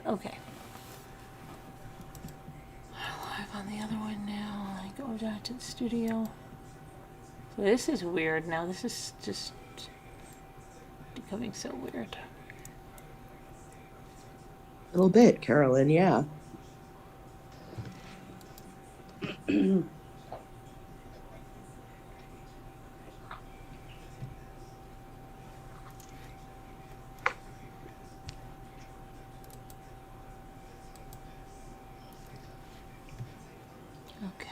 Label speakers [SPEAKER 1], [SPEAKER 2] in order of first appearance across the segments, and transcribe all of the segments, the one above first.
[SPEAKER 1] Okay. Live on the other one now. I go back to the studio. So this is weird now. This is just becoming so weird.
[SPEAKER 2] A little bit, Carolyn, yeah.
[SPEAKER 1] Okay.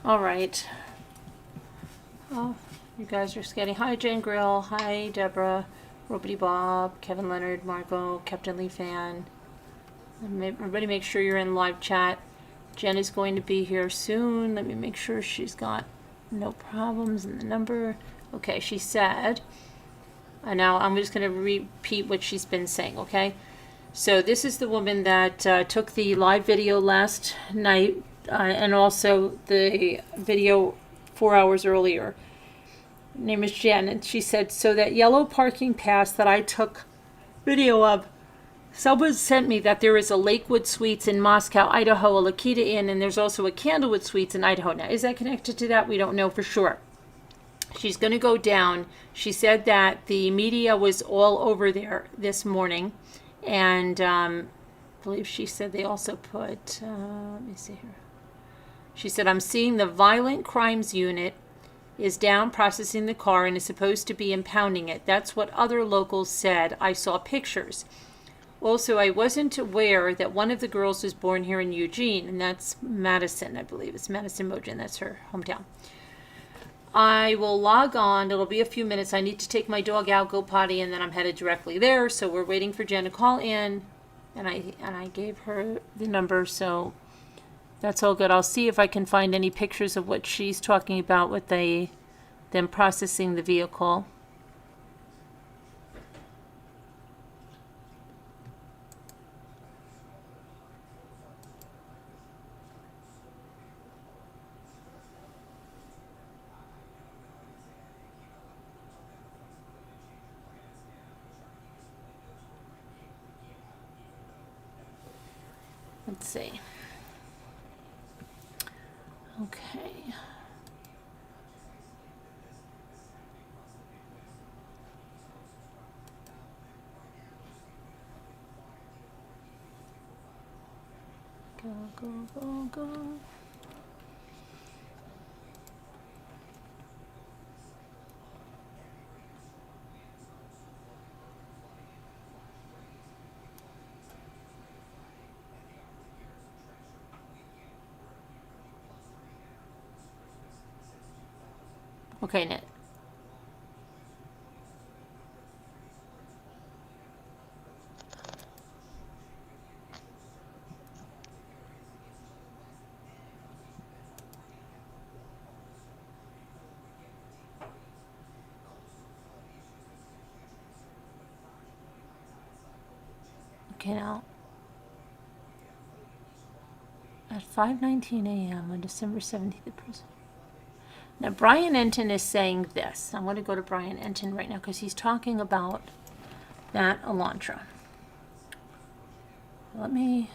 [SPEAKER 1] All right. Oh, you guys are getting. Hi, Jane Grill. Hi, Deborah. Robity Bob. Kevin Leonard. Margot. Captain Lee Fan. Everybody make sure you're in live chat. Jen is going to be here soon. Let me make sure she's got no problems in the number. Okay, she said. And now I'm just going to repeat what she's been saying, okay? So this is the woman that took the live video last night and also the video 4 hours earlier. Her name is Jen, and she said, so that yellow parking pass that I took video of, someone sent me that there is a Lakewood Suites in Moscow, Idaho, a Lakita Inn, and there's also a Candlewood Suites in Idaho. Now, is that connected to that? We don't know for sure. She's going to go down. She said that the media was all over there this morning, and I believe she said they also put, let me see here. She said, I'm seeing the violent crimes unit is down processing the car and is supposed to be impounding it. That's what other locals said. I saw pictures. Also, I wasn't aware that one of the girls was born here in Eugene, and that's Madison, I believe. It's Madison Mogen. That's her hometown. I will log on. It'll be a few minutes. I need to take my dog out, go potty, and then I'm headed directly there. So we're waiting for Jen to call in, and I gave her the number, so that's all good. I'll see if I can find any pictures of what she's talking about with them processing the vehicle. Let's see. Okay. Go. Okay, Ned. Okay, now. At 5:19 a.m. on December 17th, the prison. Now, Brian Enton is saying this. I'm going to go to Brian Enton right now because he's talking about that Elantra. Let me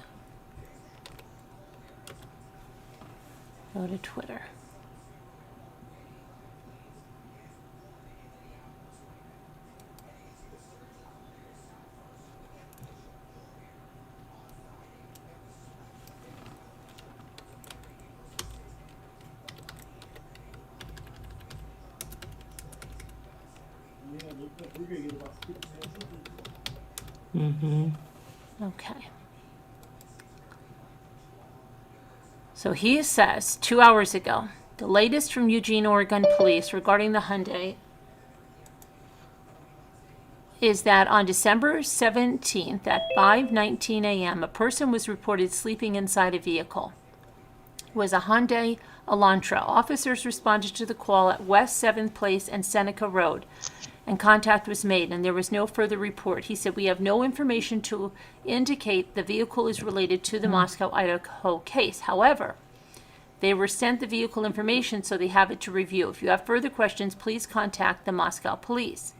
[SPEAKER 1] go to Twitter. Okay. So he says 2 hours ago, the latest from Eugene, Oregon police regarding the Hyundai is that on December 17th at 5:19 a.m., a person was reported sleeping inside a vehicle. It was a Hyundai Elantra. Officers responded to the call at West 7th Place and Seneca Road. and contact was made, and there was no further report. He said, we have no information to indicate the vehicle is related to the Moscow, Idaho case. However, they were sent the vehicle information, so they have it to review. If you have further questions, please contact the Moscow police.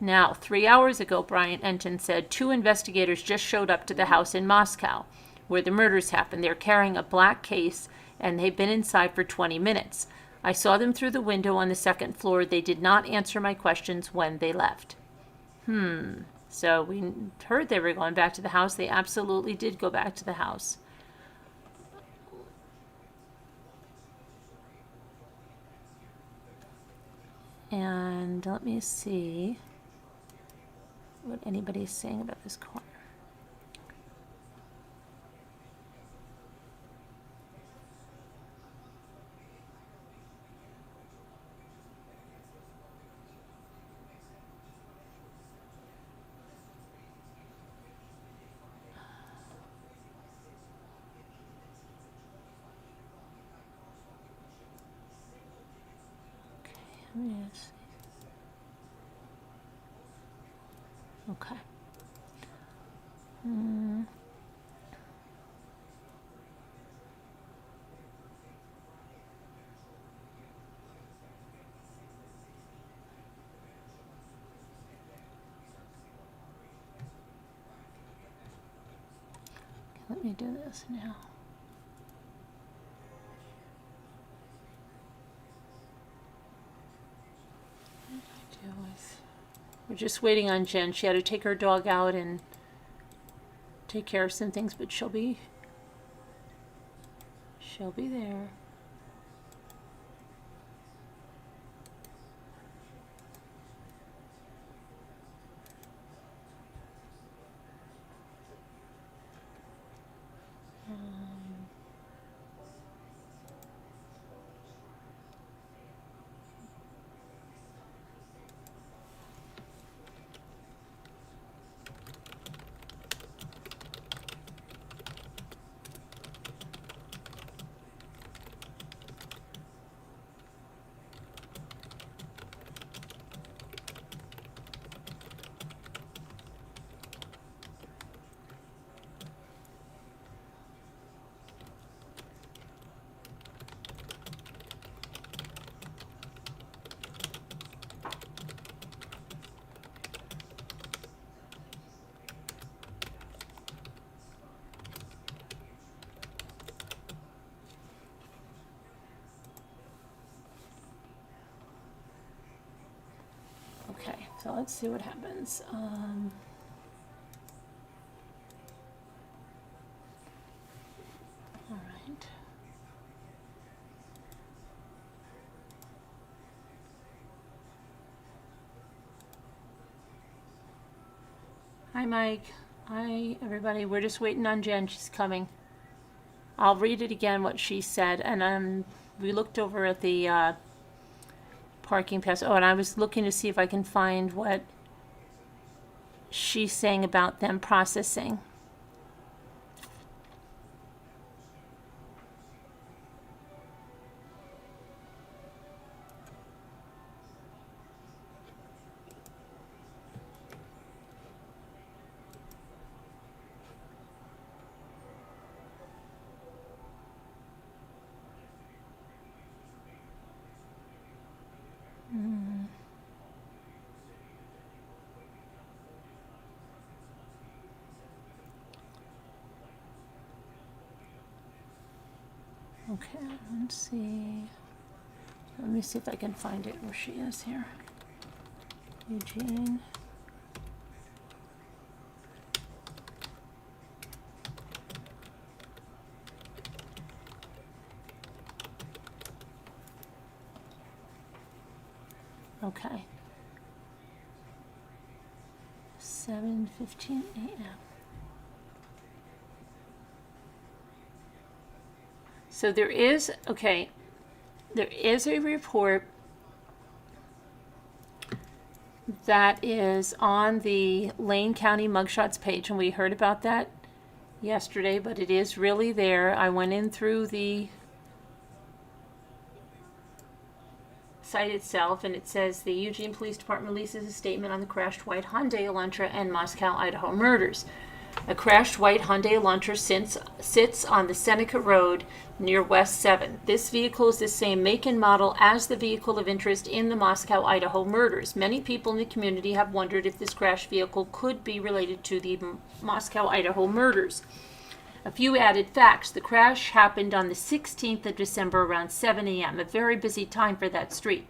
[SPEAKER 1] Now, 3 hours ago, Brian Enton said 2 investigators just showed up to the house in Moscow where the murders happened. They're carrying a black case, and they've been inside for 20 minutes. I saw them through the window on the 2nd floor. They did not answer my questions when they left. So we heard they were going back to the house. They absolutely did go back to the house. And let me see what anybody's saying about this car. Yes. Okay. Let me do this now. We're just waiting on Jen. She had to take her dog out and take care of some things, but she'll be there. Okay, so let's see what happens. All right. Hi, Mike. Hi, everybody. We're just waiting on Jen. She's coming. I'll read it again, what she said. And we looked over at the parking pass. Oh, and I was looking to see if I can find what she's saying about them processing. Okay, let's see. Let me see if I can find it where she is here. Eugene. Okay. 7:15 a.m. So there is a report that is on the Lane County Mugshots page, and we heard about that yesterday, but it is really there. I went in through the site itself, and it says the Eugene Police Department releases a statement on the crashed white Hyundai Elantra and Moscow, Idaho murders. A crashed white Hyundai Elantra sits on the Seneca Road near West 7. This vehicle is the same make and model as the vehicle of interest in the Moscow, Idaho murders. Many people in the community have wondered if this crashed vehicle could be related to the Moscow, Idaho murders. A few added facts. The crash happened on the 16th of December around 7 a.m., a very busy time for that street.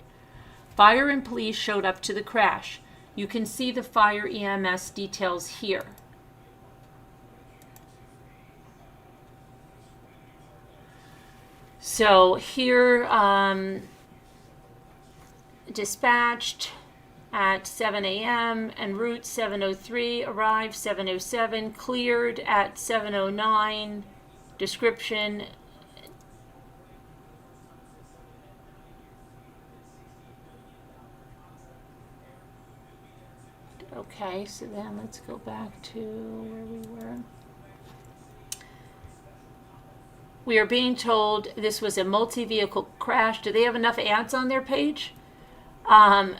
[SPEAKER 1] Fire and police showed up to the crash. You can see the fire EMS details here. So here, dispatched at 7 a.m. en route 7:03, arrived 7:07, cleared at 7:09. Description: okay, so then let's go back to where we were. We are being told this was a multi-vehicle crash. Do they have enough ads on their page?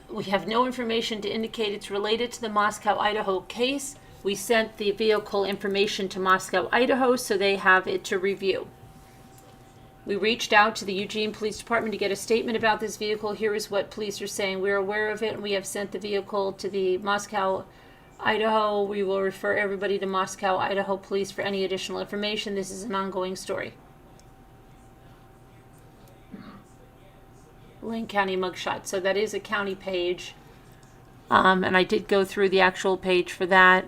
[SPEAKER 1] We have no information to indicate it's related to the Moscow, Idaho case. We sent the vehicle information to Moscow, Idaho, so they have it to review. We reached out to the Eugene Police Department to get a statement about this vehicle. Here is what police are saying. We're aware of it, and we have sent the vehicle to the Moscow, Idaho. We will refer everybody to Moscow, Idaho Police for any additional information. This is an ongoing story. Lane County mugshot. So that is a county page. And I did go through the actual page for that.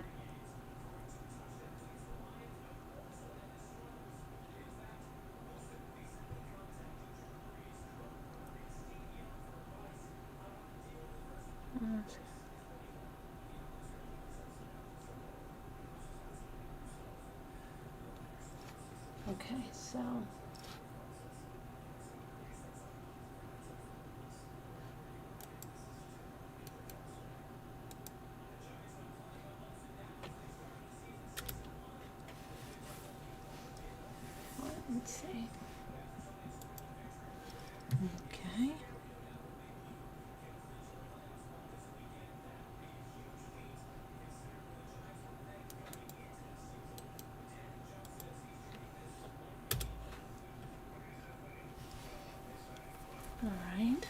[SPEAKER 1] Okay, so let's see. Okay. All right.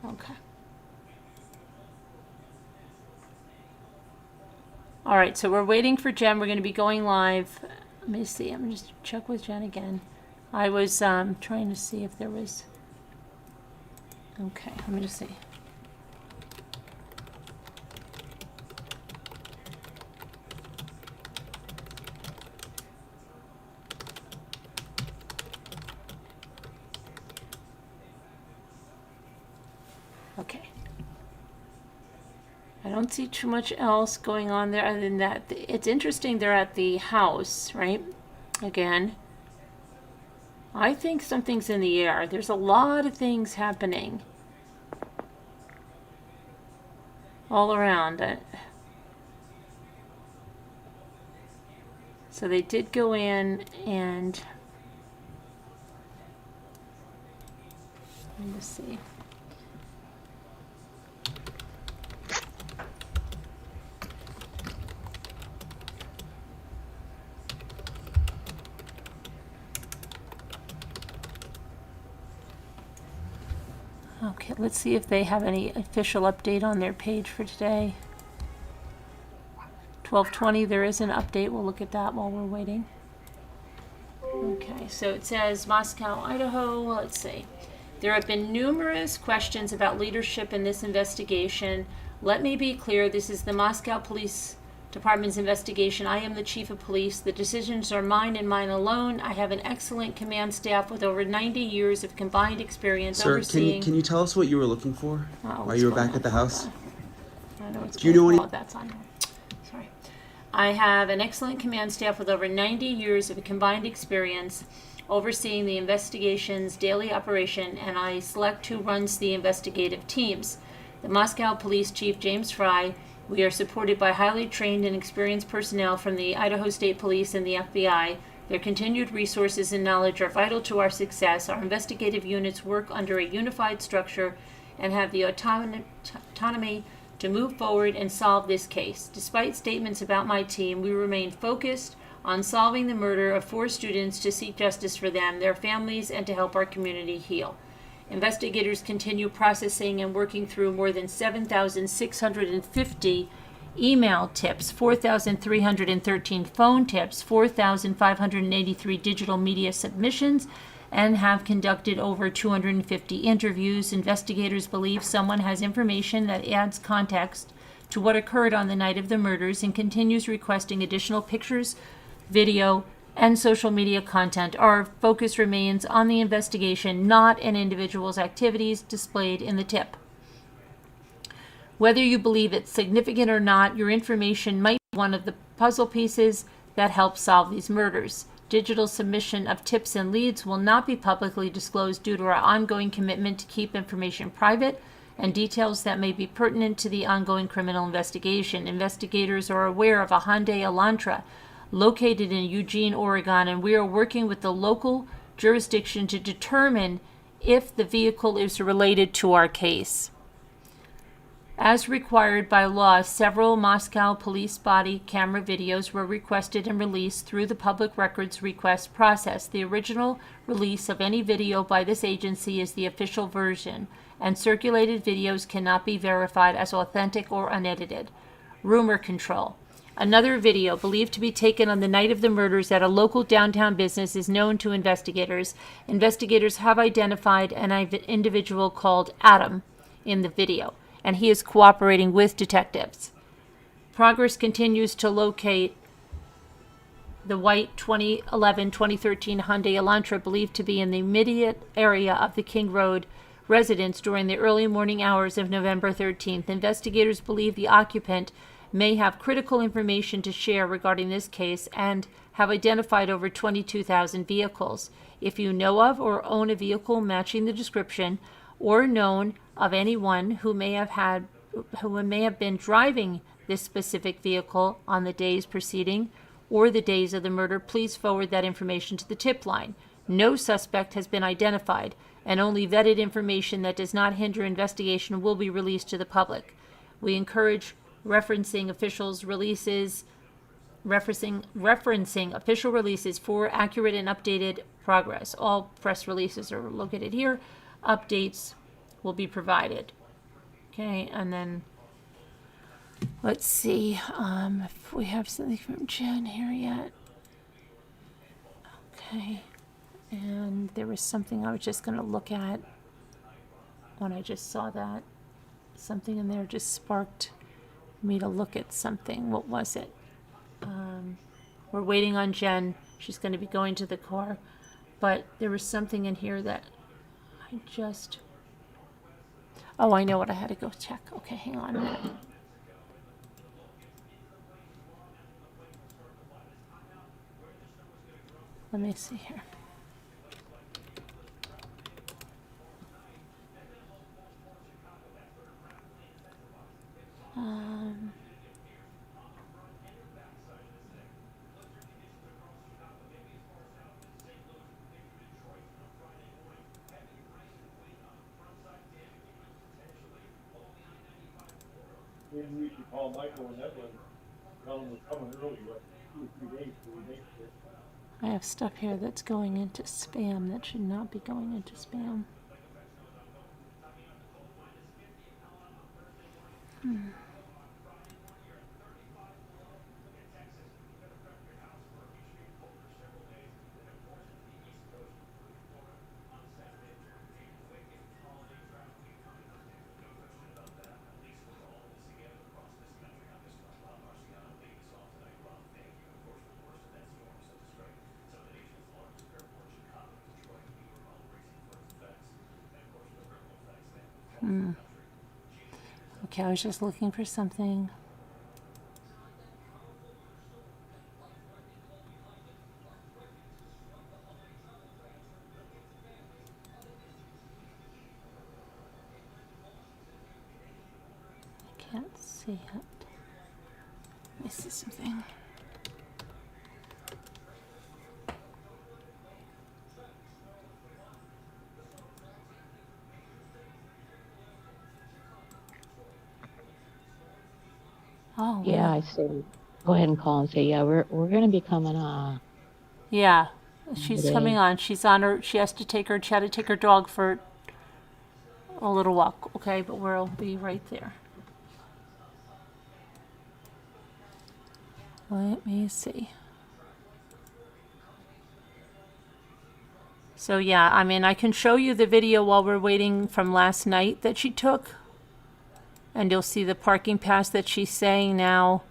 [SPEAKER 1] Okay. All right, so we're waiting for Jen. We're going to be going live. Let me see. I'm going to just check with Jen again. I was trying to see if there was... Okay, let me just see. Okay. I don't see too much else going on there other than that. It's interesting they're at the house, right? Again. I think something's in the air. There's a lot of things happening all around it. So they did go in and... Let me just see. Okay, let's see if they have any official update on their page for today. 12:20, there is an update. We'll look at that while we're waiting. Okay, so it says Moscow, Idaho. Let's see. There have been numerous questions about leadership in this investigation. Let me be clear, this is the Moscow Police Department's investigation. I am the chief of police. The decisions are mine and mine alone. I have an excellent command staff with over 90 years of combined experience overseeing...
[SPEAKER 3] Sir, can you tell us what you were looking for while you were back at the house?
[SPEAKER 1] I know it's
[SPEAKER 3] Do you know any...
[SPEAKER 1] Oh, that's on. Sorry. I have an excellent command staff with over 90 years of combined experience overseeing the investigation's daily operation, and I select who runs the investigative teams. The Moscow Police Chief James Fry We are supported by highly trained and experienced personnel from the Idaho State Police and the FBI. Their continued resources and knowledge are vital to our success. Our investigative units work under a unified structure and have the autonomy to move forward and solve this case. Despite statements about my team, we remain focused on solving the murder of 4 students to seek justice for them, their families, and to help our community heal. Investigators continue processing and working through more than 7,650 email tips, 4,313 phone tips, 4,583 digital media submissions, and have conducted over 250 interviews. Investigators believe someone has information that adds context to what occurred on the night of the murders and continues requesting additional pictures, video, and social media content. Our focus remains on the investigation, not an individual's activities displayed in the tip. Whether you believe it's significant or not, your information might be one of the puzzle pieces that help solve these murders. Digital submission of tips and leads will not be publicly disclosed due to our ongoing commitment to keep information private and details that may be pertinent to the ongoing criminal investigation. Investigators are aware of a Hyundai Elantra located in Eugene, Oregon, and we are working with the local jurisdiction to determine if the vehicle is related to our case. As required by law, several Moscow police body camera videos were requested and released through the public records request process. The original release of any video by this agency is the official version, and circulated videos cannot be verified as authentic or unedited. Rumor control. Another video, believed to be taken on the night of the murders at a local downtown business, is known to investigators. Investigators have identified an individual called Adam in the video, and he is cooperating with detectives. Progress continues to locate the white 2011-2013 Hyundai Elantra, believed to be in the immediate area of the King Road residence during the early morning hours of November 13th. Investigators believe the occupant may have critical information to share regarding this case and have identified over 22,000 vehicles. If you know of or own a vehicle matching the description, or known of anyone who may have been driving this specific vehicle on the days preceding or the days of the murder, please forward that information to the tip line. No suspect has been identified, and only vetted information that does not hinder investigation will be released to the public. We encourage referencing official releases for accurate and updated progress. All press releases are located here. Updates will be provided. Okay, and then let's see if we have something from Jen here yet. Okay, and there was something I was just going to look at when I just saw that. Something in there just sparked me to look at something. What was it? We're waiting on Jen. She's going to be going to the car. But there was something in here that I just... Oh, I know what I had to go check. Okay, hang on a minute. Let me see here.
[SPEAKER 4] Maybe we should call Michael and Evelyn, tell them we're coming early, what, 2 or 3 days before we make it.
[SPEAKER 1] I have stuff here that's going into spam that should not be going into spam. Okay, I was just looking for something. I can't see it. me see something. Oh,
[SPEAKER 5] Yeah, I say go ahead and call and say, yeah, we're gonna be coming
[SPEAKER 1] yeah, she's coming on. She's on her. She had to take her dog for a little walk. Okay, but we'll be right there. Let me see. So yeah, I mean, I can show you the video while we're waiting from last night that she took. And you'll see the parking pass that she's saying now.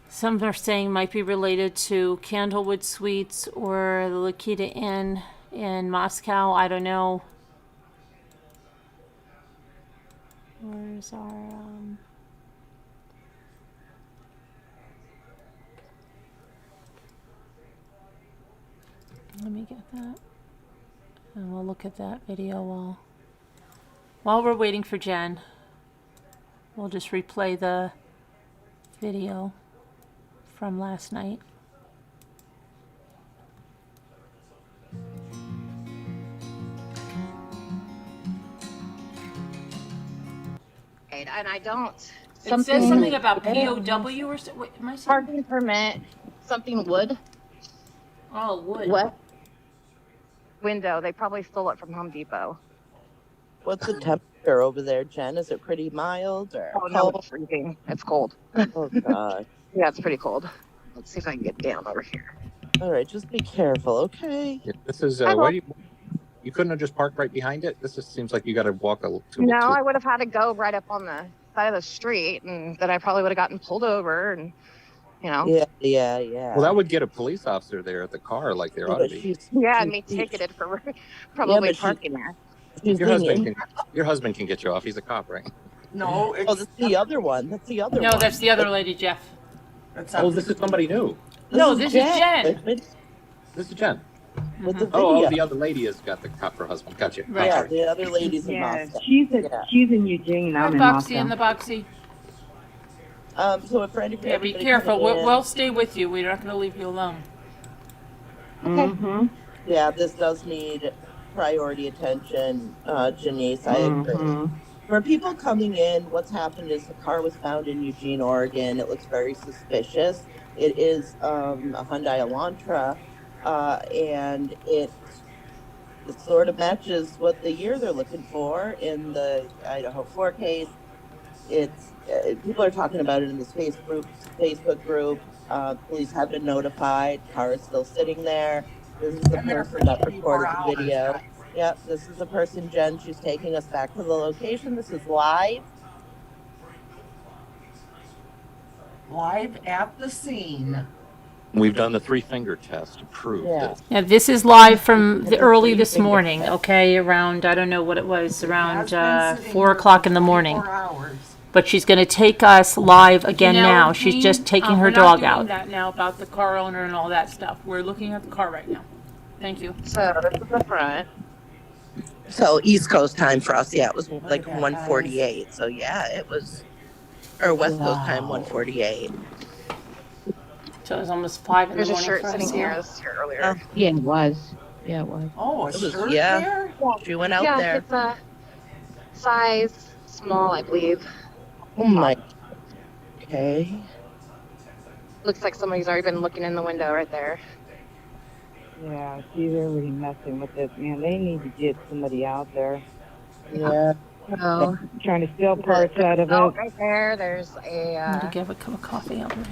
[SPEAKER 1] Some are saying might be related to Candlewood Suites or the Lakita Inn in Moscow. I don't know. Where's our... Let me get that. And we'll look at that video while we're waiting for Jen. We'll just replay the video from last night.
[SPEAKER 6] And I don't.
[SPEAKER 1] It says something about POW or wait, am I saying?
[SPEAKER 6] Parking permit, something wood.
[SPEAKER 1] Oh, wood.
[SPEAKER 6] What? Window. They probably stole it from Home Depot.
[SPEAKER 2] What's the temperature over there, Jen? Is it pretty mild or
[SPEAKER 6] Oh, no, it's freezing. It's cold.
[SPEAKER 2] Oh, God.
[SPEAKER 6] Yeah, it's pretty cold. Let's see if I can get down over here.
[SPEAKER 2] All right, just be careful, okay?
[SPEAKER 7] Yeah, this is why you couldn't have just parked right behind it. This just seems like you got to walk a little too.
[SPEAKER 6] No, I would have had to go right up on the side of the street, and then I probably would have gotten pulled over, and you know.
[SPEAKER 2] Yeah.
[SPEAKER 7] Well, that would get a police officer there at the car, like there ought to be.
[SPEAKER 6] Yeah, and me ticketed for probably parking there.
[SPEAKER 7] Your husband can get you off. He's a cop, right?
[SPEAKER 8] No.
[SPEAKER 2] That's the other one. That's the other one.
[SPEAKER 1] No, that's the other lady, Jeff.
[SPEAKER 7] Oh, this is somebody new.
[SPEAKER 1] This is Jen.
[SPEAKER 7] This is Jen.
[SPEAKER 2] With the
[SPEAKER 7] Oh,
[SPEAKER 2] video.
[SPEAKER 7] the other lady has got the cop for husband. Gotcha.
[SPEAKER 1] Right.
[SPEAKER 2] Yeah, the other lady's in
[SPEAKER 8] Yeah,
[SPEAKER 2] Moscow.
[SPEAKER 8] she's in Eugene. I'm in
[SPEAKER 1] Boxy
[SPEAKER 8] Moscow.
[SPEAKER 1] and the Boxy.
[SPEAKER 2] So if anybody,
[SPEAKER 1] Yeah, be careful. We'll stay with you. We're not going to leave you alone.
[SPEAKER 8] Mm-hmm.
[SPEAKER 2] Yeah, this does need priority attention, Janice. I agree. For people coming in, what's happened is the car was found in Eugene, Oregon. It looks very suspicious. It is a Hyundai Elantra, and it sort of matches what the year they're looking for in the Idaho 4 case. It's people are talking about it in this Facebook group. Police have been notified. Car is still sitting there. This is the person that recorded the video. Yep, this is the person, Jen. She's taking us back to the location. This is live.
[SPEAKER 8] Live at the scene.
[SPEAKER 7] We've done the 3-finger test to prove that.
[SPEAKER 1] Yeah, this is live from the early this morning, okay? Around, I don't know what it was, around 4 o'clock in the morning.
[SPEAKER 8] 4 hours.
[SPEAKER 1] But she's going to take us live again now. She's just taking her dog out.
[SPEAKER 9] We're not doing that now about the car owner and all that stuff. We're looking at the car right now. Thank you.
[SPEAKER 6] So this is the front.
[SPEAKER 2] So East Coast time for us, yeah, it was like 1:48. So yeah, it was, or West Coast time 1:48.
[SPEAKER 1] So it was almost 5 in the
[SPEAKER 6] There's a
[SPEAKER 1] morning
[SPEAKER 6] shirt
[SPEAKER 1] for us.
[SPEAKER 6] sitting here. This is here earlier.
[SPEAKER 5] Yeah, it was. Yeah, it was.
[SPEAKER 8] Oh, a
[SPEAKER 2] It was-
[SPEAKER 8] shirt
[SPEAKER 2] yeah.
[SPEAKER 8] there?
[SPEAKER 2] She went out
[SPEAKER 6] Yeah,
[SPEAKER 2] there.
[SPEAKER 6] it's a size small, I believe.
[SPEAKER 2] Oh my. Okay.
[SPEAKER 6] Looks like somebody's already been looking in the window right there.
[SPEAKER 8] Yeah, she's already messing with this, man. They need to get somebody out there.
[SPEAKER 2] Yeah.
[SPEAKER 6] So
[SPEAKER 8] Trying to steal parts out of
[SPEAKER 6] oh,
[SPEAKER 8] it.
[SPEAKER 6] right there, there's a
[SPEAKER 1] I'm going to give a cup of coffee out there.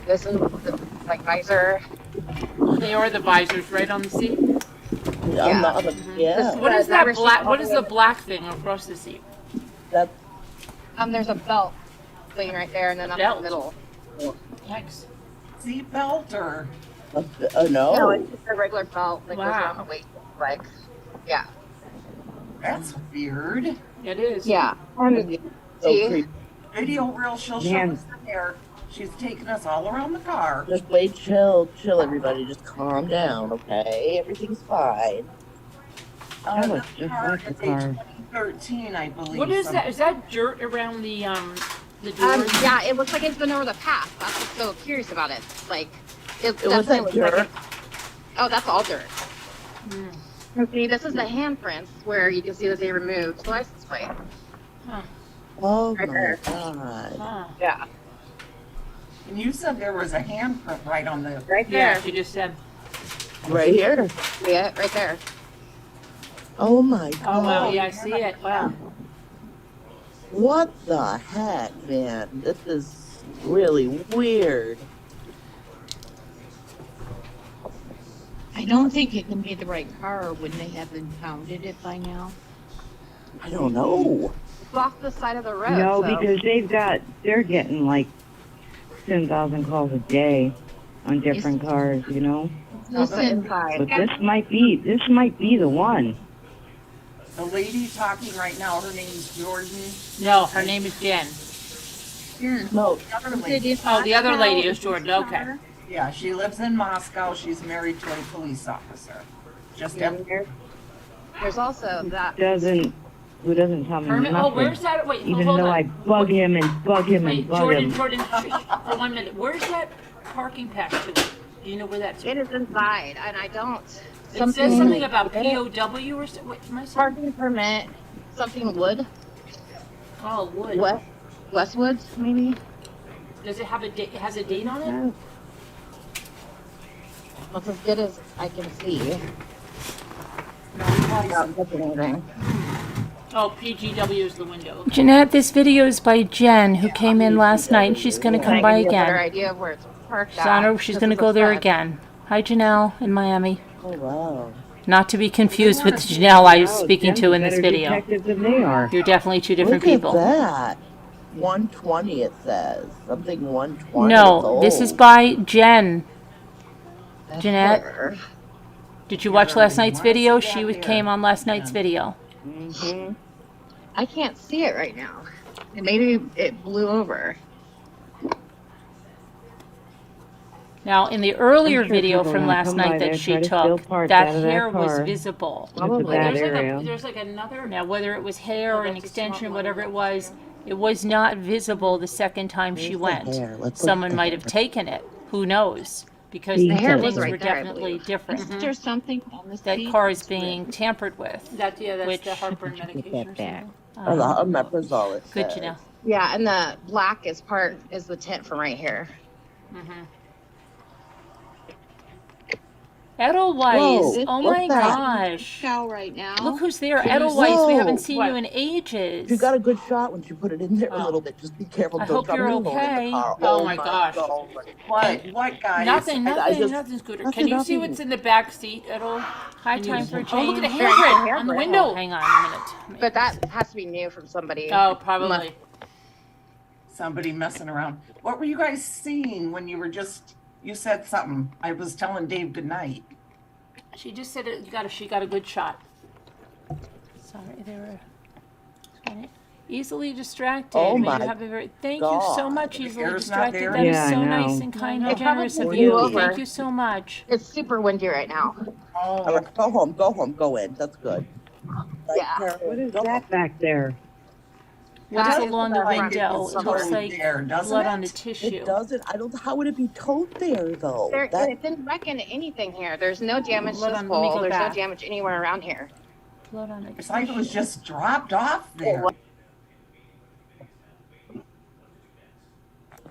[SPEAKER 6] this is the, like visor.
[SPEAKER 9] They are the visors right on the seat.
[SPEAKER 2] Yeah. Yeah.
[SPEAKER 9] What is that
[SPEAKER 6] Driver's
[SPEAKER 9] black?
[SPEAKER 6] seat
[SPEAKER 9] What
[SPEAKER 6] all
[SPEAKER 9] is
[SPEAKER 6] the
[SPEAKER 9] the
[SPEAKER 6] way-
[SPEAKER 9] black thing across the seat?
[SPEAKER 2] That's
[SPEAKER 6] There's a belt thing right there, and then up in
[SPEAKER 9] Belt?
[SPEAKER 6] the middle.
[SPEAKER 9] Yikes.
[SPEAKER 8] Seat belt or?
[SPEAKER 2] no.
[SPEAKER 6] No, it's just a regular belt that goes around the waist, like, yeah.
[SPEAKER 8] That's weird.
[SPEAKER 9] It is.
[SPEAKER 6] Yeah.
[SPEAKER 2] So
[SPEAKER 6] See?
[SPEAKER 2] creepy.
[SPEAKER 8] Video reel, she'll show Man. us the hair. She's taking us all around the car.
[SPEAKER 2] Just wait, chill, everybody. Just calm down, okay? Everything's fine.
[SPEAKER 8] That
[SPEAKER 5] was just like the car.
[SPEAKER 8] 2013, I believe.
[SPEAKER 9] What is that? Is that dirt around the The doors?
[SPEAKER 6] Yeah, it looks like it's been over the path. That's what's so curious about it. Like, it
[SPEAKER 2] Was
[SPEAKER 6] definitely
[SPEAKER 2] that
[SPEAKER 6] looks
[SPEAKER 2] dirt?
[SPEAKER 6] like it. Oh, that's all dirt. See, this is the handprints where you can see that they removed the license plate.
[SPEAKER 9] Huh.
[SPEAKER 2] Oh
[SPEAKER 6] Right
[SPEAKER 2] my
[SPEAKER 6] there.
[SPEAKER 2] god.
[SPEAKER 9] Huh.
[SPEAKER 6] Yeah,
[SPEAKER 10] And you said there was a handprint right on the.
[SPEAKER 6] right
[SPEAKER 9] Yeah,
[SPEAKER 6] there.
[SPEAKER 9] she just said.
[SPEAKER 2] Right here.
[SPEAKER 6] See it? Right there.
[SPEAKER 2] Oh my god.
[SPEAKER 9] Oh, wow, yeah, I see it. Wow.
[SPEAKER 2] What the heck, man? This is really weird.
[SPEAKER 11] I don't think it can be the right car, or wouldn't they have impounded it by now?
[SPEAKER 2] I don't know.
[SPEAKER 6] It's off the side of the road.
[SPEAKER 8] No,
[SPEAKER 6] so.
[SPEAKER 8] because they're getting like 10,000 calls a day on different cars, you know?
[SPEAKER 11] Listen,
[SPEAKER 6] Inside.
[SPEAKER 8] But this might be the one.
[SPEAKER 10] The lady talking right now, her name's Jordan.
[SPEAKER 9] No, her name is Jen.
[SPEAKER 2] No.
[SPEAKER 10] The other lady.
[SPEAKER 9] Oh, the other lady is Jordan. Okay.
[SPEAKER 10] Yeah, she lives in Moscow. She's married to a police officer. Just
[SPEAKER 6] There's also that.
[SPEAKER 8] Who doesn't tell me
[SPEAKER 9] Herman,
[SPEAKER 8] nothing.
[SPEAKER 9] oh, where's that? Wait,
[SPEAKER 8] Even
[SPEAKER 9] hold
[SPEAKER 8] though
[SPEAKER 9] on.
[SPEAKER 8] I bug him and bug him
[SPEAKER 9] Wait,
[SPEAKER 8] and bug
[SPEAKER 9] Jordan,
[SPEAKER 8] him.
[SPEAKER 9] Jordan, for 1 minute. Where's that parking pass to? Do you know where that's?
[SPEAKER 6] It is inside, and I don't.
[SPEAKER 9] It says something about POW or something. Wait, am I saying?
[SPEAKER 6] Parking permit, something wood,
[SPEAKER 9] Oh, wood.
[SPEAKER 6] Westwoods, maybe?
[SPEAKER 9] Does it have a date? It has a date on it?
[SPEAKER 6] That's as good as I can see.
[SPEAKER 10] No, we have
[SPEAKER 6] Without touching anything.
[SPEAKER 9] Oh, PGW is the window.
[SPEAKER 1] Jeanette, this video is by Jen, who came in last night. She's going to come
[SPEAKER 6] Can
[SPEAKER 1] by
[SPEAKER 6] I give you a better
[SPEAKER 1] again.
[SPEAKER 6] idea of where it's parked
[SPEAKER 1] She's on
[SPEAKER 6] at?
[SPEAKER 1] her, she's
[SPEAKER 6] This
[SPEAKER 1] going to
[SPEAKER 6] is
[SPEAKER 1] go
[SPEAKER 6] the
[SPEAKER 1] there
[SPEAKER 6] front.
[SPEAKER 1] again. Hi, Janelle in Miami.
[SPEAKER 2] Oh wow.
[SPEAKER 1] Not to be confused with Janelle I was
[SPEAKER 8] Wow,
[SPEAKER 1] speaking
[SPEAKER 8] Jen's
[SPEAKER 1] to
[SPEAKER 8] a
[SPEAKER 1] in this
[SPEAKER 8] better
[SPEAKER 1] video.
[SPEAKER 8] detective than they are.
[SPEAKER 1] You're definitely two different
[SPEAKER 2] Look
[SPEAKER 1] people.
[SPEAKER 2] at that. 120 it says. Something 120.
[SPEAKER 1] No, this is by Jen. Jeanette,
[SPEAKER 6] Where?
[SPEAKER 1] did you watch last night's video? She came on last night's video.
[SPEAKER 6] Mm-hmm. I can't see it right now. And maybe it blew over.
[SPEAKER 1] Now, in the earlier
[SPEAKER 8] I'm sure
[SPEAKER 1] video
[SPEAKER 8] people
[SPEAKER 1] from
[SPEAKER 8] wanna
[SPEAKER 1] last
[SPEAKER 8] come
[SPEAKER 1] night
[SPEAKER 8] by there,
[SPEAKER 1] that she
[SPEAKER 8] try to steal
[SPEAKER 1] took,
[SPEAKER 8] parts
[SPEAKER 1] that
[SPEAKER 8] out of that
[SPEAKER 1] hair was
[SPEAKER 8] car.
[SPEAKER 1] visible.
[SPEAKER 8] It's a bad area.
[SPEAKER 9] There's like another.
[SPEAKER 1] Now, whether it was hair or an
[SPEAKER 9] that's a
[SPEAKER 1] extension,
[SPEAKER 9] smart
[SPEAKER 1] whatever it
[SPEAKER 9] one.
[SPEAKER 1] was not visible the second time she
[SPEAKER 2] Where's the
[SPEAKER 1] went.
[SPEAKER 2] hair? Let's look
[SPEAKER 1] Someone
[SPEAKER 2] at the
[SPEAKER 1] might have
[SPEAKER 2] hair.
[SPEAKER 1] taken it. Who knows? Because
[SPEAKER 8] The
[SPEAKER 1] the
[SPEAKER 8] hair
[SPEAKER 6] was
[SPEAKER 1] things
[SPEAKER 6] right
[SPEAKER 1] were
[SPEAKER 6] there, I
[SPEAKER 1] definitely
[SPEAKER 6] believe.
[SPEAKER 1] different.
[SPEAKER 11] Isn't there something on the
[SPEAKER 1] That
[SPEAKER 11] seat?
[SPEAKER 1] car is being tampered with.
[SPEAKER 9] That's
[SPEAKER 1] Which-
[SPEAKER 9] the heartburn
[SPEAKER 8] Get
[SPEAKER 9] medication or
[SPEAKER 8] that back.
[SPEAKER 9] something.
[SPEAKER 2] Omeprazole it
[SPEAKER 1] Good
[SPEAKER 2] says.
[SPEAKER 1] to know.
[SPEAKER 6] Yeah, and the black is the tint from right here.
[SPEAKER 1] Edelweiss.
[SPEAKER 2] Whoa,
[SPEAKER 1] Oh
[SPEAKER 2] what's
[SPEAKER 1] my
[SPEAKER 2] that?
[SPEAKER 1] gosh.
[SPEAKER 11] Cow right now.
[SPEAKER 1] Look who's there.
[SPEAKER 9] Can you
[SPEAKER 1] Edelweiss. We
[SPEAKER 2] see-
[SPEAKER 1] haven't seen
[SPEAKER 9] What?
[SPEAKER 1] you in ages.
[SPEAKER 2] You got a good shot when you put it in there a
[SPEAKER 9] Oh.
[SPEAKER 2] little bit. Just be careful.
[SPEAKER 1] I
[SPEAKER 2] Don't
[SPEAKER 1] hope
[SPEAKER 2] drop
[SPEAKER 1] you're
[SPEAKER 2] your phone in
[SPEAKER 1] okay.
[SPEAKER 2] the car.
[SPEAKER 9] Oh my gosh.
[SPEAKER 2] God.
[SPEAKER 10] What guys?
[SPEAKER 9] Nothing,
[SPEAKER 2] I just-
[SPEAKER 9] nothing, Scooter.
[SPEAKER 2] nothing,
[SPEAKER 9] Can you see
[SPEAKER 2] nothing.
[SPEAKER 9] what's in the back seat at all?
[SPEAKER 1] High
[SPEAKER 9] Can you
[SPEAKER 1] time
[SPEAKER 9] see-
[SPEAKER 1] for
[SPEAKER 9] Oh,
[SPEAKER 1] change.
[SPEAKER 9] look at the
[SPEAKER 6] There's
[SPEAKER 9] handprint on the
[SPEAKER 6] handprint.
[SPEAKER 9] window.
[SPEAKER 1] Oh, hang on a minute.
[SPEAKER 6] But that has to be new from somebody.
[SPEAKER 9] Oh, probably.
[SPEAKER 10] Somebody messing around. What were you guys seeing when you said something? I was telling Dave goodnight.
[SPEAKER 9] She just said she got a good shot.
[SPEAKER 1] Sorry, they were easily distracted.
[SPEAKER 2] Oh
[SPEAKER 1] May
[SPEAKER 2] my
[SPEAKER 1] you have a very thank you so
[SPEAKER 2] God.
[SPEAKER 1] much, easily
[SPEAKER 10] hair's not
[SPEAKER 1] distracted.
[SPEAKER 10] there?
[SPEAKER 1] That is
[SPEAKER 8] Yeah,
[SPEAKER 1] so
[SPEAKER 8] I know.
[SPEAKER 1] nice and kind
[SPEAKER 9] No,
[SPEAKER 1] and
[SPEAKER 9] no.
[SPEAKER 1] generous of
[SPEAKER 6] Probably
[SPEAKER 1] you.
[SPEAKER 6] blew over.
[SPEAKER 1] Thank you so much.
[SPEAKER 6] It's super windy right now.
[SPEAKER 2] All
[SPEAKER 10] Oh,
[SPEAKER 2] right, go home. Go home. Go in. That's good.
[SPEAKER 6] Yeah.
[SPEAKER 8] What is
[SPEAKER 2] Go
[SPEAKER 8] that back there?
[SPEAKER 1] What's
[SPEAKER 6] That is
[SPEAKER 1] along the
[SPEAKER 6] the front
[SPEAKER 1] window?
[SPEAKER 10] was
[SPEAKER 1] It looks
[SPEAKER 10] towed
[SPEAKER 1] like
[SPEAKER 10] there, doesn't
[SPEAKER 1] blood
[SPEAKER 10] it?
[SPEAKER 1] on the tissue.
[SPEAKER 2] It doesn't. I don't. How would it be towed there though?
[SPEAKER 6] There,
[SPEAKER 2] That-
[SPEAKER 6] it didn't wreck into anything here. There's no damage to
[SPEAKER 1] Hold
[SPEAKER 6] this
[SPEAKER 1] on, let me
[SPEAKER 6] pole.
[SPEAKER 1] go
[SPEAKER 6] There's
[SPEAKER 1] back.
[SPEAKER 6] no damage anywhere around here.
[SPEAKER 1] Blood on the
[SPEAKER 10] It's like it was
[SPEAKER 1] tissue.
[SPEAKER 10] just dropped off there.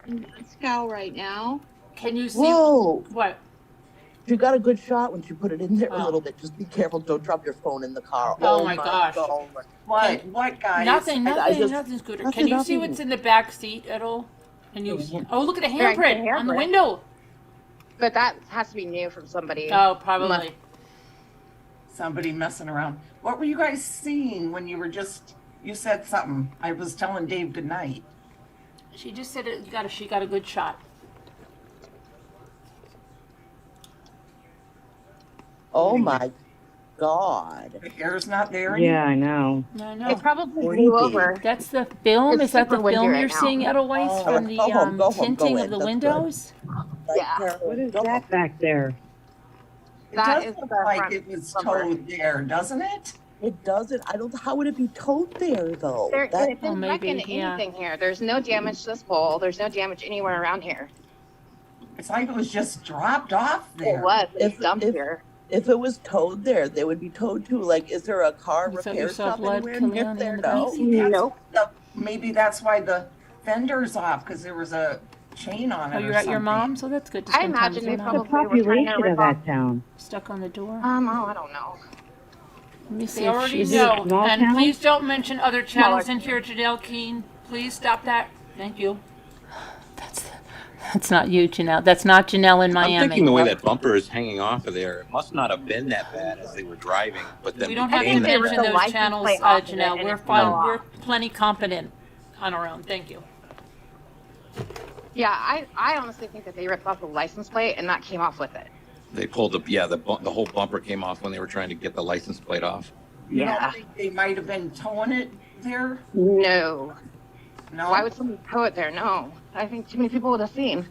[SPEAKER 11] It's cow right now.
[SPEAKER 9] Can you see
[SPEAKER 2] Whoa!
[SPEAKER 9] what?
[SPEAKER 2] You got a good shot when you put it in there a
[SPEAKER 9] Oh.
[SPEAKER 2] little bit. Just be careful. Don't drop your phone in the car.
[SPEAKER 9] Oh my gosh.
[SPEAKER 2] God.
[SPEAKER 10] What guys?
[SPEAKER 9] Nothing,
[SPEAKER 2] I just-
[SPEAKER 9] nothing, Scooter.
[SPEAKER 2] nothing,
[SPEAKER 9] Can you see
[SPEAKER 2] nothing.
[SPEAKER 9] what's in the back seat at all? Can you? Oh, look at the
[SPEAKER 6] Right, the
[SPEAKER 9] handprint on the
[SPEAKER 6] handprint.
[SPEAKER 9] window.
[SPEAKER 6] But that has to be new from somebody.
[SPEAKER 9] Oh, probably.
[SPEAKER 10] Somebody messing around. What were you guys seeing when you said something? I was telling Dave goodnight.
[SPEAKER 9] She just said she got a good shot.
[SPEAKER 2] Oh my God.
[SPEAKER 10] The hair's not there.
[SPEAKER 8] Yeah, I know.
[SPEAKER 1] I know.
[SPEAKER 6] It probably
[SPEAKER 2] Creepy.
[SPEAKER 6] blew over.
[SPEAKER 1] That's the film.
[SPEAKER 6] It's
[SPEAKER 1] Is that the
[SPEAKER 6] super windy
[SPEAKER 1] film
[SPEAKER 6] right
[SPEAKER 1] you're
[SPEAKER 6] now.
[SPEAKER 1] seeing, Edelweiss,
[SPEAKER 10] Oh.
[SPEAKER 1] from the
[SPEAKER 2] Go home, go home,
[SPEAKER 1] tinting
[SPEAKER 2] go
[SPEAKER 1] of
[SPEAKER 2] in.
[SPEAKER 1] the
[SPEAKER 2] That's
[SPEAKER 1] windows?
[SPEAKER 6] Yeah.
[SPEAKER 8] What is that back there?
[SPEAKER 10] It
[SPEAKER 6] That
[SPEAKER 10] does
[SPEAKER 6] is
[SPEAKER 10] look
[SPEAKER 6] the
[SPEAKER 10] like
[SPEAKER 6] front
[SPEAKER 10] it was
[SPEAKER 6] bumper.
[SPEAKER 10] towed there, doesn't it?
[SPEAKER 2] It doesn't. I don't. How would it be towed there though?
[SPEAKER 6] It didn't
[SPEAKER 1] Oh,
[SPEAKER 6] wreck
[SPEAKER 1] maybe,
[SPEAKER 6] into
[SPEAKER 1] yeah.
[SPEAKER 6] anything here. There's no damage to this pole. There's no damage anywhere around here.
[SPEAKER 10] It's like it was just dropped off
[SPEAKER 6] It
[SPEAKER 10] there.
[SPEAKER 6] was. It was dumped here.
[SPEAKER 2] If it was towed there, they would be towed too. Like, is there a car
[SPEAKER 1] You set
[SPEAKER 2] repair
[SPEAKER 1] yourself
[SPEAKER 2] shop
[SPEAKER 1] lead,
[SPEAKER 2] anywhere near
[SPEAKER 1] Kiliani,
[SPEAKER 2] there?
[SPEAKER 1] in the
[SPEAKER 2] No.
[SPEAKER 1] back?
[SPEAKER 10] See, that's
[SPEAKER 6] Nope.
[SPEAKER 10] maybe that's why the fender's off, because there was a chain on it
[SPEAKER 1] Oh,
[SPEAKER 10] or
[SPEAKER 1] you're at your
[SPEAKER 10] something.
[SPEAKER 1] mom's? So that's good to
[SPEAKER 6] I
[SPEAKER 1] spend time
[SPEAKER 6] imagine
[SPEAKER 1] with
[SPEAKER 6] they
[SPEAKER 1] your
[SPEAKER 8] The
[SPEAKER 1] mom.
[SPEAKER 6] probably were trying to
[SPEAKER 8] population
[SPEAKER 6] rip
[SPEAKER 8] of
[SPEAKER 6] off.
[SPEAKER 8] that town.
[SPEAKER 1] Stuck on the door.
[SPEAKER 6] Oh, I don't know.
[SPEAKER 1] Let me see
[SPEAKER 9] They
[SPEAKER 1] if
[SPEAKER 9] already
[SPEAKER 1] she's...
[SPEAKER 8] Is it a
[SPEAKER 9] know.
[SPEAKER 8] small
[SPEAKER 9] And
[SPEAKER 8] town?
[SPEAKER 9] please don't mention other channels
[SPEAKER 6] Smaller.
[SPEAKER 9] in here, Janelle Keen. Please stop that. Thank you.
[SPEAKER 1] That's not you, Janelle. That's not Janelle in
[SPEAKER 7] I'm thinking
[SPEAKER 1] Miami.
[SPEAKER 7] the way that bumper is hanging off of there, it must not have been that bad as they were driving, but then
[SPEAKER 9] We don't have
[SPEAKER 7] became
[SPEAKER 9] to
[SPEAKER 7] that
[SPEAKER 9] mention
[SPEAKER 6] the
[SPEAKER 7] bad.
[SPEAKER 9] those
[SPEAKER 6] license
[SPEAKER 9] channels,
[SPEAKER 6] plate off of it
[SPEAKER 9] Janelle.
[SPEAKER 6] and
[SPEAKER 9] We're
[SPEAKER 6] it
[SPEAKER 9] fine.
[SPEAKER 6] fell
[SPEAKER 9] We're
[SPEAKER 6] off.
[SPEAKER 9] plenty competent on our own. Thank you.
[SPEAKER 6] Yeah, I honestly think that they ripped off the license plate and that came off with it.
[SPEAKER 7] They pulled the whole bumper came off when they were trying to get the license plate off.
[SPEAKER 10] You
[SPEAKER 6] Yeah.
[SPEAKER 10] don't think they might have been towing it there?
[SPEAKER 6] No.
[SPEAKER 10] No?
[SPEAKER 6] Why would somebody tow it there? No. I think too many people would have seen.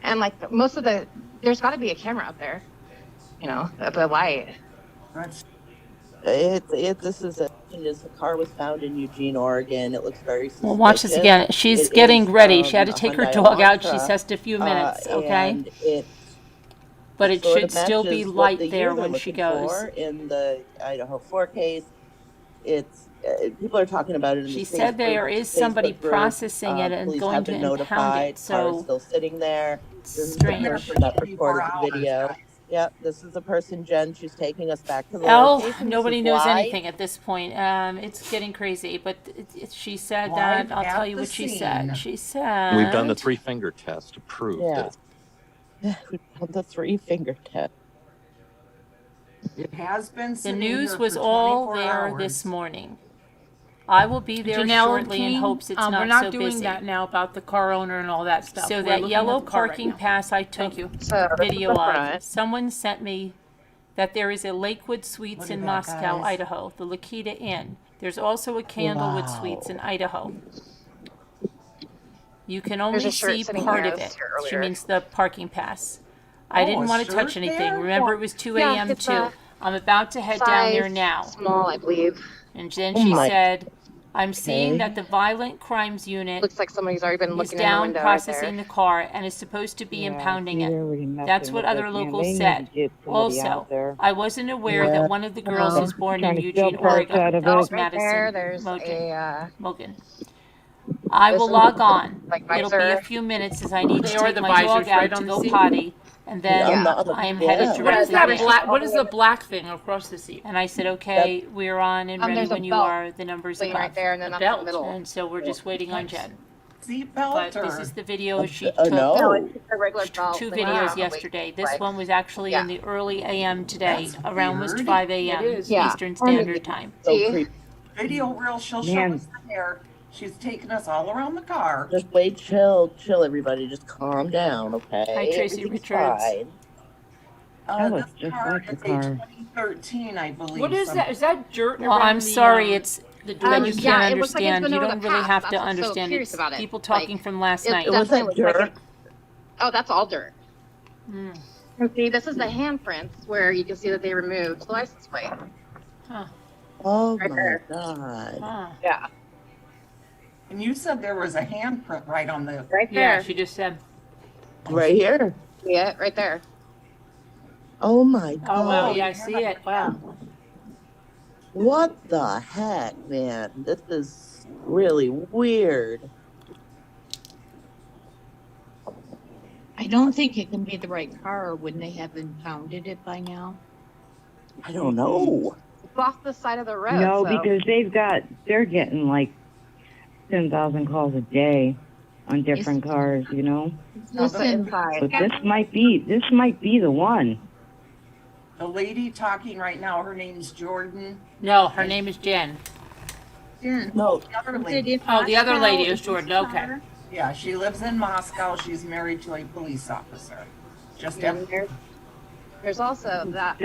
[SPEAKER 6] And like there's got to be a camera up there. You know, at the light.
[SPEAKER 10] That's,
[SPEAKER 2] The car was found in Eugene, Oregon. It looks very suspicious.
[SPEAKER 1] Well, watch this again. She's
[SPEAKER 2] It
[SPEAKER 1] getting
[SPEAKER 2] is,
[SPEAKER 1] ready. She had to
[SPEAKER 2] a
[SPEAKER 1] take her
[SPEAKER 2] Hyundai
[SPEAKER 1] dog out. She
[SPEAKER 2] Elantra,
[SPEAKER 1] says a few minutes, okay?
[SPEAKER 2] And it
[SPEAKER 1] But it
[SPEAKER 2] sort
[SPEAKER 1] should
[SPEAKER 2] of
[SPEAKER 1] still be
[SPEAKER 2] matches what
[SPEAKER 1] light
[SPEAKER 2] the
[SPEAKER 1] there
[SPEAKER 2] year they're
[SPEAKER 1] when she
[SPEAKER 2] looking
[SPEAKER 1] goes.
[SPEAKER 2] for in the Idaho 4 case. It's people are talking about it in
[SPEAKER 1] She
[SPEAKER 2] the
[SPEAKER 1] said there is somebody processing it and
[SPEAKER 2] police
[SPEAKER 1] going
[SPEAKER 2] have
[SPEAKER 1] to
[SPEAKER 2] been
[SPEAKER 1] impound
[SPEAKER 2] notified.
[SPEAKER 1] it.
[SPEAKER 2] Car is
[SPEAKER 1] So
[SPEAKER 2] still sitting there. This is the
[SPEAKER 1] strange.
[SPEAKER 2] person that recorded the
[SPEAKER 10] 24
[SPEAKER 2] video.
[SPEAKER 10] hours.
[SPEAKER 2] Yeah, this is the person, Jen. She's taking us back to the
[SPEAKER 1] Oh,
[SPEAKER 2] location.
[SPEAKER 1] nobody
[SPEAKER 2] This is
[SPEAKER 1] knows
[SPEAKER 2] live.
[SPEAKER 1] anything at this point. It's getting crazy. But she said
[SPEAKER 10] Live
[SPEAKER 1] that. I'll
[SPEAKER 10] at
[SPEAKER 1] tell you
[SPEAKER 10] the
[SPEAKER 1] what she
[SPEAKER 10] scene.
[SPEAKER 1] said. She said
[SPEAKER 7] We've done the 3-finger test to prove
[SPEAKER 2] Yeah.
[SPEAKER 7] that.
[SPEAKER 2] Yeah, we done the 3-finger test.
[SPEAKER 10] It has been
[SPEAKER 1] the
[SPEAKER 10] sitting
[SPEAKER 1] news
[SPEAKER 10] here
[SPEAKER 1] was
[SPEAKER 10] for
[SPEAKER 1] all
[SPEAKER 10] 24
[SPEAKER 1] there
[SPEAKER 10] hours.
[SPEAKER 1] this morning. I will be there
[SPEAKER 9] Janelle
[SPEAKER 1] shortly in
[SPEAKER 9] Keen,
[SPEAKER 1] hopes it's
[SPEAKER 9] we're
[SPEAKER 1] not
[SPEAKER 9] not
[SPEAKER 1] so
[SPEAKER 9] doing
[SPEAKER 1] busy.
[SPEAKER 9] that now about the car owner and all that stuff.
[SPEAKER 1] So
[SPEAKER 9] We're
[SPEAKER 1] that
[SPEAKER 9] looking
[SPEAKER 1] yellow
[SPEAKER 9] at the car right
[SPEAKER 1] parking
[SPEAKER 9] now.
[SPEAKER 1] pass I took
[SPEAKER 9] Thank you.
[SPEAKER 6] So
[SPEAKER 1] video
[SPEAKER 6] the
[SPEAKER 1] of.
[SPEAKER 6] front.
[SPEAKER 1] Someone sent me that there is a Lakewood Suites
[SPEAKER 10] Look
[SPEAKER 1] in
[SPEAKER 10] at that,
[SPEAKER 1] Moscow,
[SPEAKER 10] guys.
[SPEAKER 1] Idaho, the Lakita Inn. There's also a Candlewood
[SPEAKER 2] Wow.
[SPEAKER 1] Suites in Idaho. You can
[SPEAKER 6] There's
[SPEAKER 1] only
[SPEAKER 6] a shirt
[SPEAKER 1] see
[SPEAKER 6] sitting
[SPEAKER 1] part
[SPEAKER 6] here.
[SPEAKER 1] of
[SPEAKER 6] I was
[SPEAKER 1] it.
[SPEAKER 6] here
[SPEAKER 1] She
[SPEAKER 6] earlier.
[SPEAKER 1] means the parking pass. I
[SPEAKER 10] Oh,
[SPEAKER 1] didn't
[SPEAKER 10] a
[SPEAKER 1] want to touch
[SPEAKER 10] shirt
[SPEAKER 1] anything.
[SPEAKER 10] there?
[SPEAKER 1] Remember, it was 2
[SPEAKER 6] Yeah,
[SPEAKER 1] a.m.
[SPEAKER 6] it's
[SPEAKER 1] too.
[SPEAKER 6] a
[SPEAKER 1] I'm about to head down there
[SPEAKER 6] Size
[SPEAKER 1] now.
[SPEAKER 6] Small, I believe.
[SPEAKER 1] And then
[SPEAKER 2] Oh
[SPEAKER 1] she
[SPEAKER 2] my-
[SPEAKER 1] said, I'm seeing
[SPEAKER 2] Okay.
[SPEAKER 1] that the violent crimes unit
[SPEAKER 6] Looks like somebody's already been
[SPEAKER 1] is
[SPEAKER 6] looking in the
[SPEAKER 1] down
[SPEAKER 6] window right
[SPEAKER 1] processing
[SPEAKER 6] there.
[SPEAKER 1] the car and is supposed to be
[SPEAKER 8] Yeah,
[SPEAKER 1] impounding
[SPEAKER 8] see,
[SPEAKER 1] it.
[SPEAKER 8] they're already messing
[SPEAKER 1] That's what
[SPEAKER 8] with
[SPEAKER 1] other
[SPEAKER 8] us, man.
[SPEAKER 1] locals
[SPEAKER 8] They need
[SPEAKER 1] said.
[SPEAKER 8] to get somebody out
[SPEAKER 1] Also,
[SPEAKER 8] there.
[SPEAKER 1] I wasn't aware
[SPEAKER 2] Yeah.
[SPEAKER 1] that one of the girls
[SPEAKER 6] No.
[SPEAKER 1] was born
[SPEAKER 8] Trying
[SPEAKER 1] in
[SPEAKER 8] to steal
[SPEAKER 1] Eugene,
[SPEAKER 8] parts
[SPEAKER 1] Oregon.
[SPEAKER 8] out of
[SPEAKER 1] That
[SPEAKER 8] it.
[SPEAKER 1] was
[SPEAKER 6] Right there,
[SPEAKER 1] Madison
[SPEAKER 6] there's
[SPEAKER 1] Mogan.
[SPEAKER 6] a
[SPEAKER 1] Mogan. I will
[SPEAKER 6] This
[SPEAKER 1] log
[SPEAKER 6] is
[SPEAKER 1] on.
[SPEAKER 6] like
[SPEAKER 1] It'll be a
[SPEAKER 6] visor.
[SPEAKER 1] few minutes as I need to
[SPEAKER 9] They are
[SPEAKER 1] take
[SPEAKER 9] the
[SPEAKER 1] my dog
[SPEAKER 9] visors
[SPEAKER 1] out
[SPEAKER 9] right
[SPEAKER 1] to
[SPEAKER 9] on the
[SPEAKER 1] go
[SPEAKER 9] seat.
[SPEAKER 1] potty. And then
[SPEAKER 2] Yeah, not
[SPEAKER 1] I am
[SPEAKER 2] yeah.
[SPEAKER 1] headed
[SPEAKER 9] What is
[SPEAKER 1] directly
[SPEAKER 9] that
[SPEAKER 1] in.
[SPEAKER 9] black? What is the black thing across the seat?
[SPEAKER 1] And I said, okay, we're on and ready
[SPEAKER 6] There's a
[SPEAKER 1] when you
[SPEAKER 6] belt
[SPEAKER 1] are. The numbers
[SPEAKER 6] laying right
[SPEAKER 1] above.
[SPEAKER 6] there, and then
[SPEAKER 9] A
[SPEAKER 6] that's
[SPEAKER 9] belt.
[SPEAKER 6] the middle.
[SPEAKER 1] And so we're just waiting on Jen.
[SPEAKER 10] Seatbelt
[SPEAKER 1] But
[SPEAKER 10] or
[SPEAKER 1] this is the video she
[SPEAKER 2] Oh,
[SPEAKER 1] took.
[SPEAKER 2] no.
[SPEAKER 6] No, it's just a regular
[SPEAKER 1] She took
[SPEAKER 6] belt.
[SPEAKER 1] 2
[SPEAKER 6] thing.
[SPEAKER 1] videos
[SPEAKER 6] Wow.
[SPEAKER 1] yesterday. This
[SPEAKER 6] Like,
[SPEAKER 1] one was actually in the early a.m. today,
[SPEAKER 10] That's
[SPEAKER 1] around almost
[SPEAKER 10] weird.
[SPEAKER 1] 5 a.m.
[SPEAKER 9] It is.
[SPEAKER 6] Yeah.
[SPEAKER 1] Eastern Standard Time.
[SPEAKER 2] So
[SPEAKER 6] See?
[SPEAKER 2] creepy.
[SPEAKER 10] video reel. She'll show
[SPEAKER 8] Man.
[SPEAKER 10] us there. She's taking us all around the car.
[SPEAKER 2] Just wait, chill, everybody. Just calm down, okay?
[SPEAKER 1] Hi, Tracy
[SPEAKER 2] Everything's
[SPEAKER 1] Richards.
[SPEAKER 2] fine.
[SPEAKER 8] That looks
[SPEAKER 10] This
[SPEAKER 8] just
[SPEAKER 10] car
[SPEAKER 8] like the
[SPEAKER 10] is a
[SPEAKER 8] car.
[SPEAKER 10] 2013, I believe.
[SPEAKER 9] What is that? Is that dirt
[SPEAKER 1] Well,
[SPEAKER 9] around
[SPEAKER 1] I'm
[SPEAKER 9] the,
[SPEAKER 1] sorry, it's
[SPEAKER 9] the
[SPEAKER 1] that
[SPEAKER 9] doors?
[SPEAKER 1] you
[SPEAKER 6] Yeah,
[SPEAKER 1] can't
[SPEAKER 6] it looks like it's
[SPEAKER 1] understand.
[SPEAKER 6] been
[SPEAKER 1] You
[SPEAKER 6] over
[SPEAKER 1] don't
[SPEAKER 6] the
[SPEAKER 1] really
[SPEAKER 6] past.
[SPEAKER 1] have
[SPEAKER 6] That's
[SPEAKER 1] to
[SPEAKER 6] what's so
[SPEAKER 1] understand.
[SPEAKER 6] curious
[SPEAKER 1] It's
[SPEAKER 6] about it.
[SPEAKER 1] people talking
[SPEAKER 6] Like,
[SPEAKER 1] from last
[SPEAKER 6] it
[SPEAKER 1] night.
[SPEAKER 2] was
[SPEAKER 6] definitely
[SPEAKER 2] that
[SPEAKER 6] looks like
[SPEAKER 2] dirt?
[SPEAKER 6] Oh, that's all dirt.
[SPEAKER 1] Mm.
[SPEAKER 6] And see, this is the handprints where you can see that they removed the license plate.
[SPEAKER 2] Oh
[SPEAKER 6] Right
[SPEAKER 2] my
[SPEAKER 6] there.
[SPEAKER 2] god.
[SPEAKER 1] Huh.
[SPEAKER 6] Yeah,
[SPEAKER 10] And you said there was a handprint right on the.
[SPEAKER 6] right
[SPEAKER 1] Yeah,
[SPEAKER 6] there.
[SPEAKER 1] she just said.
[SPEAKER 2] Right here.
[SPEAKER 6] See it? Right there.
[SPEAKER 2] Oh my god.
[SPEAKER 1] Oh, wow, yeah, I see it. Wow.
[SPEAKER 2] What the heck, man? This is really weird.
[SPEAKER 11] I don't think it can be the right car, or wouldn't they have impounded it by now?
[SPEAKER 2] I don't know.
[SPEAKER 6] It's off the side of the road.
[SPEAKER 8] No,
[SPEAKER 6] so.
[SPEAKER 8] because they're getting like 10,000 calls a day on different cars, you know?
[SPEAKER 6] Listen,
[SPEAKER 8] But this might be the one.
[SPEAKER 10] The lady talking right now, her name's Jordan.
[SPEAKER 1] No, her name is Jen.
[SPEAKER 2] No.
[SPEAKER 10] The other lady.
[SPEAKER 1] Oh, the other lady is Jordan. Okay.
[SPEAKER 10] Yeah, she lives in Moscow. She's married to a police officer. Just
[SPEAKER 6] And there's also that.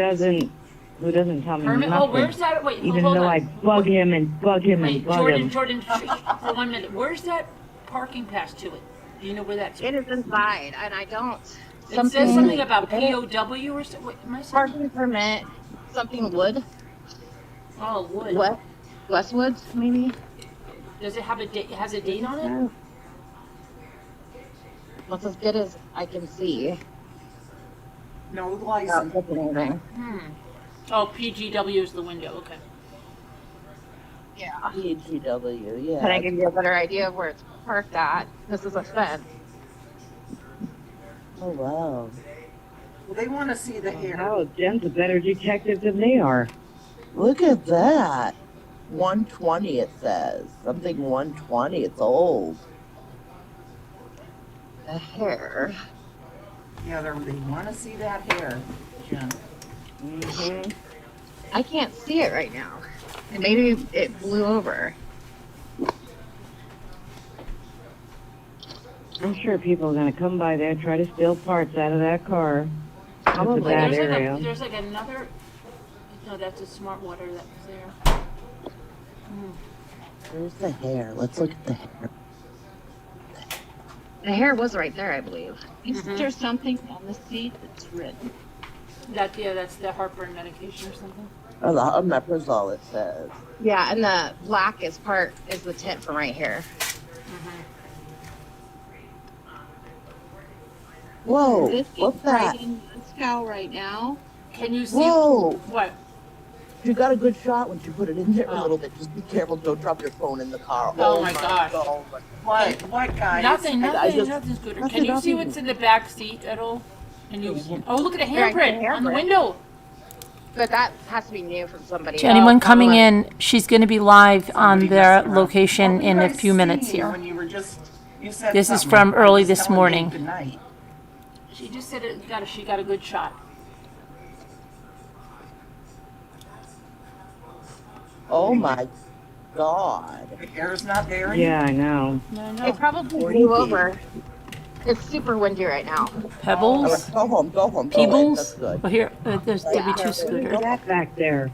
[SPEAKER 8] Who doesn't tell me
[SPEAKER 1] Herman,
[SPEAKER 8] nothing.
[SPEAKER 1] oh, where's that? Wait,
[SPEAKER 8] Even
[SPEAKER 1] hold
[SPEAKER 8] though
[SPEAKER 1] on.
[SPEAKER 8] I bug him and bug him and
[SPEAKER 1] Wait,
[SPEAKER 8] bug him.
[SPEAKER 1] Jordan, for 1 minute. Where's that parking pass to it? Do you know where that's?
[SPEAKER 6] It is inside, and I don't.
[SPEAKER 1] It says something about POW or something. Wait, am I saying?
[SPEAKER 6] Parking permit, something wood.
[SPEAKER 1] Oh, wood.
[SPEAKER 6] What? Westwoods, maybe?
[SPEAKER 1] Does it have a date? Has a date on it?
[SPEAKER 6] That's as good as I can see.
[SPEAKER 10] No
[SPEAKER 6] Without
[SPEAKER 10] license.
[SPEAKER 6] looking anything.
[SPEAKER 1] Oh, PGW is the window. Okay.
[SPEAKER 6] Yeah.
[SPEAKER 2] PGW, yeah.
[SPEAKER 6] Can I give you a better idea of where it's parked at? This is a fence.
[SPEAKER 2] Oh, wow.
[SPEAKER 10] Well, they want to see the hair.
[SPEAKER 8] Oh, Jen's a better detective than they are.
[SPEAKER 2] Look at that. 120, it says. Something 120. It's old.
[SPEAKER 6] The hair.
[SPEAKER 10] Yeah, they want to see that hair, Jen.
[SPEAKER 2] Mm-hmm.
[SPEAKER 6] I can't see it right now. And maybe it blew over.
[SPEAKER 8] I'm sure people are going to come by there, try to steal parts out of that car.
[SPEAKER 6] Probably.
[SPEAKER 8] It's a bad
[SPEAKER 1] There's
[SPEAKER 8] area.
[SPEAKER 1] there's like another. No, that's a smart water that was there.
[SPEAKER 2] Where's the hair? Let's look at the hair.
[SPEAKER 6] The hair was right there, I believe.
[SPEAKER 11] Isn't there something on the seat that's written?
[SPEAKER 1] That's the heartburn medication or something.
[SPEAKER 2] Omeprazole, it says.
[SPEAKER 6] Yeah, and the black is the tint from right here.
[SPEAKER 2] Whoa,
[SPEAKER 11] This
[SPEAKER 2] what's
[SPEAKER 11] is
[SPEAKER 2] that?
[SPEAKER 11] right in Moscow right now.
[SPEAKER 1] Can you see?
[SPEAKER 2] Whoa!
[SPEAKER 1] What?
[SPEAKER 2] She got a good shot when she put it in there a little bit. Just be careful, don't drop your phone in the car.
[SPEAKER 1] Oh my gosh.
[SPEAKER 2] God.
[SPEAKER 10] What, guys?
[SPEAKER 1] Nothing's good. Can you see what's in the back seat at all? And look at a handprint on the window.
[SPEAKER 6] But that has to be new from somebody.
[SPEAKER 1] To anyone coming in, she's going to be live on their location in a few minutes here.
[SPEAKER 10] When you were you said
[SPEAKER 1] This is
[SPEAKER 10] something.
[SPEAKER 1] from
[SPEAKER 10] I
[SPEAKER 1] early
[SPEAKER 10] was
[SPEAKER 1] this
[SPEAKER 10] telling
[SPEAKER 1] morning.
[SPEAKER 10] Dave good night.
[SPEAKER 1] She just said she got a good shot.
[SPEAKER 2] Oh my God.
[SPEAKER 10] The hair's not there.
[SPEAKER 8] Yeah, I know.
[SPEAKER 6] It probably blew over. It's super windy right now.
[SPEAKER 1] Pebbles?
[SPEAKER 2] Go home.
[SPEAKER 1] Peebles?
[SPEAKER 2] That's good.
[SPEAKER 1] Well, here, there's W2 scooter.
[SPEAKER 8] What's that back there?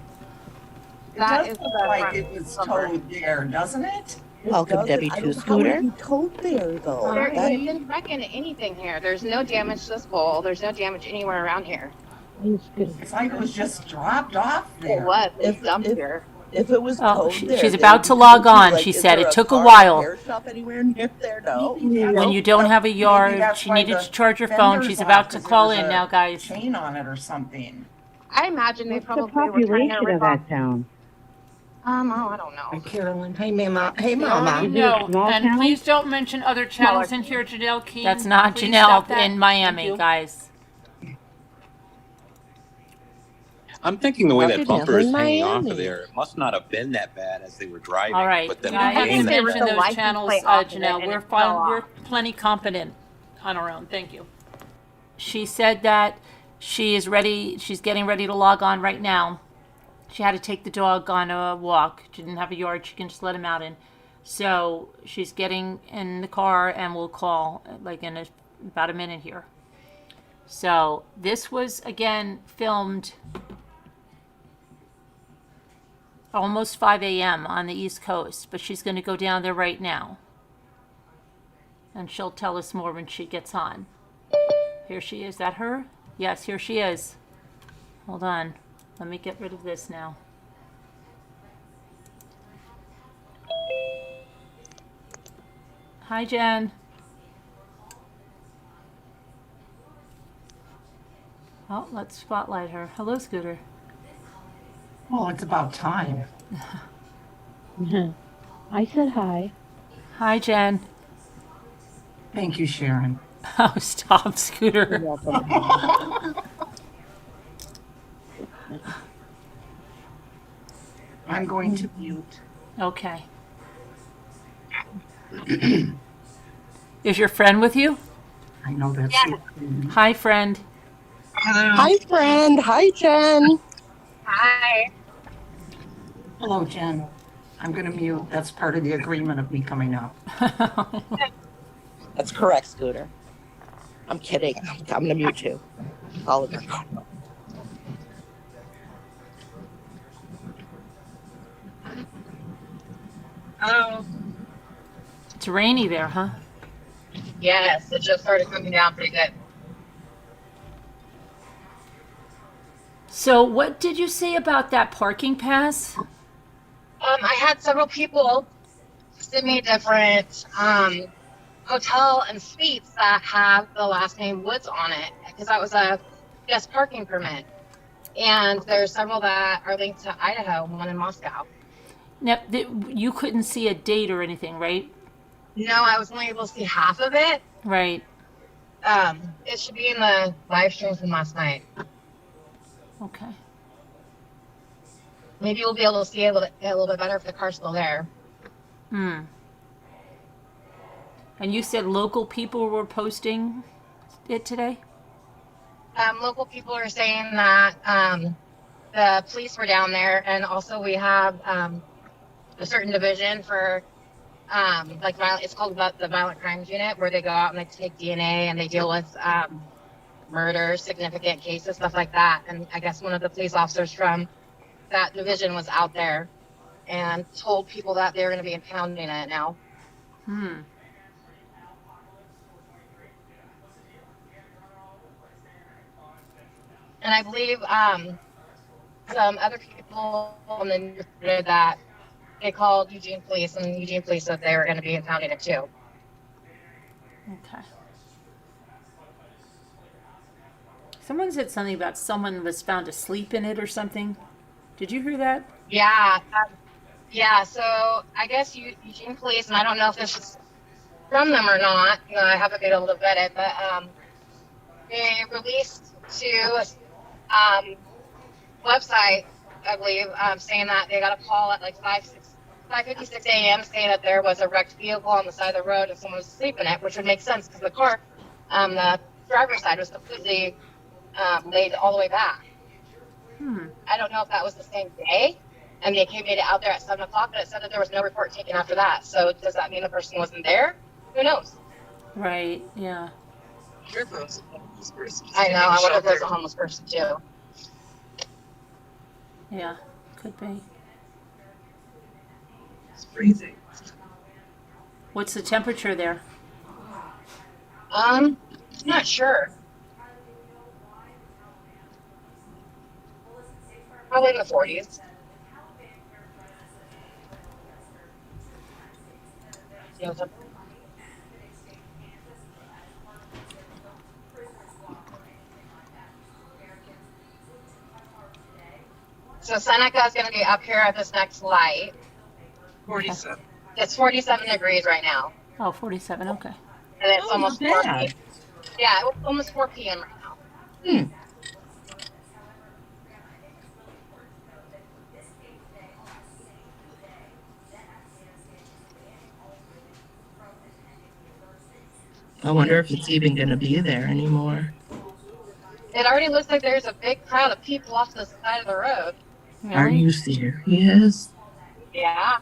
[SPEAKER 6] That
[SPEAKER 10] It
[SPEAKER 6] is
[SPEAKER 10] does
[SPEAKER 6] the
[SPEAKER 10] look like
[SPEAKER 6] front
[SPEAKER 10] it was
[SPEAKER 6] bumper.
[SPEAKER 10] towed there, doesn't it?
[SPEAKER 2] Welcome,
[SPEAKER 12] Welcome,
[SPEAKER 2] Debbie
[SPEAKER 12] Debbie
[SPEAKER 2] Two
[SPEAKER 12] Two
[SPEAKER 2] Scooter.
[SPEAKER 12] Scooter.
[SPEAKER 2] You towed there, though.
[SPEAKER 6] They didn't wreck into anything here. There's no damage to this pole. There's no damage anywhere around here.
[SPEAKER 10] It's like it was just dropped off there.
[SPEAKER 6] It was. It was dumped here.
[SPEAKER 2] If it was towed there,
[SPEAKER 1] she's
[SPEAKER 2] they
[SPEAKER 1] about
[SPEAKER 2] would
[SPEAKER 1] to
[SPEAKER 2] be
[SPEAKER 1] log
[SPEAKER 2] confused,
[SPEAKER 1] on.
[SPEAKER 2] like,
[SPEAKER 1] She
[SPEAKER 2] is
[SPEAKER 1] said
[SPEAKER 2] there
[SPEAKER 1] it took a
[SPEAKER 2] car
[SPEAKER 1] while.
[SPEAKER 2] Hair shop anywhere near there? No.
[SPEAKER 1] When you don't have a yard, she needed to charge her phone. She's about to call in now, guys.
[SPEAKER 10] Chain on it or something.
[SPEAKER 6] I imagine they
[SPEAKER 8] What's the
[SPEAKER 6] probably were trying to
[SPEAKER 8] population
[SPEAKER 6] rip
[SPEAKER 8] of
[SPEAKER 6] off.
[SPEAKER 8] that town?
[SPEAKER 6] Oh, I don't know.
[SPEAKER 12] Carolyn. Hey, Mama. Hey,
[SPEAKER 8] Is
[SPEAKER 12] Mama.
[SPEAKER 8] it a
[SPEAKER 1] No,
[SPEAKER 8] small
[SPEAKER 1] and
[SPEAKER 8] town?
[SPEAKER 1] please don't mention other channels in here, Janelle Keen. That's not
[SPEAKER 9] Please
[SPEAKER 1] Janelle
[SPEAKER 9] stop that.
[SPEAKER 1] in Miami,
[SPEAKER 9] Thank you.
[SPEAKER 1] guys.
[SPEAKER 7] I'm thinking the way
[SPEAKER 12] Well,
[SPEAKER 7] that
[SPEAKER 12] it
[SPEAKER 7] bumper is
[SPEAKER 12] is in
[SPEAKER 7] hanging off of
[SPEAKER 12] Miami.
[SPEAKER 7] there, it must not have been that bad as they were driving.
[SPEAKER 1] All right,
[SPEAKER 7] But
[SPEAKER 1] you
[SPEAKER 7] then
[SPEAKER 1] don't have
[SPEAKER 7] again,
[SPEAKER 1] to
[SPEAKER 6] They
[SPEAKER 1] mention
[SPEAKER 6] ripped the
[SPEAKER 1] those
[SPEAKER 6] license
[SPEAKER 1] channels,
[SPEAKER 6] plate off of it
[SPEAKER 1] Janelle.
[SPEAKER 6] and
[SPEAKER 1] We're
[SPEAKER 6] it fell
[SPEAKER 1] fine. We're
[SPEAKER 6] off.
[SPEAKER 1] plenty competent on our own. Thank you. She said that she is ready. She's getting ready to log on right now. She had to take the dog on a walk. She didn't have a yard she can just let him out in. So she's getting in the car and we'll call like in about a minute here. So this was again filmed almost 5 a.m. on the East Coast, but she's going to go down there right now. And she'll tell us more when she gets on. Here she is. Is that her? Yes, here she is. Hold on. Let me get rid of this now. Hi, Jen. Oh, let's spotlight her. Hello, Scooter.
[SPEAKER 10] Well, it's about time.
[SPEAKER 5] I said hi.
[SPEAKER 1] Hi, Jen.
[SPEAKER 10] Thank you, Sharon.
[SPEAKER 1] Oh, stop, Scooter.
[SPEAKER 10] I'm going to mute.
[SPEAKER 1] Okay. Is your friend with you?
[SPEAKER 10] I know that's
[SPEAKER 1] Hi, friend.
[SPEAKER 12] Hi, friend. Hi, Jen.
[SPEAKER 6] Hi.
[SPEAKER 10] Hello, Jen. I'm going to mute. That's part of the agreement of me coming up.
[SPEAKER 12] That's correct, Scooter. I'm kidding. I'm going to mute you. Oliver.
[SPEAKER 6] Hello.
[SPEAKER 1] It's rainy there, huh?
[SPEAKER 6] Yes, it just started coming down pretty good.
[SPEAKER 1] So what did you say about that parking pass?
[SPEAKER 6] I had several people send me different hotel and suites that have the last name Woods on it because that was a guest parking permit. And there's several that are linked to Idaho, one in Moscow.
[SPEAKER 1] Now, you couldn't see a date or anything, right?
[SPEAKER 6] No, I was only able to see half of it.
[SPEAKER 1] Right.
[SPEAKER 6] It should be in the live stream from last night.
[SPEAKER 1] Okay.
[SPEAKER 6] Maybe we'll be able to see a little bit better if the car's still there.
[SPEAKER 1] Hmm. And you said local people were posting it today?
[SPEAKER 6] Local people are saying that the police were down there, and also we have a certain division for like violent. It's called the Violent Crimes Unit, where they go out and they take DNA and they deal with murder, significant cases, stuff like that. And I guess one of the police officers from that division was out there and told people that they were going to be impounding it now.
[SPEAKER 1] Hmm.
[SPEAKER 6] And I believe some other people on the news reported that they called Eugene police, and Eugene police said they were going to be impounding it too.
[SPEAKER 1] Okay. Someone said something about someone was found asleep in it or something. Did you hear that?
[SPEAKER 6] Yeah. Yeah, so I guess Eugene police, and I don't know if this is from them or not, you know, I haven't been able to vet it, but they released to website, I believe, saying that they got a call at like 5:56 a.m. saying that there was a wrecked vehicle on the side of the road and someone was asleep in it, which would make sense because the car, the driver's side was completely laid all the way back. I don't know if that was the same day, and they made it out there at 7 o'clock, but it said that there was no report taken after that. So does that mean the person wasn't there? Who knows?
[SPEAKER 1] Right, yeah.
[SPEAKER 6] I know, I wonder if there's a homeless person too.
[SPEAKER 1] Yeah, could be.
[SPEAKER 10] It's freezing.
[SPEAKER 1] What's the temperature there?
[SPEAKER 6] I'm not sure. Probably in the 40s. So Seneca is going to be up here at this next light.
[SPEAKER 10] 47.
[SPEAKER 6] It's 47 degrees right now.
[SPEAKER 1] Oh, 47, okay.
[SPEAKER 6] And it's almost 4 p.m. Yeah, it's almost 4 p.m. right now.
[SPEAKER 12] I wonder if it's even going to be there anymore.
[SPEAKER 6] It already looks like there's a big crowd of people off the side of the road.
[SPEAKER 1] Really?
[SPEAKER 12] Are you serious?
[SPEAKER 6] Yeah.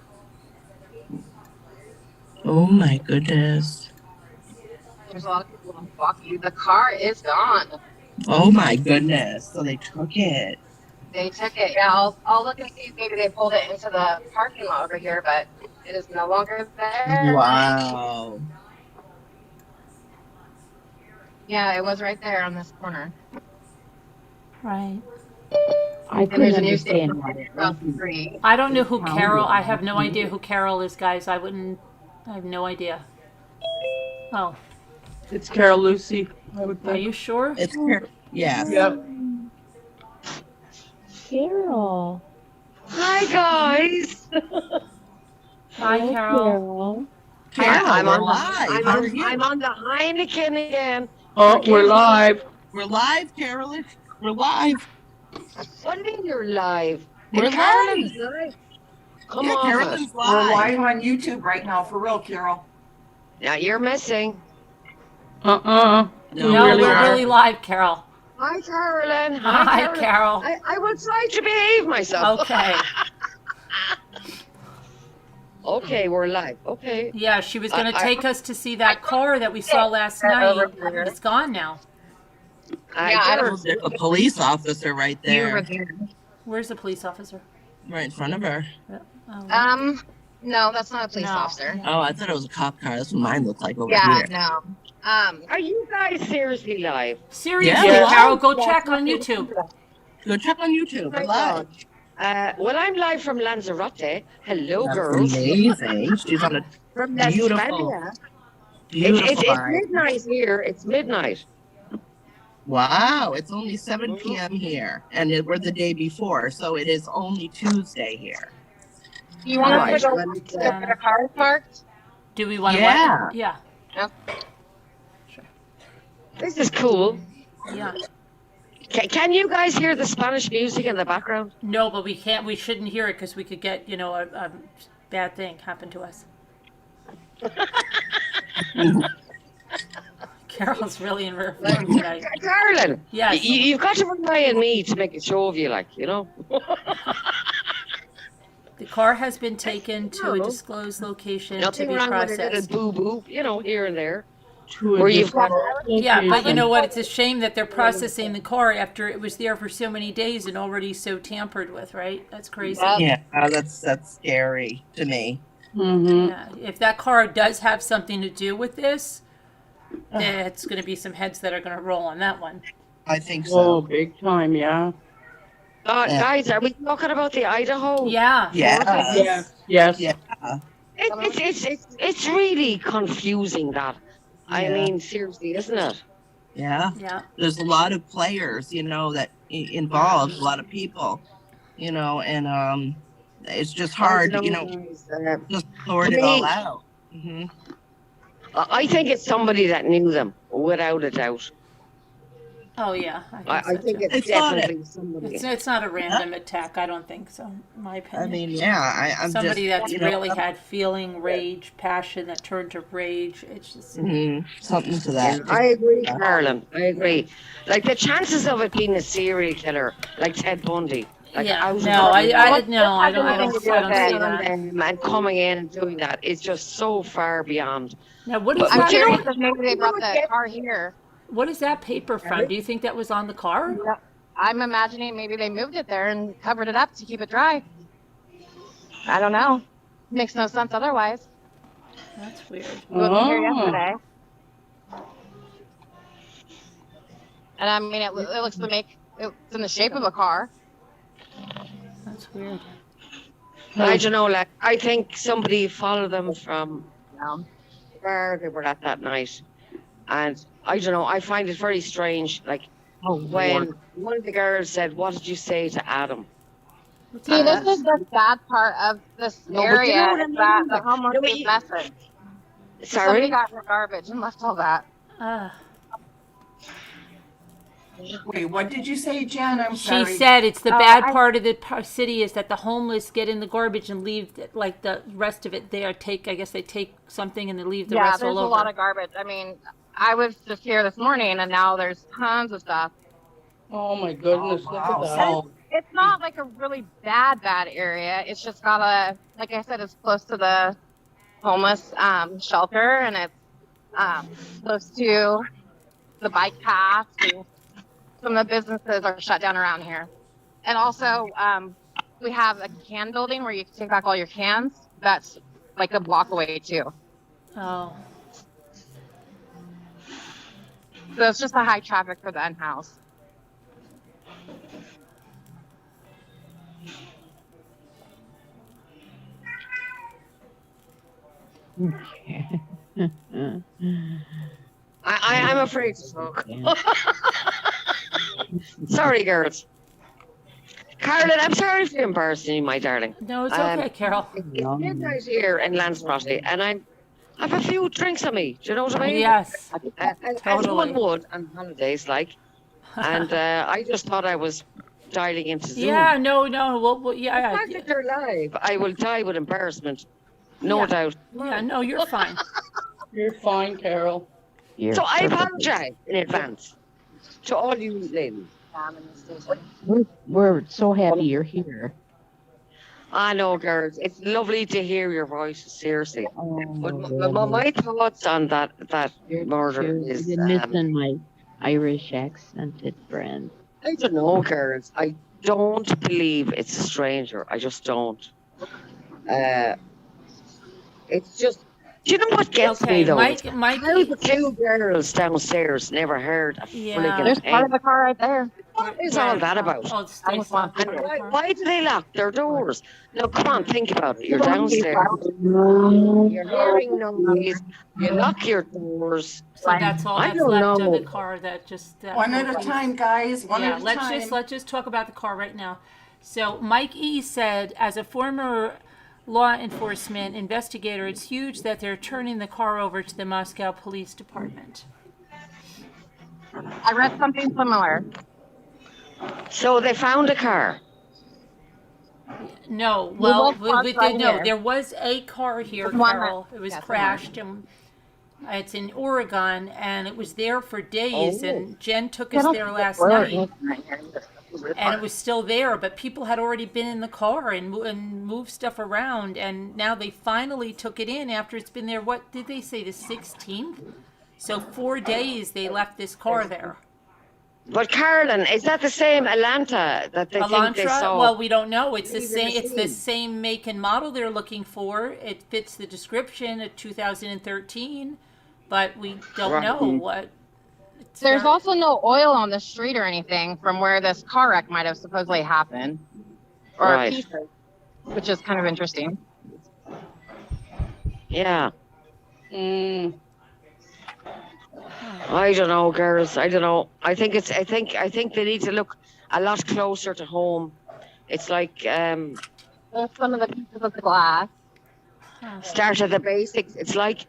[SPEAKER 12] Oh my goodness.
[SPEAKER 6] There's a lot of people walking. The car is gone.
[SPEAKER 12] Oh my goodness. So they took it.
[SPEAKER 6] They took it. Yeah, I'll look and see if maybe they pulled it into the parking lot over here, but it is no longer there.
[SPEAKER 12] Wow.
[SPEAKER 6] Yeah, it was right there on this corner.
[SPEAKER 1] Right.
[SPEAKER 5] I
[SPEAKER 6] And there's
[SPEAKER 5] couldn't
[SPEAKER 6] a new
[SPEAKER 5] understand
[SPEAKER 6] station
[SPEAKER 5] why.
[SPEAKER 6] across the street.
[SPEAKER 1] I don't know who Carol, I have no idea who Carol is, guys. I have no idea. Oh,
[SPEAKER 9] It's Carol Lucy, I would
[SPEAKER 1] are
[SPEAKER 9] think.
[SPEAKER 1] you sure?
[SPEAKER 12] It's Carol. Yes.
[SPEAKER 9] Yep.
[SPEAKER 5] Carol.
[SPEAKER 13] Hi, guys.
[SPEAKER 1] Hi,
[SPEAKER 5] Hello,
[SPEAKER 1] Carol.
[SPEAKER 12] Carol,
[SPEAKER 13] I'm
[SPEAKER 12] we're
[SPEAKER 13] on
[SPEAKER 12] live.
[SPEAKER 13] I'm
[SPEAKER 12] How are
[SPEAKER 13] on,
[SPEAKER 12] you?
[SPEAKER 13] I'm on the Heineken again.
[SPEAKER 9] Oh, we're live.
[SPEAKER 12] We're live, Carolyn. We're live.
[SPEAKER 13] What do you mean you're live?
[SPEAKER 12] We're
[SPEAKER 13] And Carolyn's
[SPEAKER 12] live.
[SPEAKER 13] live. Come
[SPEAKER 12] Yeah,
[SPEAKER 13] on.
[SPEAKER 12] Carolyn's
[SPEAKER 10] We're
[SPEAKER 12] live.
[SPEAKER 10] live on YouTube right now, for real, Carol.
[SPEAKER 13] Now you're missing.
[SPEAKER 1] No,
[SPEAKER 12] really
[SPEAKER 1] we're
[SPEAKER 12] are.
[SPEAKER 1] really live, Carol.
[SPEAKER 13] Hi, Carolyn.
[SPEAKER 1] Hi,
[SPEAKER 13] Carolyn.
[SPEAKER 1] Carol.
[SPEAKER 13] I was trying to behave myself.
[SPEAKER 1] Okay.
[SPEAKER 13] Okay, we're live. Okay.
[SPEAKER 1] Yeah, she was going to
[SPEAKER 13] I-
[SPEAKER 1] take us to see that car that we saw last night. It's gone now.
[SPEAKER 6] Yeah,
[SPEAKER 12] There's a police officer right
[SPEAKER 6] You were
[SPEAKER 12] there.
[SPEAKER 6] there.
[SPEAKER 1] Where's the police officer?
[SPEAKER 12] Right in front of her.
[SPEAKER 1] Oh,
[SPEAKER 6] No, that's not a police
[SPEAKER 1] No.
[SPEAKER 6] officer.
[SPEAKER 12] Oh, I thought it was a cop car. That's what mine looked like over
[SPEAKER 6] Yeah,
[SPEAKER 12] here.
[SPEAKER 6] no.
[SPEAKER 13] Are you guys seriously live?
[SPEAKER 1] seriously,
[SPEAKER 12] Yeah.
[SPEAKER 1] Carol, go check on YouTube.
[SPEAKER 12] Go check on YouTube. We're live.
[SPEAKER 13] Well, I'm live from Lanzarote. Hello,
[SPEAKER 12] That's
[SPEAKER 13] girls.
[SPEAKER 12] amazing. She's on a
[SPEAKER 13] From
[SPEAKER 12] beautiful,
[SPEAKER 13] España.
[SPEAKER 12] beautiful
[SPEAKER 13] It's
[SPEAKER 12] ride.
[SPEAKER 13] midnight here. It's midnight.
[SPEAKER 12] Wow, it's only 7 p.m. here, and we're the day before, so it is only Tuesday here.
[SPEAKER 6] Do you want us to go
[SPEAKER 13] Let me
[SPEAKER 6] look at the car parked?
[SPEAKER 1] Do we want to?
[SPEAKER 12] Yeah.
[SPEAKER 1] What? Yeah.
[SPEAKER 13] This is cool.
[SPEAKER 1] Yeah.
[SPEAKER 13] Can you guys hear the Spanish music in the background?
[SPEAKER 1] No, but we can't. We shouldn't hear it because we could get, a bad thing happen to us. Carol's really in rare form tonight.
[SPEAKER 13] Carolyn,
[SPEAKER 1] Yes.
[SPEAKER 13] you've got to rely on me to make a show of you,
[SPEAKER 1] The car has been taken to a disclosed location
[SPEAKER 13] Nothing
[SPEAKER 1] to be
[SPEAKER 13] wrong with a
[SPEAKER 1] processed.
[SPEAKER 13] little boo-boo, here and there.
[SPEAKER 8] Where
[SPEAKER 13] you've got
[SPEAKER 1] Yeah, but you know what? It's a shame that they're processing the car after it was there for so many days and already so tampered with, right? That's crazy.
[SPEAKER 12] Yeah, that's scary to me.
[SPEAKER 1] Yeah. If that car does have something to do with this, it's going to be some heads that are going to roll on that one.
[SPEAKER 12] I think so.
[SPEAKER 8] Oh, big time, yeah.
[SPEAKER 13] Guys, are we talking about the Idaho?
[SPEAKER 1] Yeah.
[SPEAKER 12] Yes.
[SPEAKER 8] Yes.
[SPEAKER 12] Yeah.
[SPEAKER 13] It's really confusing that. I mean, seriously, isn't it?
[SPEAKER 12] Yeah.
[SPEAKER 1] Yeah.
[SPEAKER 12] There's a lot of players, that involved, a lot of people, and it's just hard, just sort it all out.
[SPEAKER 13] I think it's somebody that knew them, without a doubt.
[SPEAKER 1] Oh, yeah.
[SPEAKER 13] I think
[SPEAKER 1] too.
[SPEAKER 13] it's definitely somebody.
[SPEAKER 1] It's not a random attack. I don't think so, in my opinion.
[SPEAKER 12] I mean, yeah, I'm
[SPEAKER 1] somebody
[SPEAKER 12] just,
[SPEAKER 1] that's really had feeling, rage, passion that turned to rage. It's just
[SPEAKER 12] something to that.
[SPEAKER 13] I agree, Carolyn. I agree. Like the chances of it being a serial killer, like Ted Bundy. Like,
[SPEAKER 1] yeah.
[SPEAKER 13] I
[SPEAKER 1] don't see that.
[SPEAKER 13] And coming in and doing that is just so far beyond.
[SPEAKER 1] Now, what is
[SPEAKER 6] I'm
[SPEAKER 1] that?
[SPEAKER 6] curious if maybe they brought the car here.
[SPEAKER 1] What is that paper from? Do you think that was on the car?
[SPEAKER 6] Yep. I'm imagining maybe they moved it there and covered it up to keep it dry. I don't know. Makes no sense otherwise.
[SPEAKER 1] That's weird.
[SPEAKER 6] We wasn't here yesterday. And I mean, it looks to make it's in the shape of a car.
[SPEAKER 1] That's weird.
[SPEAKER 13] I don't know. Like I think somebody followed them from where they were at that night, and I don't know. I find it very strange. Like when one of the girls said, "What did you say to Adam?"
[SPEAKER 6] See, this is the sad part of this area.
[SPEAKER 13] You know what I mean?
[SPEAKER 6] That the homeless is messing.
[SPEAKER 13] Sorry?
[SPEAKER 6] Somebody got her garbage and left all that.
[SPEAKER 10] Wait, what did you say, Jen? I'm
[SPEAKER 1] She
[SPEAKER 10] sorry.
[SPEAKER 1] said it's the bad part of the city is that the homeless get in the garbage and leave like the rest of it there. I guess they take something and they leave the rest all over.
[SPEAKER 6] Yeah, there's a lot of garbage. I mean, I was just here this morning and now there's tons of stuff.
[SPEAKER 8] Oh my goodness, look at that.
[SPEAKER 6] It's not like a really bad area. It's just got like I said, it's close to the homeless shelter and it's close to the bike path. And some of the businesses are shut down around here. And also, we have a can building where you can take back all your cans. That's like a block away too.
[SPEAKER 1] Oh.
[SPEAKER 6] So it's just a high traffic for the unhoused.
[SPEAKER 13] I'm afraid to talk. Sorry, girls. Carolyn, I'm sorry for embarrassing you, my darling.
[SPEAKER 1] No, it's okay, Carol.
[SPEAKER 13] It's midnight here in Lanzarote, and I have a few drinks on me. Do you know what I mean?
[SPEAKER 1] Yes,
[SPEAKER 13] As one would on holidays, like. And I just thought I was dialing into Zoom.
[SPEAKER 1] Yeah, no. Well,
[SPEAKER 13] The fact that you're live, I will die with embarrassment. No doubt.
[SPEAKER 1] Yeah, no, you're fine.
[SPEAKER 8] You're fine, Carol.
[SPEAKER 13] So I apologize in advance to all you ladies.
[SPEAKER 5] We're so happy you're here.
[SPEAKER 13] I know, girls. It's lovely to hear your voices, seriously. But my thoughts on that murder is...
[SPEAKER 5] You're missing my Irish accented friend.
[SPEAKER 13] I don't know, girls. I don't believe it's a stranger. I just don't. It's just Do you know what gets me though?
[SPEAKER 1] Mike,
[SPEAKER 13] How the two girls downstairs never heard a friggin'
[SPEAKER 6] There's part of
[SPEAKER 13] thing.
[SPEAKER 6] the car right there.
[SPEAKER 13] What is all that about?
[SPEAKER 1] Oh,
[SPEAKER 6] I just want
[SPEAKER 13] And why do they lock their doors? No, come on, think about it. You're downstairs. You're hearing noise. You lock your doors.
[SPEAKER 1] So that's all
[SPEAKER 13] I
[SPEAKER 1] that's
[SPEAKER 13] don't
[SPEAKER 1] left of the
[SPEAKER 13] know.
[SPEAKER 1] car that just. That
[SPEAKER 10] One at a time, guys. One at a time.
[SPEAKER 1] Let's just talk about the car right now. So Mike E said, as a former law enforcement investigator, it's huge that they're turning the car over to the Moscow Police Department.
[SPEAKER 6] I read something similar.
[SPEAKER 13] So they found a car.
[SPEAKER 1] No,
[SPEAKER 6] Well,
[SPEAKER 1] well,
[SPEAKER 6] right
[SPEAKER 1] no,
[SPEAKER 6] here.
[SPEAKER 1] there was a car here,
[SPEAKER 6] There's one
[SPEAKER 1] Carol.
[SPEAKER 6] that-
[SPEAKER 1] It was
[SPEAKER 6] yeah,
[SPEAKER 1] crashed, and it's in Oregon, and it was there for days.
[SPEAKER 13] Oh.
[SPEAKER 1] And Jen took us there last night, and it was still there. But people had already been in the car and moved stuff around, and now they finally took it in after it's been there. What did they say? The 16th. So 4 days they left this car there.
[SPEAKER 13] But Carolyn, is that the same Elantra that they think they
[SPEAKER 1] Elantra?
[SPEAKER 13] saw?
[SPEAKER 1] Well, we don't know. It's the
[SPEAKER 13] Maybe
[SPEAKER 1] same.
[SPEAKER 13] they're
[SPEAKER 1] It's the same make and model they're looking for. It fits the description of 2013, but we don't
[SPEAKER 13] Right.
[SPEAKER 1] know what.
[SPEAKER 6] There's also no oil on the street or anything from where this car wreck might have supposedly happened, or
[SPEAKER 13] Right.
[SPEAKER 6] pieces, which is kind of interesting.
[SPEAKER 13] Yeah. I don't know, girls. I don't know. I think they need to look a lot closer to home. It's like
[SPEAKER 6] There's some of the pieces of the glass.
[SPEAKER 13] start at the basics. It's like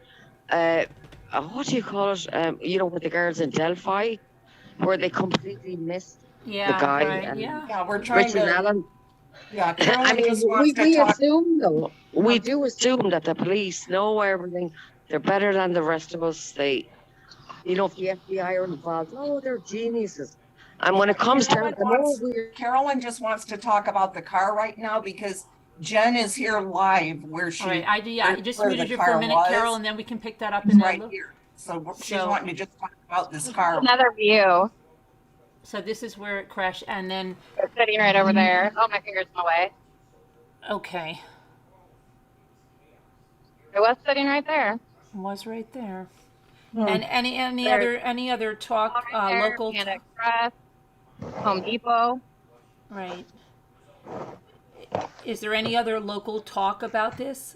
[SPEAKER 13] what do you call it? You know, with the girls in Delphi, where they completely missed the guy.
[SPEAKER 1] right,
[SPEAKER 13] and
[SPEAKER 10] Yeah, we're trying
[SPEAKER 13] Richard
[SPEAKER 10] to.
[SPEAKER 13] Allen.
[SPEAKER 10] Yeah,
[SPEAKER 13] I
[SPEAKER 10] Carolyn
[SPEAKER 13] mean,
[SPEAKER 10] just wants to
[SPEAKER 13] we
[SPEAKER 10] talk.
[SPEAKER 13] assume though. We do assume that the police know everything. They're better than the rest of us. They, you know, if the FBI are involved, oh, they're geniuses. And when it comes down to the more weird,
[SPEAKER 10] Carolyn just wants to talk about the car right now because Jen is here live where she.
[SPEAKER 1] All right, I just
[SPEAKER 10] where
[SPEAKER 1] muted
[SPEAKER 10] the
[SPEAKER 1] you for
[SPEAKER 10] car
[SPEAKER 1] a minute,
[SPEAKER 10] was.
[SPEAKER 1] Carol, and then we can pick that up
[SPEAKER 10] It's
[SPEAKER 1] in
[SPEAKER 10] right
[SPEAKER 1] the.
[SPEAKER 10] here. So she's wanting to just talk about this car.
[SPEAKER 6] Another view.
[SPEAKER 1] So this is where it crashed, and then.
[SPEAKER 6] It's sitting right over there. Oh, my finger's in the way.
[SPEAKER 1] Okay.
[SPEAKER 6] It was sitting right there.
[SPEAKER 1] It was right there.
[SPEAKER 6] Hmm.
[SPEAKER 1] And any other talk,
[SPEAKER 6] Right there,
[SPEAKER 1] local?
[SPEAKER 6] Panda Express, Home Depot.
[SPEAKER 1] Right. Is there any other local talk about this?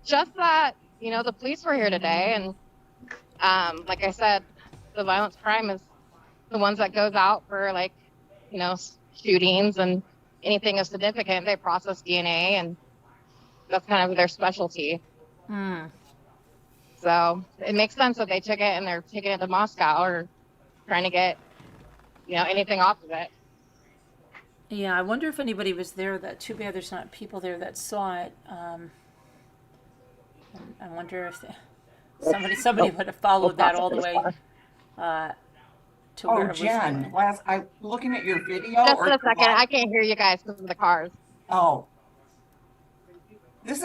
[SPEAKER 6] Just that, you know, the police were here today, and like I said, the violence crime is the ones that goes out for, like, you know, shootings and anything of significant. They process DNA, and that's kind of their specialty. So it makes sense that they took it and they're taking it to Moscow or trying to get, you know, anything off of it.
[SPEAKER 1] Yeah, I wonder if anybody was there. That too bad there's not people there that saw it. I wonder if somebody would have followed that all the way to where
[SPEAKER 10] Oh,
[SPEAKER 1] it was.
[SPEAKER 10] Jen, I'm looking at your video.
[SPEAKER 6] Just
[SPEAKER 10] or
[SPEAKER 6] a
[SPEAKER 10] your
[SPEAKER 6] second.
[SPEAKER 10] blog.
[SPEAKER 6] I can't hear you guys because of the cars.
[SPEAKER 10] Oh.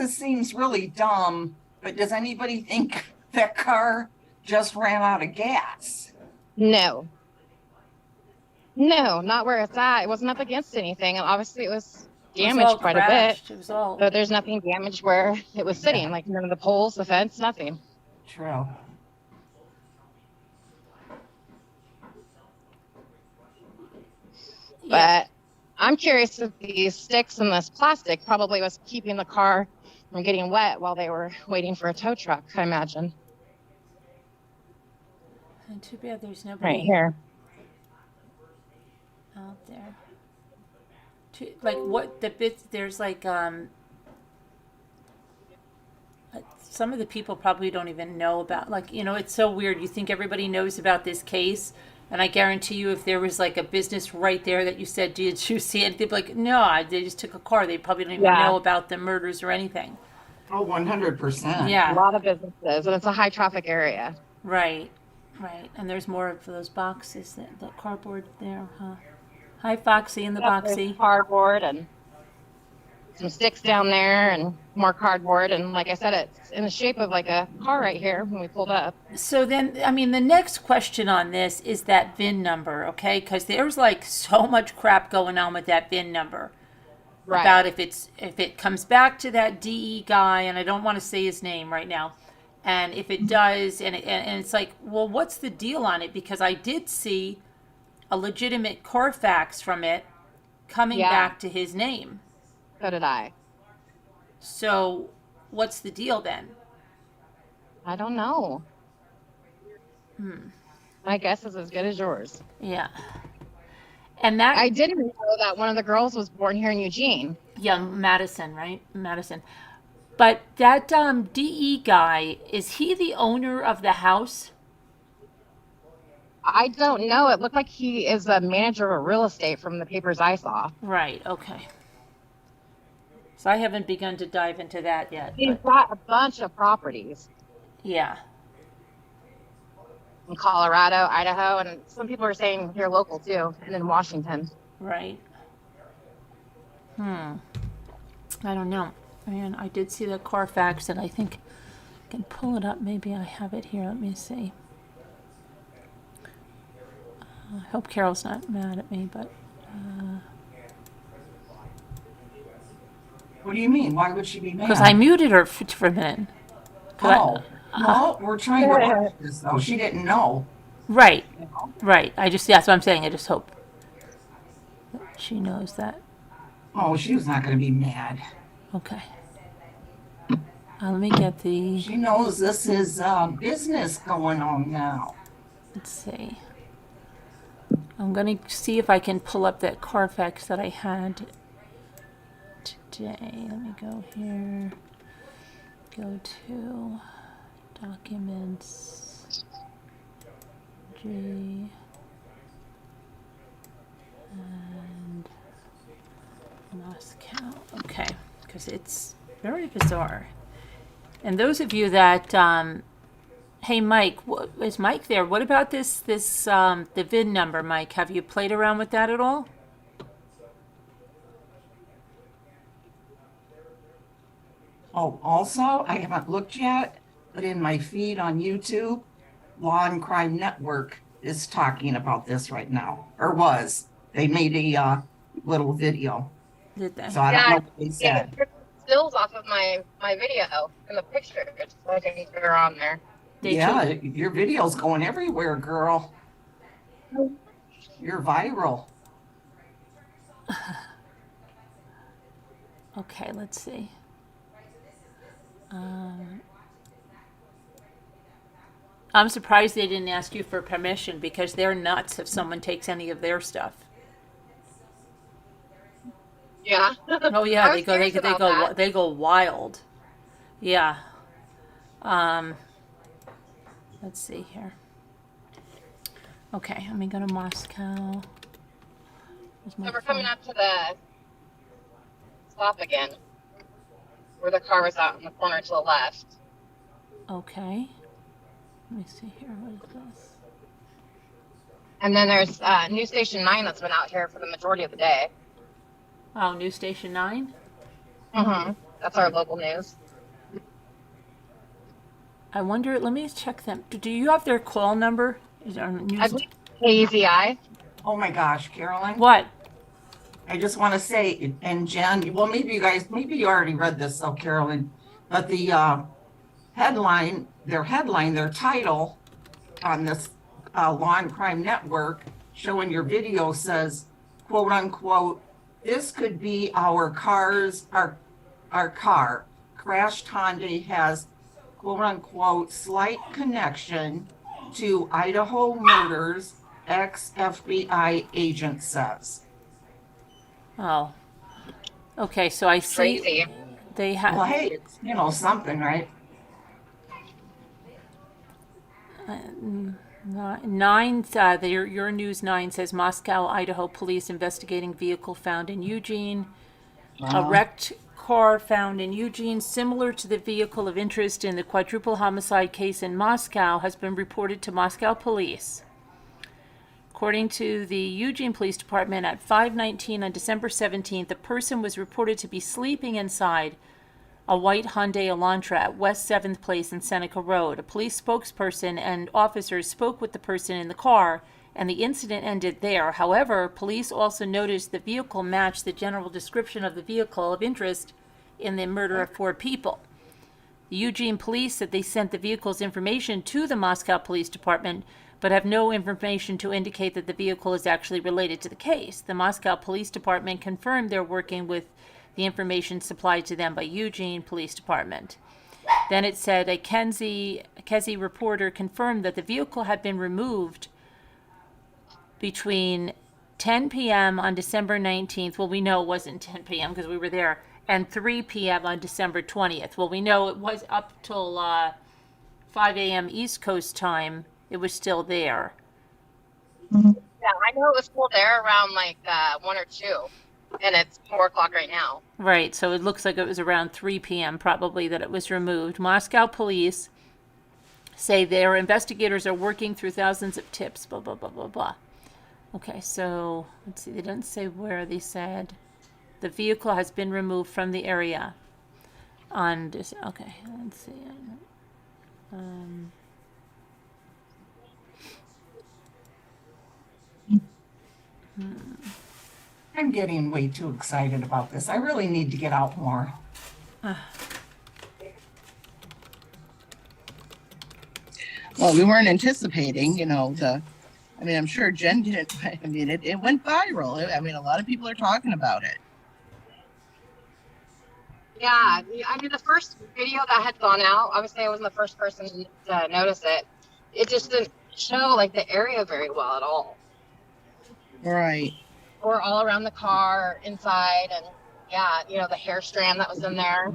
[SPEAKER 10] Seems really dumb, but does anybody think that car just ran out of gas?
[SPEAKER 6] No. No, not where it's at. It wasn't up against anything. And obviously it was damaged quite a bit.
[SPEAKER 1] It was all.
[SPEAKER 6] But there's nothing damaged where it was sitting, like none of the poles, the fence, nothing.
[SPEAKER 10] True.
[SPEAKER 6] But I'm curious if these sticks and this plastic probably was keeping the car from getting wet while they were waiting for a tow truck, I imagine.
[SPEAKER 1] And too bad there's nobody
[SPEAKER 6] Right here.
[SPEAKER 1] out there. Like what the bits? There's like some of the people probably don't even know about. Like, you know, it's so weird. You think everybody knows about this case. And I guarantee you, if there was like a business right there that you said, did you see it? They'd be like, no, they just took a car. They probably don't even know about the murders or anything.
[SPEAKER 10] Oh, 100%.
[SPEAKER 1] Yeah.
[SPEAKER 6] A lot of businesses, and it's a high traffic area.
[SPEAKER 1] Right, right. And there's more of those boxes, the cardboard there, huh? Hi, Foxy and the Boxy.
[SPEAKER 6] Cardboard and some sticks down there and more cardboard. And like I said, it's in the shape of like a car right here when we pulled up.
[SPEAKER 1] So then, I mean, the next question on this is that VIN number, okay? Because there's like so much crap going on with that VIN number.
[SPEAKER 11] Right.
[SPEAKER 1] about if it comes back to that DE guy, and I don't want to say his name right now, and if it does, and it's like, well, what's the deal on it? Because I did see a legitimate Carfax from it coming back to his name.
[SPEAKER 6] So did I.
[SPEAKER 1] So what's the deal then?
[SPEAKER 6] I don't know. My guess is as good as yours.
[SPEAKER 1] Yeah. And that
[SPEAKER 6] I didn't know that one of the girls was born here in Eugene.
[SPEAKER 1] Yeah, Madison, right? Madison. But that DE guy, is he the owner of the house?
[SPEAKER 6] I don't know. It looked like he is a manager of real estate from the papers I saw.
[SPEAKER 1] Right, okay. So I haven't begun to dive into that yet.
[SPEAKER 6] He's got a bunch of properties.
[SPEAKER 1] Yeah.
[SPEAKER 6] In Colorado, Idaho, and some people are saying here local too, and in Washington.
[SPEAKER 1] Right. I don't know. And I did see the Carfax, and I think I can pull it up. Maybe I have it here. Let me see. I hope Carol's not mad at me, but...
[SPEAKER 10] What do you mean? Why would she be mad?
[SPEAKER 1] Because I muted her for a minute.
[SPEAKER 10] No, we're trying to watch this, though. She didn't know.
[SPEAKER 1] Right, right. That's what I'm saying. I just hope that she knows that.
[SPEAKER 10] Oh, she was not going to be mad.
[SPEAKER 1] Okay. Let me get the...
[SPEAKER 10] She knows this is business going on now.
[SPEAKER 1] Let's see. I'm going to see if I can pull up that Carfax that I had today. Let me go here. Go to Documents. G. And Moscow. Okay. Because it's very bizarre. And those of you that... hey, Mike, is Mike there? What about the VIN number, Mike? Have you played around with that at all?
[SPEAKER 10] Oh, also, I haven't looked yet, but in my feed on YouTube, Law and Crime Network is talking about this right now, or was. They made a little video.
[SPEAKER 1] Did they?
[SPEAKER 10] So I don't know what they said.
[SPEAKER 6] Stills off of my video and the pictures, so I think they're on there.
[SPEAKER 10] Your video's going everywhere, girl. You're viral.
[SPEAKER 1] Okay, let's see. I'm surprised they didn't ask you for permission, because they're nuts if someone takes any of their stuff.
[SPEAKER 6] Yeah.
[SPEAKER 1] Oh yeah, they go wild. Yeah. Let's see here. Okay, let me go to Moscow.
[SPEAKER 6] So we're coming up to the stop again, where the car was out in the corner to the left.
[SPEAKER 1] Okay. Let me see here. What is this?
[SPEAKER 6] And then there's News Station 9 that's been out here for the majority of the day.
[SPEAKER 1] Oh, News Station 9?
[SPEAKER 6] Mm-hmm. That's our local news.
[SPEAKER 1] I wonder, let me check them. Do you have their call number? Is there news?
[SPEAKER 6] I believe KZI.
[SPEAKER 10] Oh my gosh, Caroline.
[SPEAKER 1] What?
[SPEAKER 10] I just want to say, and Jen, well, maybe you already read this, so Carolyn, but the their title on this Law and Crime Network showing your video says, quote unquote, this could be our car. Crashed Hyundai has, quote unquote, slight connection to Idaho murders, ex-FBI agent says.
[SPEAKER 1] Oh. Okay, so I see
[SPEAKER 6] Crazy.
[SPEAKER 1] They have...
[SPEAKER 10] Well, hey, it's, something, right?
[SPEAKER 1] 9, your News 9 says Moscow, Idaho police investigating vehicle found in Eugene. A wrecked car found in Eugene, similar to the vehicle of interest in the quadruple homicide case in Moscow, has been reported to Moscow police. According to the Eugene Police Department, at 5:19 on December 17th, a person was reported to be sleeping inside a white Hyundai Elantra at West 7th Place and Seneca Road. A police spokesperson and officers spoke with the person in the car and the incident ended there. However, police also noticed the vehicle matched the general description of the vehicle of interest in the murder of 4 people. The Eugene police said they sent the vehicle's information to the Moscow Police Department, but have no information to indicate that the vehicle is actually related to the case. The Moscow Police Department confirmed they're working with the information supplied to them by Eugene Police Department. Then it said a Kedzie reporter confirmed that the vehicle had been removed between 10 p.m. on December 19th. Well, we know it wasn't 10 p.m. because we were there. And 3 p.m. on December 20th. Well, we know it was up till 5 a.m. East Coast time. It was still there.
[SPEAKER 6] Yeah, I know it was still there around like 1 or 2, and it's 4 o'clock right now.
[SPEAKER 1] Right, so it looks like it was around 3 p.m. probably that it was removed. Moscow police say their investigators are working through thousands of tips, blah, blah, blah, blah, blah. Okay, so let's see. They didn't say where. They said the vehicle has been removed from the area on this. Okay, let's see.
[SPEAKER 10] I'm getting way too excited about this. I really need to get out more.
[SPEAKER 12] Well, we weren't anticipating, I'm sure Jen didn't. It went viral. I mean, a lot of people are talking about it.
[SPEAKER 6] Yeah, I mean, the first video that had gone out, obviously I wasn't the first person to notice it. It just didn't show like the area very well at all.
[SPEAKER 12] Right.
[SPEAKER 6] Or all around the car, inside, and yeah, the hair strand that was in there.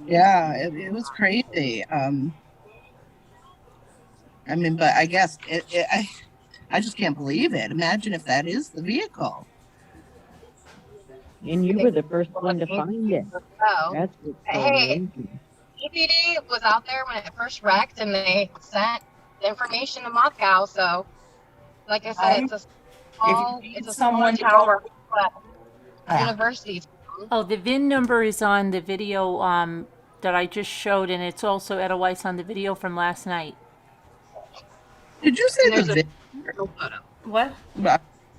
[SPEAKER 12] Yeah, it was crazy. But I guess I just can't believe it. Imagine if that is the vehicle.
[SPEAKER 5] And you were the first one to find it.
[SPEAKER 6] Oh.
[SPEAKER 5] That's what's so
[SPEAKER 6] Hey,
[SPEAKER 5] amazing.
[SPEAKER 6] EPD was out there when it first wrecked, and they sent the information to Moscow. So, like I said, it's a small town university.
[SPEAKER 1] Oh, the VIN number is on the video that I just showed, and it's also Edelweiss on the video from last night.
[SPEAKER 12] Did you say the VIN?
[SPEAKER 1] What?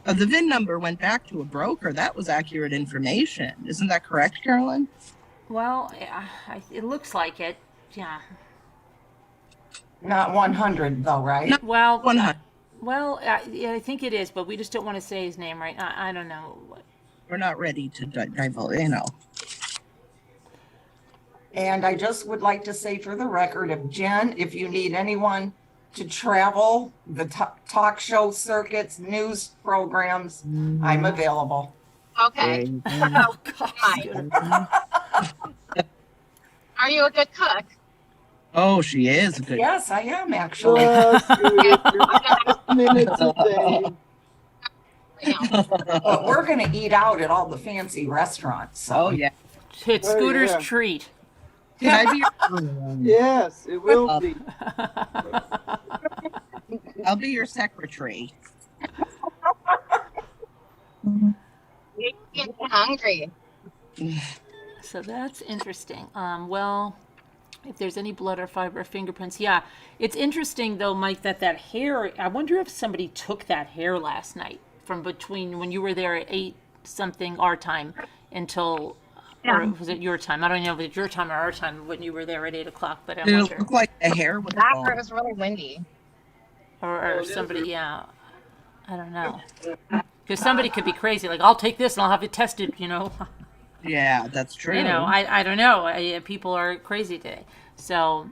[SPEAKER 12] The VIN number went back to a broker. That was accurate information. Isn't that correct, Carolyn?
[SPEAKER 1] Well, it looks like it. Yeah.
[SPEAKER 10] Not 100 though, right?
[SPEAKER 12] Not
[SPEAKER 1] Well,
[SPEAKER 12] 100.
[SPEAKER 1] Well, I think it is, but we just don't want to say his name right now. I don't know.
[SPEAKER 12] We're not ready to divulge,
[SPEAKER 10] And I just would like to say for the record, if you need anyone to travel the talk show circuits, news programs, I'm available.
[SPEAKER 6] Okay. Oh, God. Are you a good cook?
[SPEAKER 12] Oh, she is a good.
[SPEAKER 10] Yes, I am actually. But we're going to eat out at all the fancy restaurants. So.
[SPEAKER 12] Oh, yeah.
[SPEAKER 1] It's Scooter's treat.
[SPEAKER 12] Can I be
[SPEAKER 14] Yes, it will be.
[SPEAKER 12] I'll be your secretary.
[SPEAKER 6] You're getting hungry.
[SPEAKER 1] So that's interesting. Well, if there's any blood or fiber or fingerprints, yeah. It's interesting, though, Mike, that hair, I wonder if somebody took that hair last night from between when you were there at 8-something our time until, or was it your time? I don't know if it's your time or our time when you were there at 8 o'clock, but I
[SPEAKER 12] It
[SPEAKER 1] wonder.
[SPEAKER 12] looked like the hair was
[SPEAKER 6] That
[SPEAKER 12] gone.
[SPEAKER 6] part was really windy.
[SPEAKER 1] Or somebody, yeah. I don't know. Because somebody could be crazy, like, I'll take this and I'll have it tested,
[SPEAKER 12] Yeah, that's true.
[SPEAKER 1] I don't know. People are crazy today. So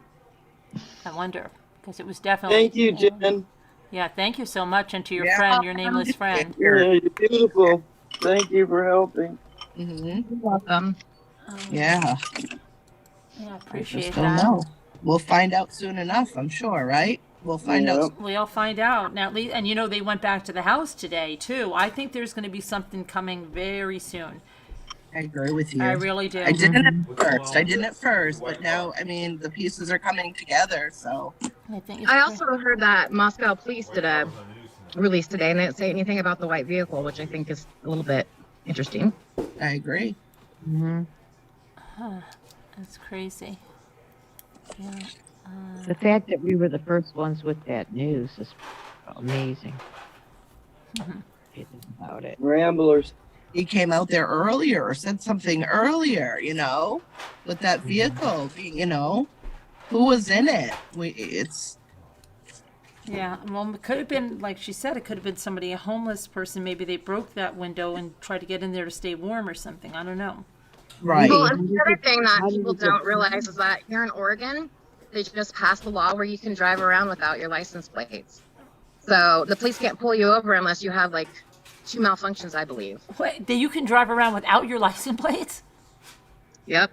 [SPEAKER 1] I wonder, because it was definitely.
[SPEAKER 14] Thank you, Jen.
[SPEAKER 1] Yeah, thank you so much. And to your friend, your nameless friend.
[SPEAKER 14] Yeah, you're beautiful. Thank you for helping.
[SPEAKER 12] Mm-hmm.
[SPEAKER 6] You're welcome.
[SPEAKER 12] Yeah.
[SPEAKER 1] Yeah, I
[SPEAKER 12] I
[SPEAKER 1] appreciate
[SPEAKER 12] just don't
[SPEAKER 1] that.
[SPEAKER 12] know. We'll find out soon enough, I'm sure, right? We'll find out.
[SPEAKER 1] We'll find out. Now, at least, and they went back to the house today, too. I think there's going to be something coming very soon.
[SPEAKER 12] I agree with you.
[SPEAKER 1] I really do.
[SPEAKER 12] I didn't at first, but now, the pieces are coming together, so.
[SPEAKER 6] I also heard that Moscow police did a release today, and they didn't say anything about the white vehicle, which I think is a little bit interesting.
[SPEAKER 12] I agree.
[SPEAKER 5] Mm-hmm.
[SPEAKER 1] Huh, that's crazy. Yeah.
[SPEAKER 5] The fact that we were the first ones with that news is amazing. About it.
[SPEAKER 14] Ramblers.
[SPEAKER 12] He came out there earlier or said something earlier, with that vehicle, who was in it?
[SPEAKER 1] Yeah, well, it could have been, like she said, it could have been somebody, a homeless person. Maybe they broke that window and tried to get in there to stay warm or something. I don't know.
[SPEAKER 12] Right.
[SPEAKER 6] Well, and the other thing that people don't realize is that here in Oregon, they just passed a law where you can drive around without your license plates. So the police can't pull you over unless you have like 2 malfunctions, I believe.
[SPEAKER 1] Wait, that you can drive around without your license plates?
[SPEAKER 6] Yep.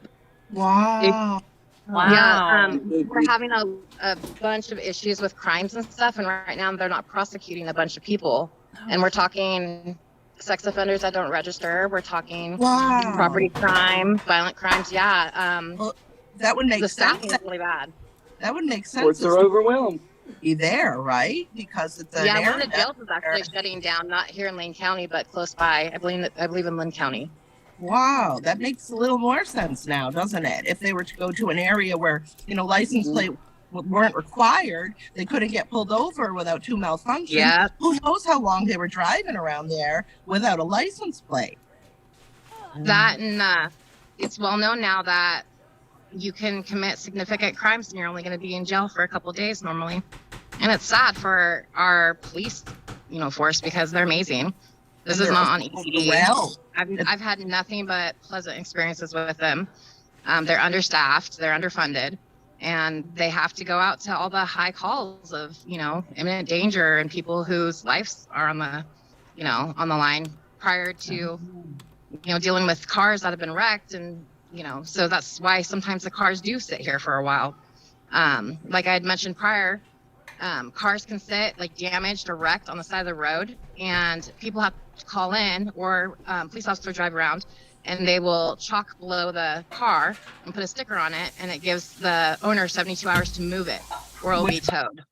[SPEAKER 12] Wow.
[SPEAKER 1] Wow.
[SPEAKER 6] Yeah, we're having a bunch of issues with crimes and stuff, and right now they're not prosecuting a bunch of people. And we're talking sex offenders that don't register. We're talking property crime, violent crimes. Yeah.
[SPEAKER 12] Well, that would make
[SPEAKER 6] the
[SPEAKER 12] sense.
[SPEAKER 6] staffing is really bad.
[SPEAKER 12] That would make sense.
[SPEAKER 14] Courts are overwhelmed.
[SPEAKER 12] Be there, right? Because it's
[SPEAKER 6] one of the jails is actually shutting down, not here in Lane County, but close by. I believe in Lynn County.
[SPEAKER 12] Wow, that makes a little more sense now, doesn't it? If they were to go to an area where, license plate weren't required, they couldn't get pulled over without 2 malfunctions.
[SPEAKER 6] Yeah.
[SPEAKER 12] Who knows how long they were driving around there without a license plate?
[SPEAKER 6] That and it's well known now that you can commit significant crimes and you're only going to be in jail for a couple of days normally. And it's sad for our police, force, because they're amazing. This is not on EPD.
[SPEAKER 12] Well,
[SPEAKER 6] I've had nothing but pleasant experiences with them. They're understaffed, they're underfunded, and they have to go out to all the high calls of, imminent danger and people whose lives are on the line prior to, dealing with cars that have been wrecked. And, so that's why sometimes the cars do sit here for a while. Like I had mentioned prior, cars can sit like damaged or wrecked on the side of the road, and people have to call in, or police officers drive around, and they will chalk below the car and put a sticker on it, and it gives the owner 72 hours to move it, or it'll be towed.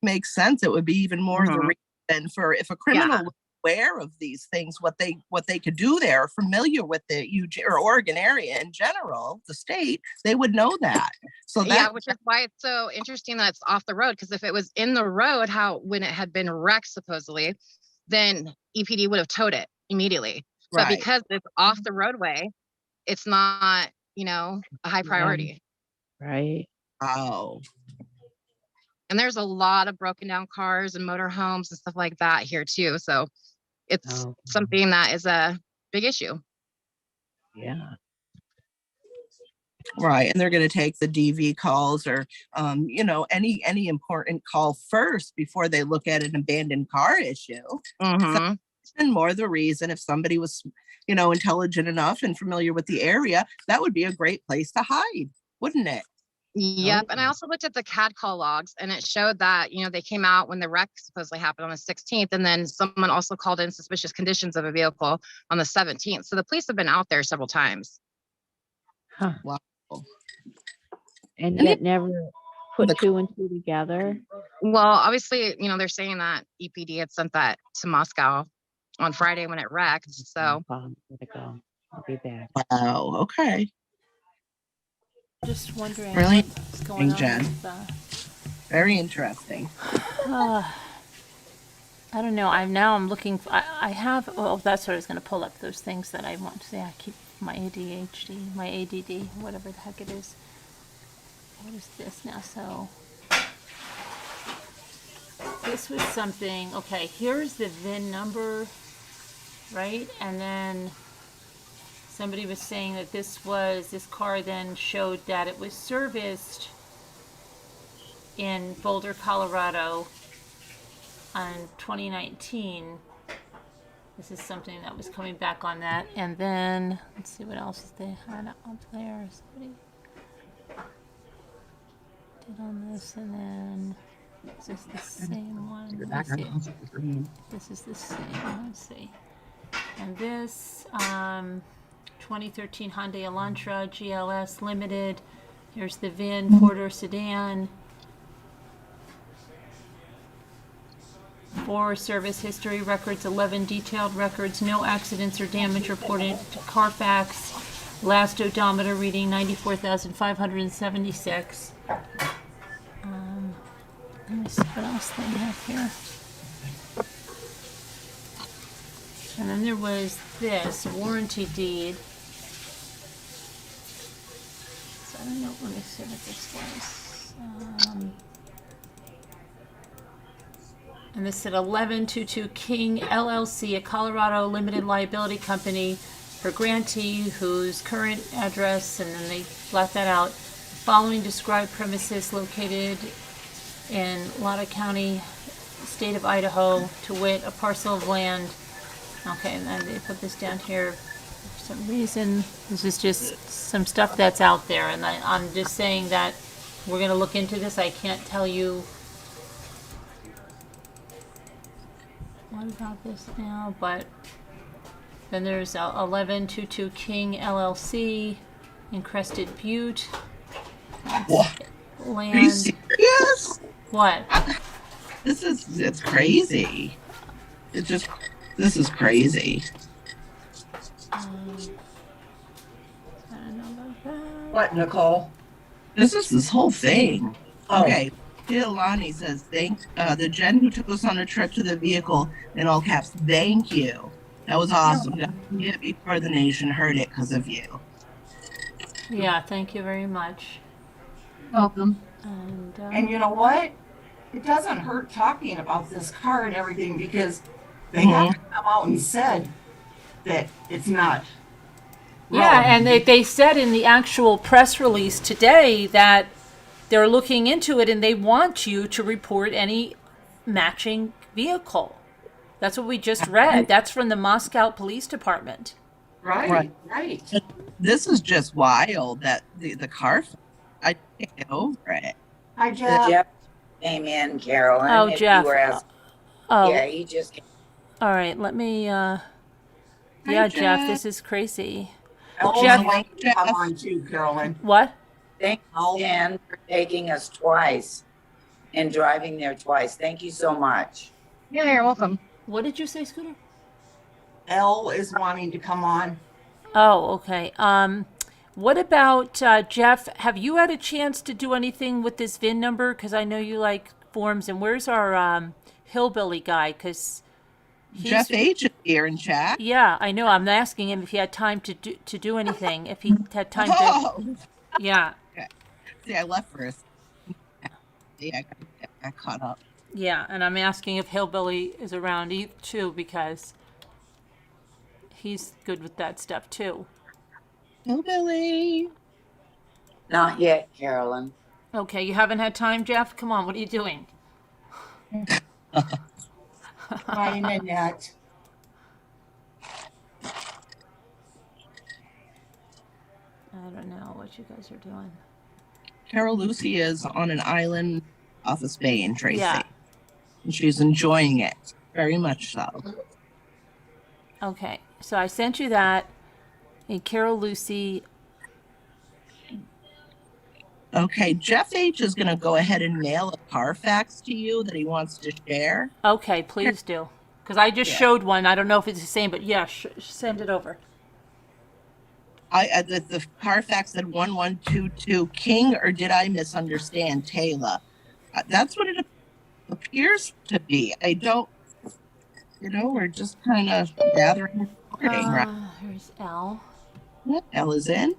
[SPEAKER 12] Makes sense. It would be even more the reason for if a criminal was aware of these things, what they could do there, familiar with the Eugene or Oregon area in general, the state, they would know that. So
[SPEAKER 6] which is why it's so interesting that it's off the road. Because if it was in the road, when it had been wrecked supposedly, then EPD would have towed it immediately. But because it's off the roadway, it's not, a high priority.
[SPEAKER 5] Right.
[SPEAKER 12] Oh.
[SPEAKER 6] And there's a lot of broken down cars and motor homes and stuff like that here too. So it's something that is a big issue.
[SPEAKER 5] Yeah.
[SPEAKER 12] Right. And they're going to take the DV calls or, any important call first before they look at an abandoned car issue.
[SPEAKER 6] Mm-hmm.
[SPEAKER 12] And more the reason if somebody was, intelligent enough and familiar with the area, that would be a great place to hide, wouldn't it?
[SPEAKER 6] Yep. And I also looked at the CAD call logs, and it showed that, they came out when the wreck supposedly happened on the 16th. And then someone also called in suspicious conditions of a vehicle on the 17th. So the police have been out there several times.
[SPEAKER 5] Huh.
[SPEAKER 12] Wow.
[SPEAKER 5] And yet never put 2 and 2 together.
[SPEAKER 6] Well, obviously, they're saying that EPD had sent that to Moscow on Friday when it wrecked. So
[SPEAKER 5] Gotta go. I'll be back.
[SPEAKER 12] Wow. Okay.
[SPEAKER 1] Just wondering
[SPEAKER 12] Really
[SPEAKER 1] what's going on
[SPEAKER 12] Jen.
[SPEAKER 1] with,
[SPEAKER 12] Very interesting.
[SPEAKER 1] I don't know. I'm looking. I have. Oh, that's what I was going to pull up. Those things that I want to say. I keep my ADHD, my ADD, whatever the heck it is. What is this now? So this was something. Okay, here's the VIN number, right? And then somebody was saying that this car then showed that it was serviced in Boulder, Colorado on 2019. This is something that was coming back on that. And then, let's see what else they had up there. Somebody did on this, and then, is this the same one? Let's see. This is the same, let's see. And this, 2013 Hyundai Elantra GLS Limited. Here's the VIN, four-door sedan. 4 service history records, 11 detailed records, no accidents or damage reported to Carfax. Last odometer reading 94,576. Let me see what else they have here. And then there was this warranty deed. So I don't know. Let me see what this was. And this said 1122 King LLC, a Colorado limited liability company for grantee whose current address, and then they blacked that out. Following described premises located in Latta County, state of Idaho, to wit, a parcel of land. Okay, and then they put this down here for some reason. This is just some stuff that's out there, and I'm just saying that we're going to look into this. I can't tell you what about this now, but then there's 1122 King LLC in Crested Butte.
[SPEAKER 12] What?
[SPEAKER 1] Land.
[SPEAKER 12] Are you serious?
[SPEAKER 1] What?
[SPEAKER 12] It's crazy. This is crazy.
[SPEAKER 1] I don't know about that.
[SPEAKER 10] What, Nicole?
[SPEAKER 12] This is this whole thing.
[SPEAKER 10] Oh.
[SPEAKER 12] Okay. Ilani says, the Jen who took us on a trip to the vehicle, in all caps, thank you. That was awesome. Yeah, before the nation heard it because of you.
[SPEAKER 1] Yeah, thank you very much.
[SPEAKER 11] Welcome.
[SPEAKER 10] And you know what? It doesn't hurt talking about this car and everything because they have to come out and said that it's not.
[SPEAKER 1] Yeah,
[SPEAKER 10] wrong.
[SPEAKER 1] and they said in the actual press release today that they're looking into it and they want you to report any matching vehicle. That's what we just read. That's from the Moscow Police Department.
[SPEAKER 10] Right.
[SPEAKER 12] This is just wild that the car, I can't get over it.
[SPEAKER 10] Hi, Jeff.
[SPEAKER 15] Jeff came in, Carolyn.
[SPEAKER 1] Oh,
[SPEAKER 15] if
[SPEAKER 1] Jeff.
[SPEAKER 15] You were asking.
[SPEAKER 1] Oh.
[SPEAKER 15] Yeah, he just came.
[SPEAKER 1] All right, let me, yeah, Jeff, this is crazy.
[SPEAKER 10] Jeff, come on too, Carolyn.
[SPEAKER 1] What?
[SPEAKER 15] Thank you, Jen, for taking us twice and driving there twice. Thank you so much.
[SPEAKER 6] Yeah, you're welcome.
[SPEAKER 1] What did you say, Scooter?
[SPEAKER 10] Elle is wanting to come on.
[SPEAKER 1] Oh, okay. What about, Jeff, have you had a chance to do anything with this VIN number? Because I know you like forms. And where's our hillbilly guy? Because
[SPEAKER 12] Jeff H is here in chat.
[SPEAKER 1] Yeah, I know. I'm asking him if he had time to do anything. If he had time to. Yeah.
[SPEAKER 12] Okay. See, I left first. Yeah, I got caught up.
[SPEAKER 1] Yeah, and I'm asking if hillbilly is around too because he's good with that stuff too.
[SPEAKER 12] Hillbilly.
[SPEAKER 15] Not yet, Carolyn.
[SPEAKER 1] Okay, you haven't had time, Jeff? Come on, what are you doing?
[SPEAKER 10] Hi, Nanette.
[SPEAKER 1] I don't know what you guys are doing.
[SPEAKER 12] Carol Lucy is on an island off of Spain, Tracy.
[SPEAKER 1] Yeah.
[SPEAKER 12] And she's enjoying it. Very much so.
[SPEAKER 1] Okay, so I sent you that. And Carol Lucy.
[SPEAKER 12] Okay, Jeff H is going to go ahead and mail a Carfax to you that he wants to share.
[SPEAKER 1] Okay, please do. Because I just showed one. I don't know if it's the same, but yeah, send it over.
[SPEAKER 12] The Carfax said 1122 King, or did I misunderstand Taylor? That's what it appears to be. I don't, we're just kind of gathering. Right?
[SPEAKER 1] Here's Al.
[SPEAKER 12] Al is in.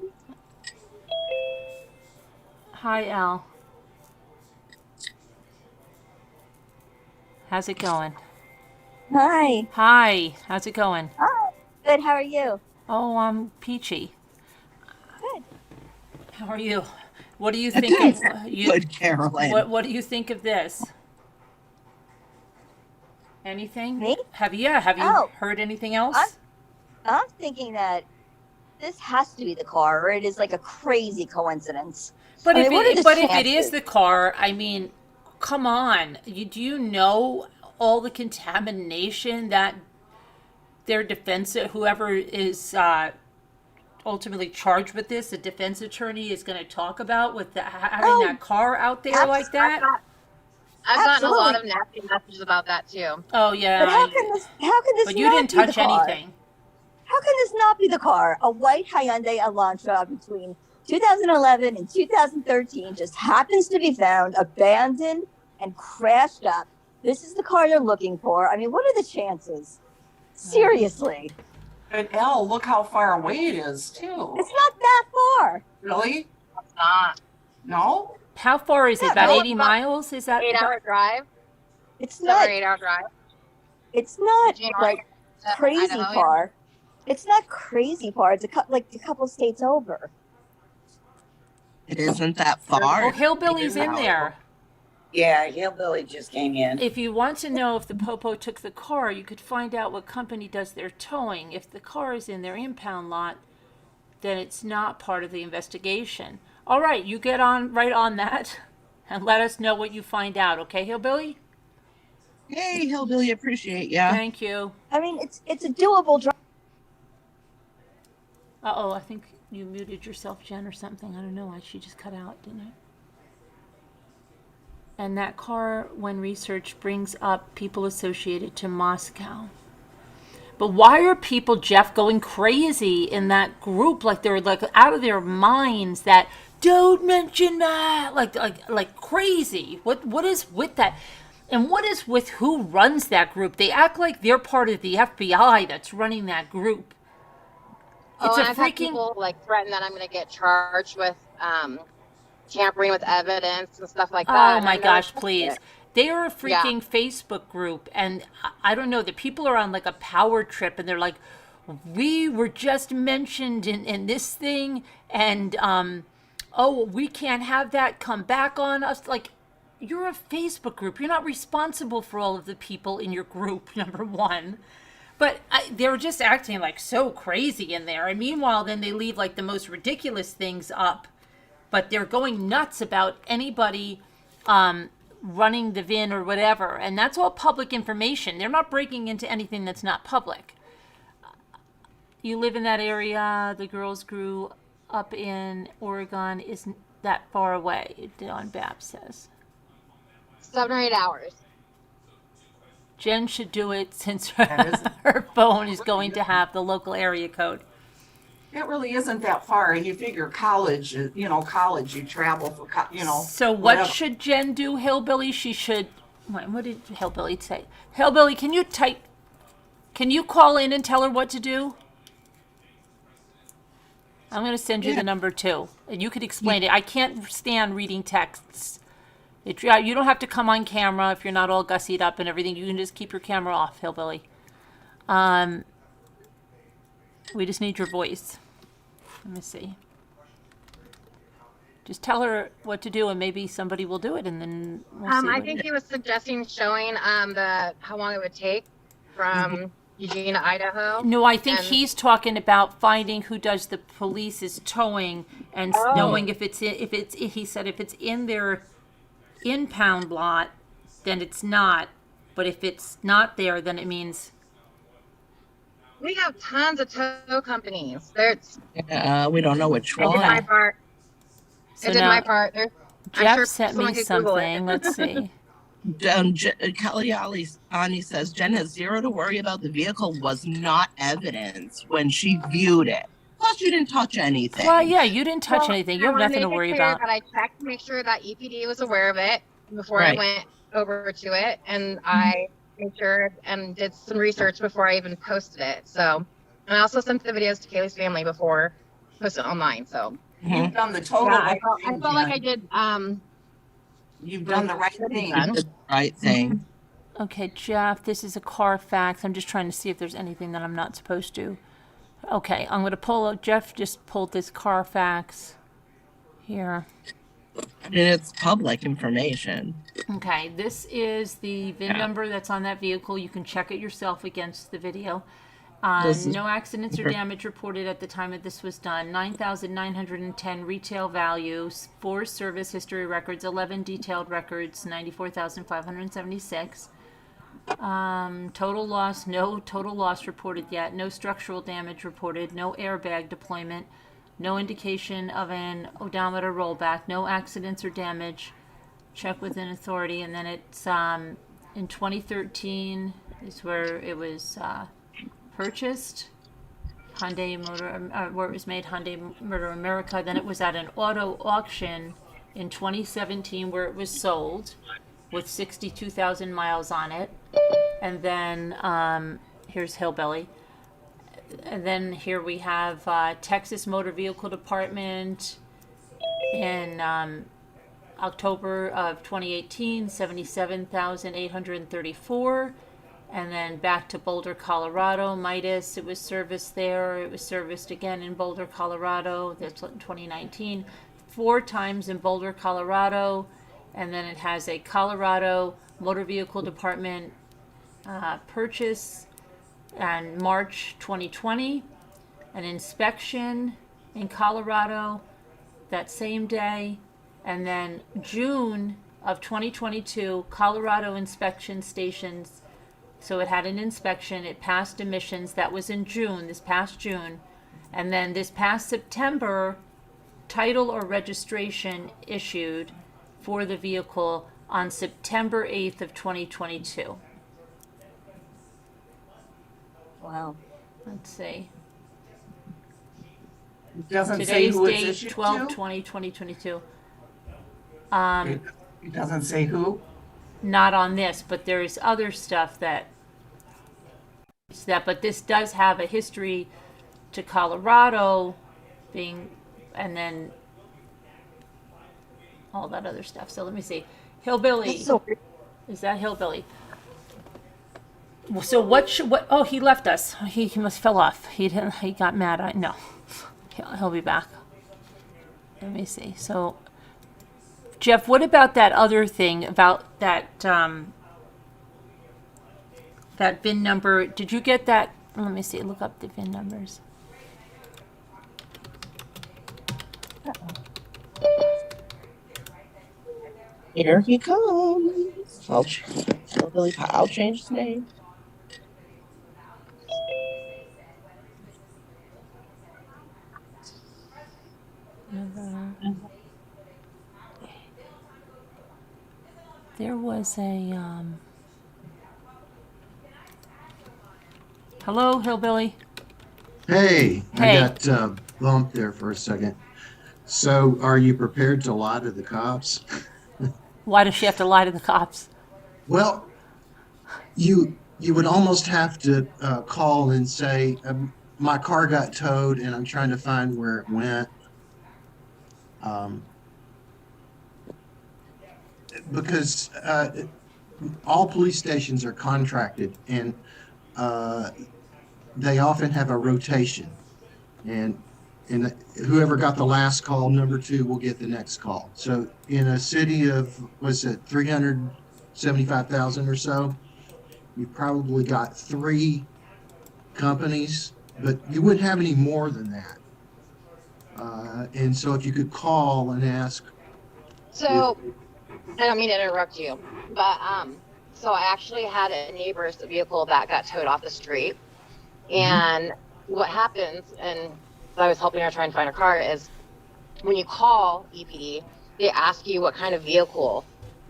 [SPEAKER 1] Hi, Al. How's it going?
[SPEAKER 16] Hi.
[SPEAKER 1] Hi. How's it going?
[SPEAKER 16] Hi. Good. How are you?
[SPEAKER 1] Oh, I'm peachy.
[SPEAKER 16] Good.
[SPEAKER 1] How are you? What do you think?
[SPEAKER 12] Good, Carolyn.
[SPEAKER 1] What do you think of this? Anything?
[SPEAKER 16] Me?
[SPEAKER 1] Have you heard anything else?
[SPEAKER 16] I'm thinking that this has to be the car, or it is like a crazy coincidence.
[SPEAKER 1] But if
[SPEAKER 16] if
[SPEAKER 1] it is the car, I mean, come on. Do you know all the contamination that their defense, whoever is ultimately charged with this, the defense attorney is going to talk about with having that car out there like that?
[SPEAKER 6] I've gotten a lot of nasty messages about that too.
[SPEAKER 1] Oh yeah.
[SPEAKER 16] But how can this
[SPEAKER 1] But you didn't touch anything.
[SPEAKER 16] How can this not be the car? A white Hyundai Elantra between 2011 and 2013 just happens to be found abandoned and crashed up. This is the car you're looking for. I mean, what are the chances? Seriously.
[SPEAKER 10] And Elle, look how far away it is, too.
[SPEAKER 16] It's not that far.
[SPEAKER 10] Really?
[SPEAKER 6] It's not.
[SPEAKER 10] No?
[SPEAKER 1] How far is it?
[SPEAKER 16] Yeah,
[SPEAKER 1] About
[SPEAKER 16] no,
[SPEAKER 1] 80 miles? Is that
[SPEAKER 6] 8-hour drive.
[SPEAKER 16] It's
[SPEAKER 6] 7 or
[SPEAKER 16] not.
[SPEAKER 6] 8-hour drive.
[SPEAKER 16] It's not
[SPEAKER 6] Eugene,
[SPEAKER 16] like
[SPEAKER 6] Oregon,
[SPEAKER 16] crazy
[SPEAKER 6] Idaho,
[SPEAKER 16] far. It's not crazy far. It's like a couple states over.
[SPEAKER 12] It isn't that
[SPEAKER 1] Oh,
[SPEAKER 12] far.
[SPEAKER 1] Hillbilly's in there.
[SPEAKER 15] Yeah, Hillbilly just came in.
[SPEAKER 1] If you want to know if the Popo took the car, you could find out what company does their towing. If the car is in their impound lot, then it's not part of the investigation. All right, you get on right on that and let us know what you find out, okay, Hillbilly?
[SPEAKER 12] Hey, Hillbilly, appreciate ya.
[SPEAKER 1] Thank you.
[SPEAKER 16] I mean, it's a doable drive.
[SPEAKER 1] Uh-oh, I think you muted yourself, Jen, or something. I don't know why she just cut out, didn't it? And that car, when research brings up people associated to Moscow. But why are people, Jeff, going crazy in that group? Like they're like out of their minds that don't mention that, like crazy. What is with that? And what is with who runs that group? They act like they're part of the FBI that's running that group. It's
[SPEAKER 6] and
[SPEAKER 1] a
[SPEAKER 6] I've had
[SPEAKER 1] freaking
[SPEAKER 6] people like threaten that I'm going to get charged with tampering with evidence and stuff like that.
[SPEAKER 1] Oh
[SPEAKER 6] and
[SPEAKER 1] my
[SPEAKER 6] I never
[SPEAKER 1] gosh,
[SPEAKER 6] touched
[SPEAKER 1] please.
[SPEAKER 6] it.
[SPEAKER 1] They are a freaking Facebook group, and I don't know, the people are on like a power trip, and they're like, we were just mentioned in this thing, and oh, we can't have that come back on us. Like, you're a Facebook group. You're not responsible for all of the people in your group, number one. But they're just acting like so crazy in there. And meanwhile, then they leave like the most ridiculous things up. But they're going nuts about anybody running the VIN or whatever. And that's all public information. They're not breaking into anything that's not public. You live in that area. The girls grew up in Oregon. Isn't that far away, Don Babb says.
[SPEAKER 6] 7 or 8 hours.
[SPEAKER 1] Jen should do it since her phone is going to have the local area code.
[SPEAKER 10] It really isn't that far, and you figure college, you travel for,
[SPEAKER 1] So what
[SPEAKER 10] whatever.
[SPEAKER 1] should Jen do, Hillbilly? She should, what did Hillbilly say? Hillbilly, can you call in and tell her what to do? I'm going to send you the number too, and you could explain it. I can't stand reading texts. You don't have to come on camera if you're not all gussied up and everything. You can just keep your camera off, Hillbilly. We just need your voice. Let me see. Just tell her what to do, and maybe somebody will do it, and then we'll see.
[SPEAKER 6] I think he was suggesting showing how long it would take from Eugene to Idaho.
[SPEAKER 1] No, I think he's talking about finding who does the police's towing and knowing if he said if it's in their impound lot, then it's not. But if it's not there, then it means.
[SPEAKER 6] We have tons of tow companies. There's.
[SPEAKER 12] We don't know which one.
[SPEAKER 6] I did my part.
[SPEAKER 1] So
[SPEAKER 6] I did my part.
[SPEAKER 1] Jeff sent me something. Let's see.
[SPEAKER 12] Kelly Ani says Jen has zero to worry about. The vehicle was not evidence when she viewed it. Plus, you didn't touch anything.
[SPEAKER 1] Well, yeah, you didn't touch anything. You have nothing to worry about.
[SPEAKER 6] But I checked to make sure that EPD was aware of it before I went over to it, and I made sure and did some research before I even posted it. So, and I also sent the videos to Kaylee's family before posting it online. So
[SPEAKER 10] you've done the total.
[SPEAKER 6] Yeah, I felt like I did.
[SPEAKER 10] You've done the right thing.
[SPEAKER 12] The right thing.
[SPEAKER 1] Okay, Jeff, this is a Carfax. I'm just trying to see if there's anything that I'm not supposed to. Okay, I'm going to pull. Jeff just pulled this Carfax here.
[SPEAKER 12] And it's public information.
[SPEAKER 1] Okay, this is the VIN number that's on that vehicle. You can check it yourself against the video. No accidents or damage reported at the time that this was done. 9,910 retail values, 4 service history records, 11 detailed records, 94,576. Total loss, no total loss reported yet. No structural damage reported. No airbag deployment. No indication of an odometer rollback. No accidents or damage. Check with an authority. And then it's in 2013 is where it was purchased. Hyundai Motor, where it was made, Hyundai Motor America. Then it was at an auto auction in 2017 where it was sold with 62,000 miles on it. And then here's Hillbilly. And then here we have Texas Motor Vehicle Department in October of 2018, 77,834. And then back to Boulder, Colorado, Midas, it was serviced there. It was serviced again in Boulder, Colorado. That's in 2019. 4 times in Boulder, Colorado. And then it has a Colorado Motor Vehicle Department purchase in March 2020. An inspection in Colorado that same day. And then June of 2022, Colorado inspection stations. So it had an inspection, it passed emissions, that was in June, this past June. And then this past September, title or registration issued for the vehicle on September 8th of 2022.
[SPEAKER 16] Wow.
[SPEAKER 1] Let's see.
[SPEAKER 10] It doesn't say
[SPEAKER 1] Today's
[SPEAKER 10] who it's
[SPEAKER 1] date,
[SPEAKER 10] issued
[SPEAKER 1] 12/20/2022.
[SPEAKER 10] It doesn't say who?
[SPEAKER 1] Not on this, but there's other stuff that, but this does have a history to Colorado being, and then all that other stuff. So let me see. Hillbilly. Is that Hillbilly? Well, so what oh, he left us. He must fell off. He got mad. No. He'll be back. Let me see. So Jeff, what about that other thing about that that VIN number? Did you get that? Let me see. Look up the VIN numbers.
[SPEAKER 2] Here he comes. I'll change his name.
[SPEAKER 1] There was a hello, Hillbilly.
[SPEAKER 17] Hey,
[SPEAKER 1] Hey.
[SPEAKER 17] I got bumped there for a second. So, are you prepared to lie to the cops?
[SPEAKER 1] Why does she have to lie to the cops?
[SPEAKER 17] Well, you would almost have to call and say, my car got towed and I'm trying to find where it went. Because all police stations are contracted, and they often have a rotation, and whoever got the last call, number 2, will get the next call. So in a city of, what's it, 375,000 or so, you probably got 3 companies, but you wouldn't have any more than that. And so if you could call and ask.
[SPEAKER 6] So, I don't mean to interrupt you, but so I actually had a neighbor's vehicle that got towed off the street, and what happens, and I was helping her try and find her car, is when you call EPD, they ask you what kind of vehicle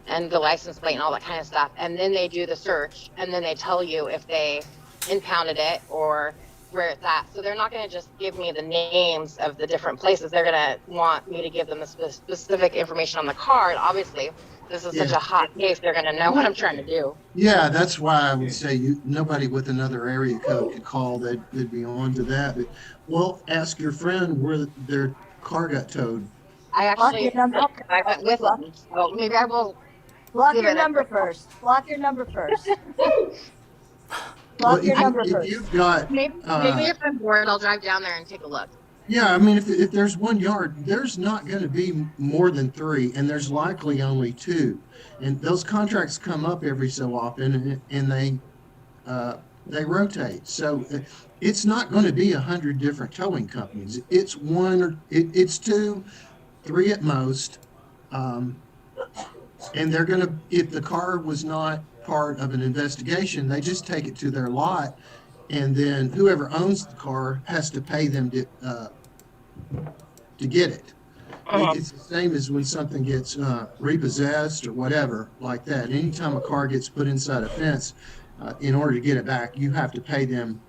[SPEAKER 6] and the license plate and all that kind of stuff, and then they do the search, and then they tell you if they impounded it or where it's at. So they're not going to just give me the names of the different places. They're going to want me to give them the specific information on the car, and obviously this is such a hot case, they're going to know what I'm trying to do.
[SPEAKER 17] Yeah, that's why I would say nobody with another area code could call. They'd be on to that. But, well, ask your friend where their car got towed.
[SPEAKER 6] I actually, I went with them, so maybe I will.
[SPEAKER 16] Block your number first. Block your number first. Block your number first.
[SPEAKER 17] If you've got,
[SPEAKER 6] maybe if I'm bored, I'll drive down there and take a look.
[SPEAKER 17] Yeah, I mean, if there's 1 yard, there's not going to be more than 3, and there's likely only 2. And those contracts come up every so often, and they rotate. So it's not going to be 100 different towing companies. It's 1 or it's 2, 3 at most. And they're going to, if the car was not part of an investigation, they just take it to their lot, and then whoever owns the car has to pay them to get it. It's the same as when something gets repossessed or whatever like that. Anytime a car gets put inside a fence, in order to get it back, you have to pay them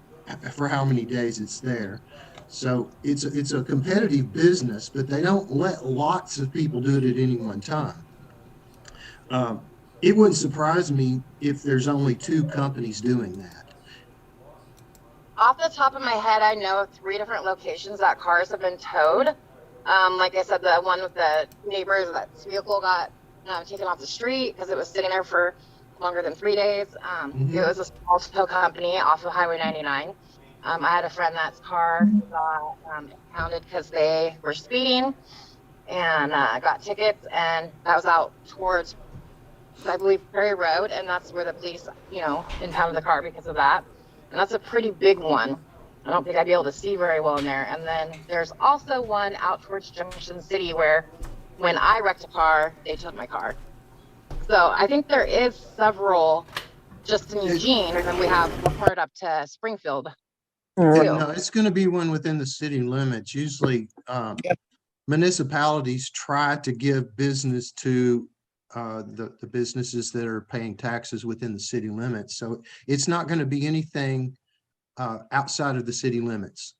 [SPEAKER 17] for how many days it's there. So it's a competitive business, but they don't let lots of people do it at any one time. It wouldn't surprise me if there's only 2 companies doing that.
[SPEAKER 6] Off the top of my head, I know of 3 different locations that cars have been towed. Like I said, the one with the neighbors, that vehicle got taken off the street because it was sitting there for longer than 3 days. It was a small tow company off of Highway 99. I had a friend that's car got impounded because they were speeding and got tickets, and that was out towards, I believe, Prairie Road, and that's where the police, impounded the car because of that. And that's a pretty big one. I don't think I'd be able to see very well in there. And then there's also one out towards Junction City where when I wrecked a car, they took my car. So I think there is several just in Eugene, and then we have a part up to Springfield.
[SPEAKER 17] No, it's going to be one within the city limits. Usually municipalities try to give business to the businesses that are paying taxes within the city limits. So it's not going to be anything outside of the city limits.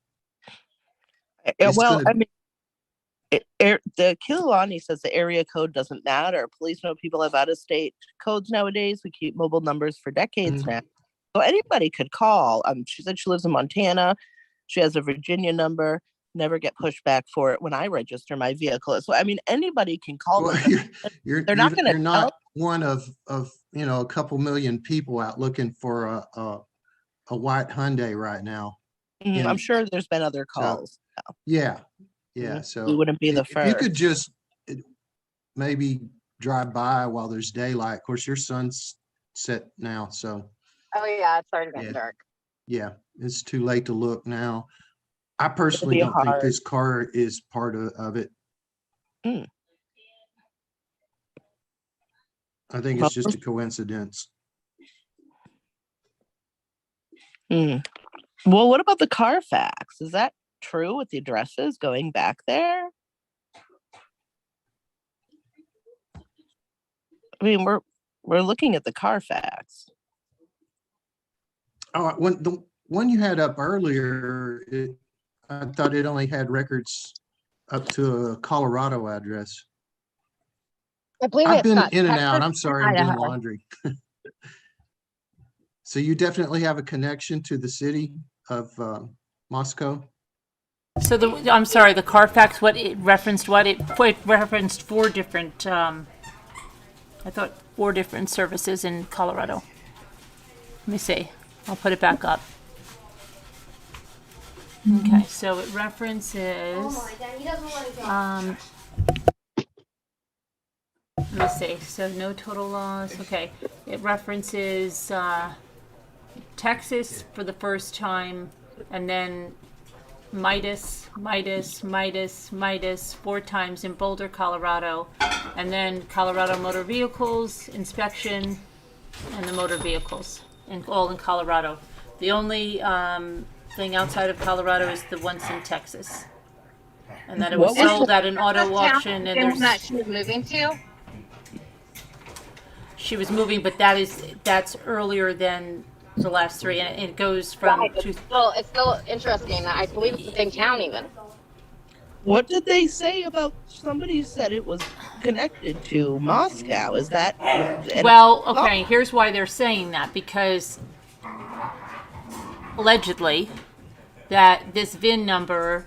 [SPEAKER 12] The Kililani says the area code doesn't matter. Police know people have out-of-state codes nowadays. We keep mobile numbers for decades now. So anybody could call. She said she lives in Montana. She has a Virginia number. Never get pushback for it when I register my vehicle. So I mean, anybody can call them.
[SPEAKER 17] You're not one of a couple million people out looking for a white Hyundai right now.
[SPEAKER 12] I'm sure there's been other calls.
[SPEAKER 17] So, yeah. So
[SPEAKER 12] you wouldn't be the first.
[SPEAKER 17] You could just maybe drive by while there's daylight. Of course, your sun's set now, so.
[SPEAKER 6] Oh yeah, it's starting to get dark.
[SPEAKER 17] Yeah, it's too late to look now. I personally don't think this car is part of it. I think it's just a coincidence.
[SPEAKER 12] Well, what about the Carfax? Is that true with the addresses going back there? I mean, we're looking at the Carfax.
[SPEAKER 17] Oh, the one you had up earlier, I thought it only had records up to a Colorado address.
[SPEAKER 6] I believe
[SPEAKER 17] I've been in and out. I'm sorry, I'm doing
[SPEAKER 6] Idaho.
[SPEAKER 17] laundry. So you definitely have a connection to the city of Moscow?
[SPEAKER 9] So I'm sorry, the Carfax, what it referenced, it referenced 4 different, I thought 4 different services in Colorado. Let me see. I'll put it back up. Okay, so it references, let me see, so no total loss, okay. It references Texas for the first time, and then Midas 4 times in Boulder, Colorado, and then Colorado Motor Vehicles Inspection and the motor vehicles, all in Colorado. The only thing outside of Colorado is the ones in Texas, and that it was sold at an auto auction. And there's
[SPEAKER 6] that she was moving to.
[SPEAKER 9] She was moving, but that's earlier than the last 3, and it goes from.
[SPEAKER 6] Right, it's still interesting. I believe it's the same town even.
[SPEAKER 12] What did they say about? Somebody said it was connected to Moscow. Is that?
[SPEAKER 9] Well, okay. Here's why they're saying that, because allegedly that this VIN number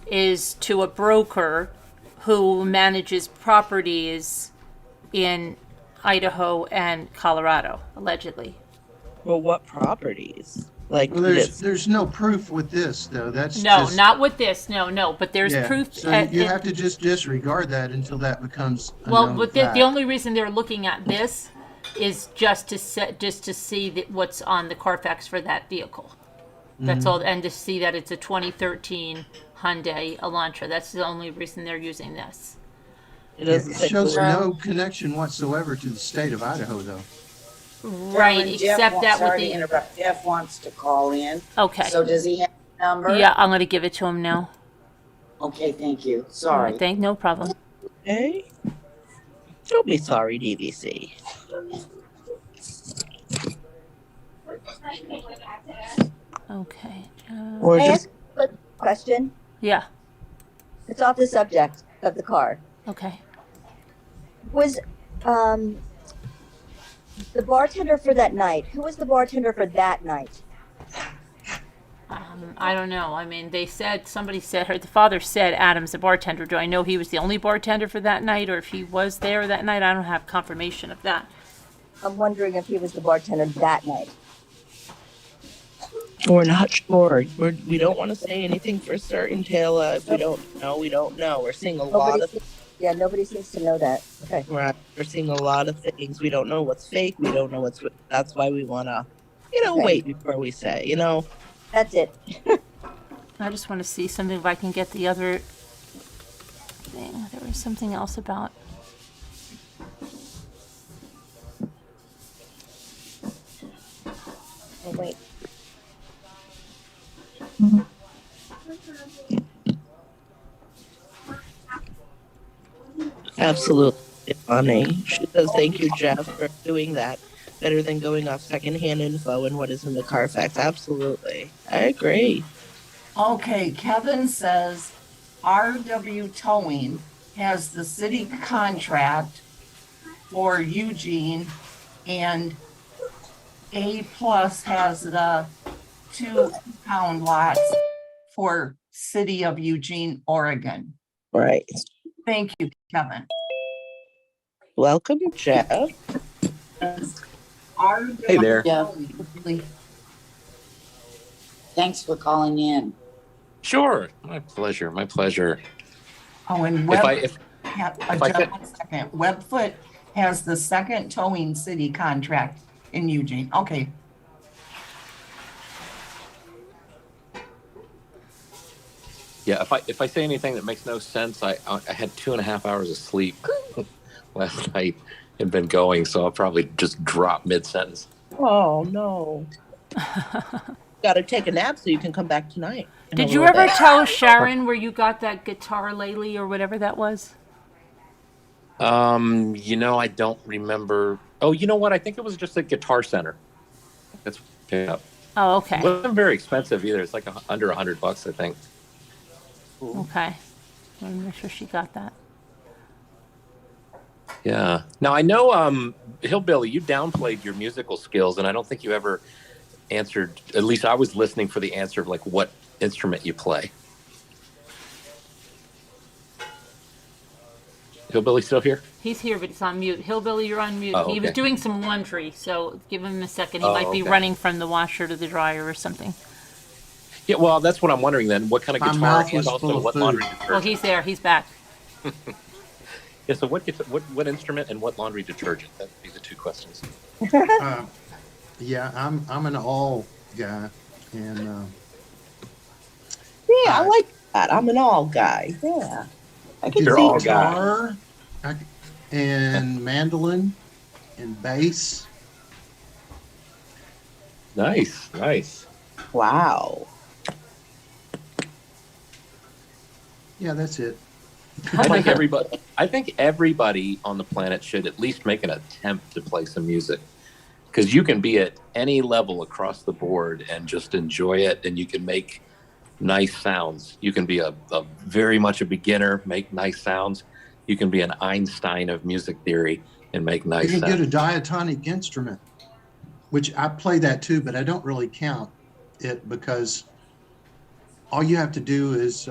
[SPEAKER 9] is to a broker who manages properties in Idaho and Colorado, allegedly.
[SPEAKER 12] Well, what properties? Like,
[SPEAKER 17] well, there's no proof with this, though. That's
[SPEAKER 9] not with this. No. But there's proof.
[SPEAKER 17] So you have to just disregard that until that becomes.
[SPEAKER 9] But the only reason they're looking at this is just to see what's on the Carfax for that vehicle. That's all, and to see that it's a 2013 Hyundai Elantra. That's the only reason they're using this.
[SPEAKER 17] It shows no connection whatsoever to the state of Idaho, though.
[SPEAKER 15] Jeff
[SPEAKER 9] Right, except that with
[SPEAKER 15] the interrupt. Jeff wants to call in.
[SPEAKER 9] Okay.
[SPEAKER 15] So does he have a number?
[SPEAKER 9] Yeah, I'm going to give it to him now.
[SPEAKER 15] Okay, thank you. Sorry.
[SPEAKER 9] Right, no problem.
[SPEAKER 12] Okay. Don't be sorry, DVC.
[SPEAKER 9] Okay.
[SPEAKER 16] Or just a question.
[SPEAKER 9] Yeah.
[SPEAKER 16] It's off the subject of the car.
[SPEAKER 9] Okay.
[SPEAKER 16] Was the bartender for that night? Who was the bartender for that night?
[SPEAKER 9] I don't know. I mean, somebody said, the father said Adam's the bartender. Do I know he was the only bartender for that night, or if he was there that night? I don't have confirmation of that.
[SPEAKER 16] I'm wondering if he was the bartender that night.
[SPEAKER 2] We're not sure. We don't want to say anything for certain, Taylor. If we don't know, we don't know. We're seeing
[SPEAKER 16] nobody seems to know that. Okay.
[SPEAKER 2] Right. We're seeing a lot of things. We don't know what's fake. We don't know what's. That's why we want to, wait before we say.
[SPEAKER 16] That's it.
[SPEAKER 9] I just want to see something if I can get the other thing. There was something else about.
[SPEAKER 16] Oh, wait.
[SPEAKER 2] Absolutely funny. She says, "Thank you, Jeff, for doing that. Better than going off secondhand info and what is in the Carfax." Absolutely, I agree.
[SPEAKER 10] Okay, Kevin says RW Towing has the city contract for Eugene, and A Plus has the 2 pound lots for city of Eugene, Oregon.
[SPEAKER 2] Right.
[SPEAKER 10] Thank you, Kevin.
[SPEAKER 2] Welcome, Jeff.
[SPEAKER 15] Hey there. Thanks for calling in.
[SPEAKER 7] Sure, my pleasure. My pleasure.
[SPEAKER 10] Oh, and Webfoot has the second towing city contract in Eugene. Okay.
[SPEAKER 7] Yeah, if I say anything that makes no sense, I had 2.5 hours of sleep last night. Had been going, so I'll probably just drop mid-sentence.
[SPEAKER 2] Oh no. Got to take a nap so you can come back tonight.
[SPEAKER 9] Did you ever tell Sharon where you got that guitar lately or whatever that was?
[SPEAKER 7] I don't remember. Oh, you know what? I think it was just a Guitar Center. That's picked up.
[SPEAKER 9] Oh, okay.
[SPEAKER 7] It wasn't very expensive either. It's like under $100, I think.
[SPEAKER 9] Okay. I want to make sure she got that.
[SPEAKER 7] Yeah. Now I know, Hillbilly, you downplayed your musical skills, and I don't think you ever answered. At least I was listening for the answer of like what instrument you play. Hillbilly still here?
[SPEAKER 9] He's here, but it's on mute. Hillbilly, you're on mute.
[SPEAKER 7] Oh, okay.
[SPEAKER 9] He was doing some laundry, so give him a second. He might be running from the washer to the dryer or something.
[SPEAKER 7] Yeah, well, that's what I'm wondering then. What kind of guitar and also what laundry detergent?
[SPEAKER 9] Well, he's there. He's back.
[SPEAKER 7] Yeah, so what instrument and what laundry detergent? That'd be the 2 questions.
[SPEAKER 17] Yeah, I'm an all guy, and
[SPEAKER 2] I like that. I'm an all guy. Yeah, I can
[SPEAKER 17] You're
[SPEAKER 2] see
[SPEAKER 17] all guitar and mandolin and bass.
[SPEAKER 7] Nice.
[SPEAKER 2] Wow.
[SPEAKER 17] Yeah, that's it.
[SPEAKER 7] I think everybody on the planet should at least make an attempt to play some music, because you can be at any level across the board and just enjoy it, and you can make nice sounds. You can be a very much a beginner, make nice sounds. You can be an Einstein of music theory and make nice sounds.
[SPEAKER 17] You can get a diatonic instrument, which I play that too, but I don't really count it because all you have to do is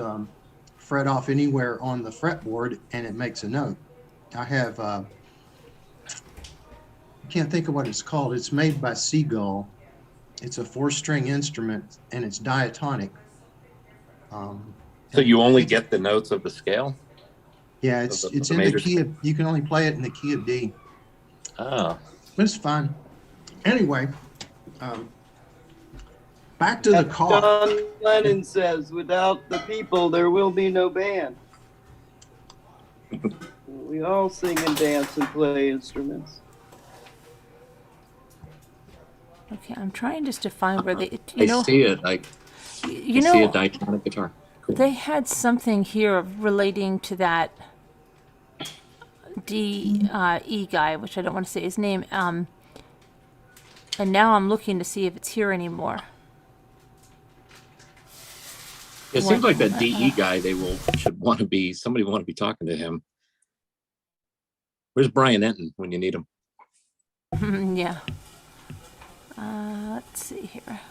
[SPEAKER 17] fret off anywhere on the fretboard and it makes a note. I have, I can't think of what it's called. It's made by Seagull. It's a 4-string instrument and it's diatonic.
[SPEAKER 7] So you only get the notes of the scale?
[SPEAKER 17] Yeah, it's in the key of, you can only play it in the key of D.
[SPEAKER 7] Oh.
[SPEAKER 17] But it's fun. Anyway, back to the car.
[SPEAKER 14] John Lennon says, "Without the people, there will be no band." We all sing and dance and play instruments.
[SPEAKER 9] Okay, I'm trying just to find where they.
[SPEAKER 7] I see it. I see a diatonic guitar. Cool.
[SPEAKER 9] They had something here relating to that E guy, which I don't want to say his name. And now I'm looking to see if it's here anymore.
[SPEAKER 7] It seems like that DE guy. Should want to be somebody want to be talking to him. Where's Brian Enton when you need him?
[SPEAKER 9] Yeah. Let's see here.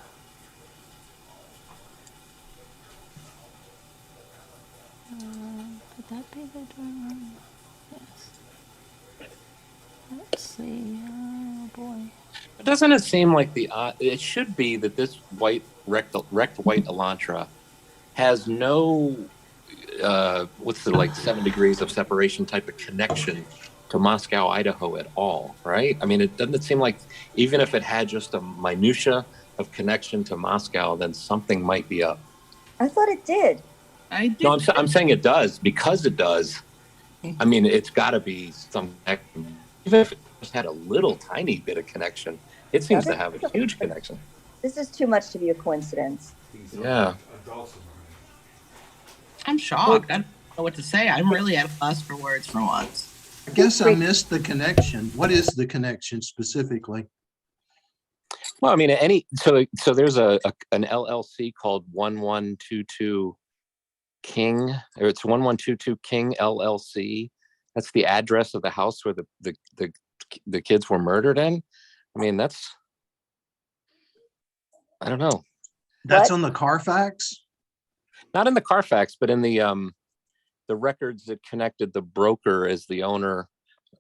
[SPEAKER 1] Could that be the door? Yes. Let's see. Oh boy.
[SPEAKER 7] Doesn't it seem like it should be that this wrecked white Elantra has no what's the like 7 degrees of separation type of connection to Moscow, Idaho at all, right? I mean, it doesn't seem like even if it had just a minutia of connection to Moscow, then something might be up.
[SPEAKER 16] I thought it did.
[SPEAKER 7] No, I'm saying it does because it does. I mean, it's got to be some connection. Even if it just had a little tiny bit of connection, it seems to have a huge connection.
[SPEAKER 16] This is too much to be a coincidence.
[SPEAKER 7] Yeah.
[SPEAKER 12] I'm shocked. I don't know what to say. I'm really at a loss for words for once.
[SPEAKER 17] I guess I missed the connection. What is the connection specifically?
[SPEAKER 7] Well, I mean, so there's an LLC called 1122 King, or it's 1122 King LLC. That's the address of the house where the kids were murdered in. I mean, I don't know.
[SPEAKER 17] That's on the Carfax?
[SPEAKER 7] Not in the Carfax, but in the records that connected the broker as the owner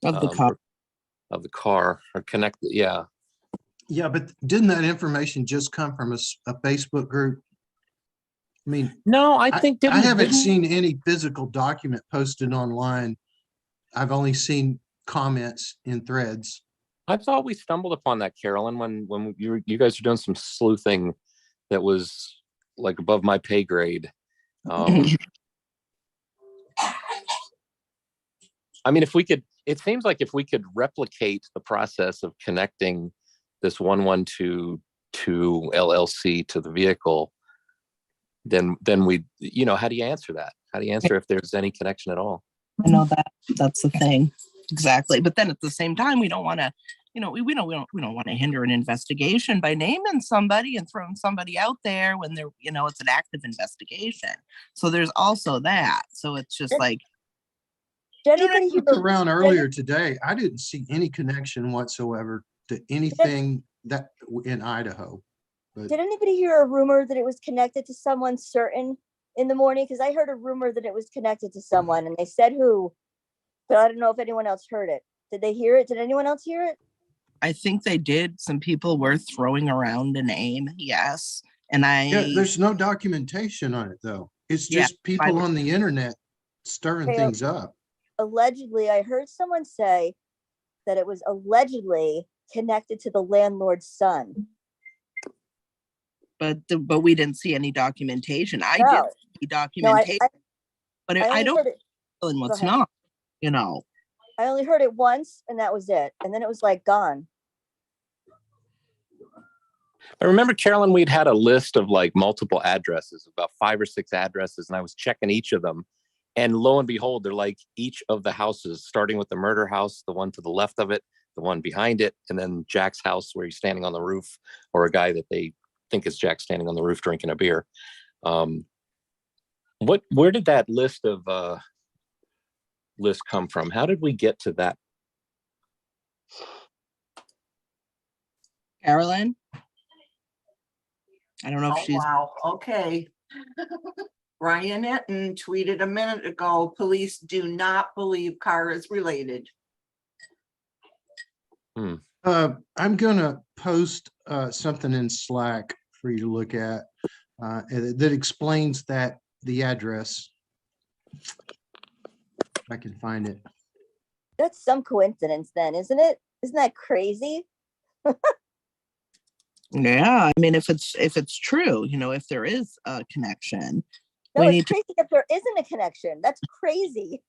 [SPEAKER 12] of the car.
[SPEAKER 7] Of the car, or connected, yeah.
[SPEAKER 17] Yeah, but didn't that information just come from a Facebook group? I mean,
[SPEAKER 7] no, I think
[SPEAKER 17] I haven't seen any physical document posted online. I've only seen comments in threads.
[SPEAKER 7] I thought we stumbled upon that, Carolyn, when you guys were doing some sleuthing that was like above my pay grade. I mean, it seems like if we could replicate the process of connecting this 1122 LLC to the vehicle, then we, how do you answer that? How do you answer if there's any connection at all?
[SPEAKER 12] I know that's the thing. Exactly. But then at the same time, we don't want to, we don't want to hinder an investigation by naming somebody and throwing somebody out there when they're, it's an active investigation. So there's also that. So it's just like.
[SPEAKER 17] I looked around earlier today. I didn't see any connection whatsoever to anything that in Idaho. But
[SPEAKER 16] did anybody hear a rumor that it was connected to someone certain in the morning? Because I heard a rumor that it was connected to someone, and they said who, but I don't know if anyone else heard it. Did they hear it? Did anyone else hear it?
[SPEAKER 12] I think they did. Some people were throwing around a name, yes. And
[SPEAKER 17] there's no documentation on it though. It's just people on the internet stirring things up.
[SPEAKER 16] Allegedly, I heard someone say that it was allegedly connected to the landlord's son.
[SPEAKER 12] But we didn't see any documentation. I did see documentation, but I don't know what's not,
[SPEAKER 16] I only heard it once and that was it. And then it was like gone.
[SPEAKER 7] I remember, Carolyn, we'd had a list of like multiple addresses, about 5 or 6 addresses, and I was checking each of them. And lo and behold, they're like each of the houses, starting with the murder house, the one to the left of it, the one behind it, and then Jack's house where he's standing on the roof, or a guy that they think is Jack standing on the roof drinking a beer. Where did that list come from? How did we get to that?
[SPEAKER 12] Carolyn? I don't know if she's.
[SPEAKER 10] Wow. Okay. Brian Etten tweeted a minute ago, police do not believe car is related.
[SPEAKER 17] I'm going to post something in Slack for you to look at that explains the address. If I can find it.
[SPEAKER 16] That's some coincidence then, isn't it? Isn't that crazy?
[SPEAKER 12] Yeah, I mean, if it's true, if there is a connection.
[SPEAKER 16] No, it's crazy if there isn't a connection. That's crazy.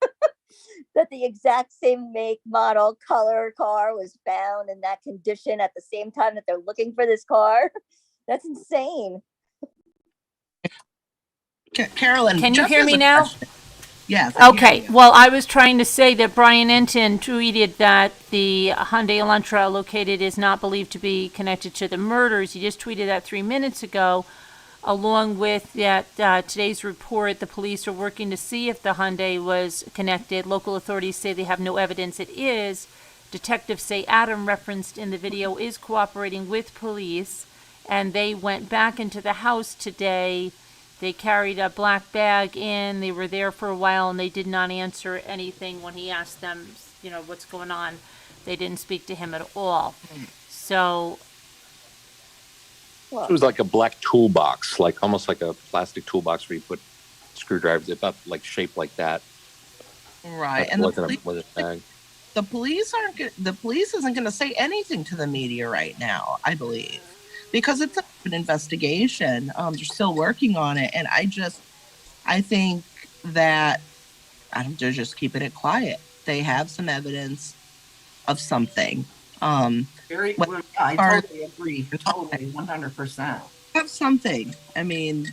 [SPEAKER 16] That the exact same make, model, color car was found in that condition at the same time that they're looking for this car. That's insane.
[SPEAKER 12] Carolyn,
[SPEAKER 1] can you hear me now?
[SPEAKER 12] Question. Yes.
[SPEAKER 1] Okay. Well, I was trying to say that Brian Enton tweeted that the Hyundai Elantra located is not believed to be connected to the murders. He just tweeted that 3 minutes ago. Along with that, today's report, the police are working to see if the Hyundai was connected. Local authorities say they have no evidence it is. Detectives say Adam, referenced in the video, is cooperating with police, and they went back into the house today
[SPEAKER 9] They carried a black bag in. They were there for a while, and they did not answer anything when he asked them, what's going on. They didn't speak to him at all. So
[SPEAKER 7] it was like a black toolbox, like almost like a plastic toolbox where you put screwdrivers, about like shaped like that.
[SPEAKER 12] Right. And the police the police isn't going to say anything to the media right now, I believe, because it's an investigation. They're still working on it. And I think that they're just keeping it quiet. They have some evidence of something.
[SPEAKER 10] I totally agree. Totally, 100%.
[SPEAKER 12] Have something. I mean,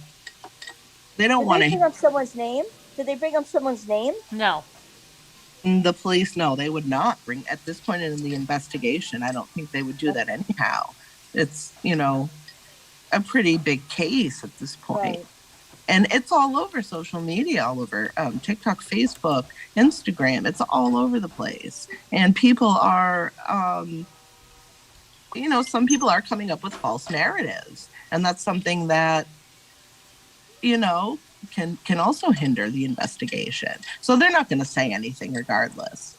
[SPEAKER 12] they don't
[SPEAKER 16] Did
[SPEAKER 12] want
[SPEAKER 16] they
[SPEAKER 12] to
[SPEAKER 16] bring up someone's name? Did they bring up someone's name?
[SPEAKER 9] No.
[SPEAKER 12] The police, no, they would not bring at this point in the investigation. I don't think they would do that anyhow. It's, a pretty big case at this point. Right. And it's all over social media, all over TikTok, Facebook, Instagram. It's all over the place. And people are, some people are coming up with false narratives. And that's something that, can also hinder the investigation. So they're not going to say anything regardless.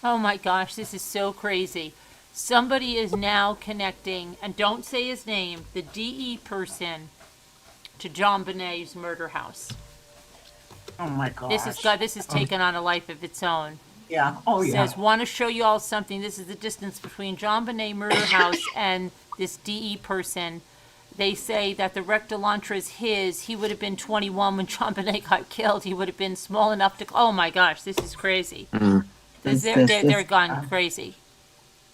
[SPEAKER 9] Oh my gosh, this is so crazy. Somebody is now connecting, and don't say his name, the DE person to John Bonet's murder house.
[SPEAKER 10] Oh my gosh.
[SPEAKER 9] This is taken on a life of its own.
[SPEAKER 10] Yeah. Oh yeah.
[SPEAKER 9] Says, want to show you all something. This is the distance between John Bonet murder house and this DE person. They say that the wrecked Elantra is his. He would have been 21 when John Bonet got killed. He would have been small enough to. Oh my gosh, this is crazy. They're gone crazy.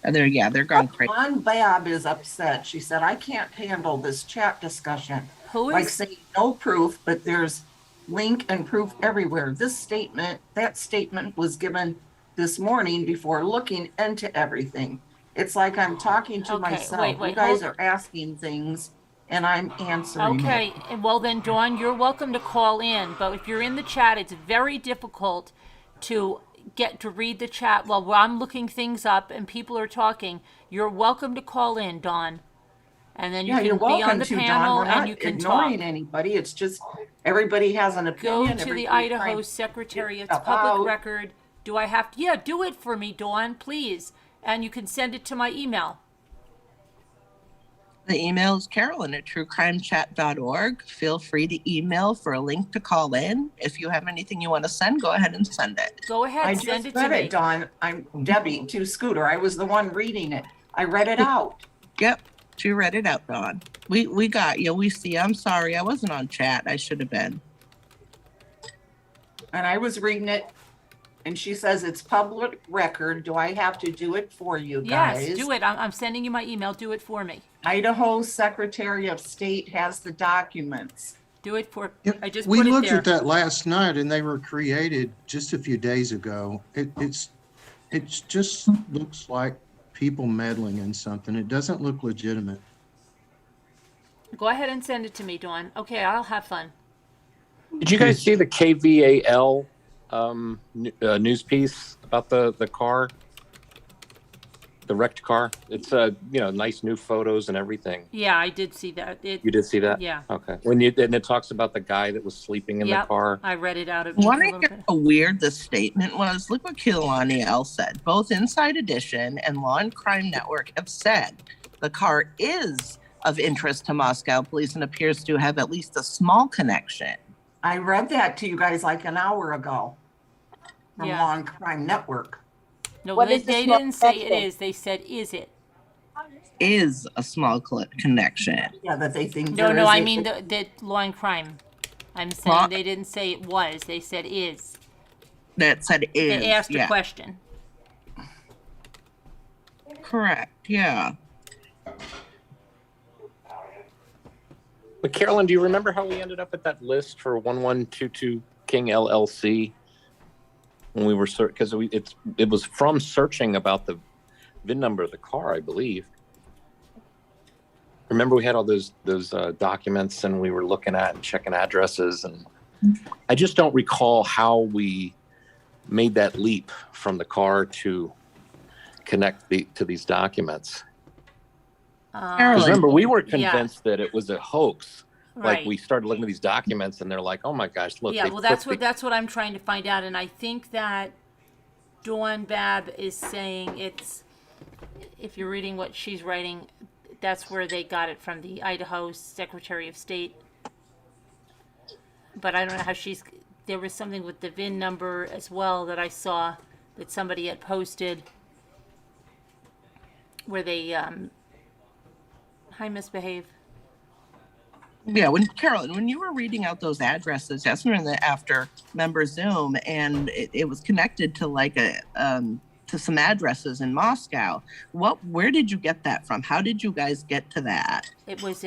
[SPEAKER 12] They're gone crazy.
[SPEAKER 10] Dawn Babb is upset. She said, "I can't handle this chat discussion.
[SPEAKER 9] Who is
[SPEAKER 10] like saying no proof, but there's link and proof everywhere. That statement was given this morning before looking into everything. It's like I'm talking to myself. You guys are asking things." And I'm answering.
[SPEAKER 9] Okay, well then, Dawn, you're welcome to call in. But if you're in the chat, it's very difficult to get to read the chat while I'm looking things up and people are talking. You're welcome to call in, Dawn, and then you can be on the panel and you can talk.
[SPEAKER 10] Ignoring anybody. It's just everybody has an opinion.
[SPEAKER 9] Go to the Idaho Secretariat's public record. Do I have to? Yeah, do it for me, Dawn, please, and you can send it to my email.
[SPEAKER 12] The email is carolyn@truecrimechat.org. Feel free to email for a link to call in. If you have anything you want to send, go ahead and send it.
[SPEAKER 9] Go ahead, send it to me.
[SPEAKER 10] I just read it, Dawn. I'm Debbie to Scooter. I was the one reading it. I read it out.
[SPEAKER 12] Yep, she read it out, Dawn. We got you. We see. I'm sorry, I wasn't on chat. I should have been.
[SPEAKER 10] And I was reading it. And she says it's public record. Do I have to do it for you guys?
[SPEAKER 9] Yes, do it. I'm sending you my email. Do it for me.
[SPEAKER 10] Idaho Secretary of State has the documents.
[SPEAKER 9] Do it for.
[SPEAKER 17] Yep.
[SPEAKER 9] I just
[SPEAKER 17] we
[SPEAKER 9] put it
[SPEAKER 17] looked
[SPEAKER 9] there.
[SPEAKER 17] at that last night, and they were created just a few days ago. It just looks like people meddling in something. It doesn't look legitimate.
[SPEAKER 9] Go ahead and send it to me, Dawn. Okay, I'll have fun.
[SPEAKER 7] Did you guys see the KVAL news piece about the car, the wrecked car? It's nice new photos and everything.
[SPEAKER 9] Yeah, I did see that.
[SPEAKER 7] You did see that?
[SPEAKER 9] Yeah.
[SPEAKER 7] Okay. And it talks about the guy that was sleeping in the car.
[SPEAKER 9] I read it out.
[SPEAKER 12] Want to hear how weird the statement was? Look what Kehlani L said. Both Inside Edition and Law and Crime Network have said the car is of interest to Moscow police and appears to have at least a small connection.
[SPEAKER 10] I read that to you guys like an hour ago from Law and Crime Network.
[SPEAKER 9] No, they didn't say it is. They said, is it?
[SPEAKER 12] Is a small connection.
[SPEAKER 10] Yeah, that they think.
[SPEAKER 9] No, I mean the Law and Crime. I'm saying they didn't say it was. They said is.
[SPEAKER 12] That said is.
[SPEAKER 9] They asked a question.
[SPEAKER 12] Correct. Yeah.
[SPEAKER 7] But Carolyn, do you remember how we ended up at that list for 1122 King LLC? When we were because it was from searching about the VIN number of the car, I believe. Remember, we had all those documents, and we were looking at and checking addresses, and I just don't recall how we made that leap from the car to connect to these documents. Because remember, we were convinced that it was a hoax Like
[SPEAKER 1] Right.
[SPEAKER 7] we started looking at these documents and they're like, oh my gosh, look.
[SPEAKER 1] Yeah,
[SPEAKER 7] they
[SPEAKER 1] well,
[SPEAKER 7] put
[SPEAKER 1] that's what I'm trying to find out, and I think that Dawn Babb is saying it's, if you're reading what she's writing, that's where they got it from, the Idaho Secretary of State. But I don't know how there was something with the VIN number as well that I saw that somebody had posted where they, hi, Misbehave.
[SPEAKER 12] Yeah, when Carolyn, when you were reading out those addresses yesterday after member Zoom, and it was connected to like to some addresses in Moscow. Where did you get that from? How did you guys get to that?
[SPEAKER 1] It was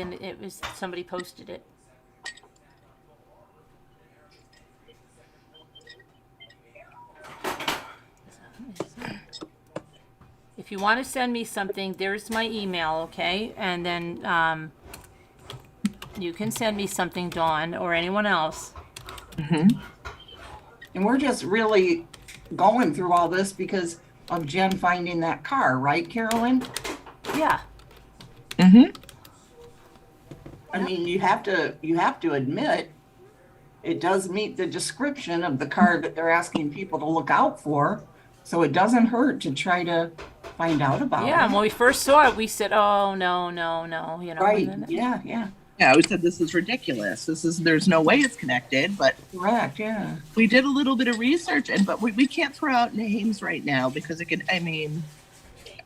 [SPEAKER 1] somebody posted it. If you want to send me something, there's my email, okay? And then you can send me something, Dawn, or anyone else.
[SPEAKER 10] Mm-hmm. And we're just really going through all this because of Jen finding that car, right, Carolyn?
[SPEAKER 1] Yeah.
[SPEAKER 12] Mm-hmm.
[SPEAKER 10] I mean, you have to admit it does meet the description of the car that they're asking people to look out for. So it doesn't hurt to try to find out about it.
[SPEAKER 1] Yeah, and when we first saw it, we said, "Oh no, no, no," you know.
[SPEAKER 10] Right? Yeah, yeah.
[SPEAKER 12] Yeah, we said this is ridiculous. There's no way it's connected, but
[SPEAKER 10] correct. Yeah.
[SPEAKER 12] We did a little bit of research, but we can't throw out names right now because it could. I mean,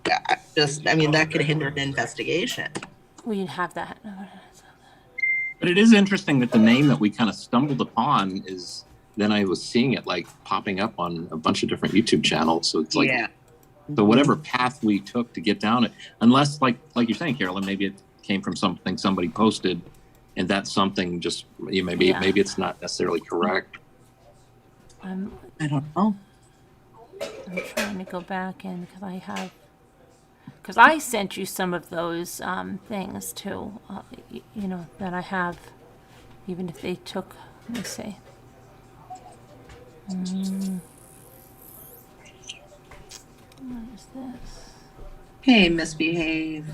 [SPEAKER 12] that could hinder an investigation.
[SPEAKER 1] We have that.
[SPEAKER 7] But it is interesting that the name that we kind of stumbled upon is, then I was seeing it like popping up on a bunch of different YouTube channels. So it's like,
[SPEAKER 12] yeah.
[SPEAKER 7] So whatever path we took to get down it, unless like you're saying, Carolyn, maybe it came from something somebody posted, and that's something just maybe it's not necessarily correct.
[SPEAKER 12] I don't know.
[SPEAKER 1] I'm trying to go back in because I sent you some of those things too, that I have, even if they took, let me see. What is this?
[SPEAKER 12] Hey, Misbehave.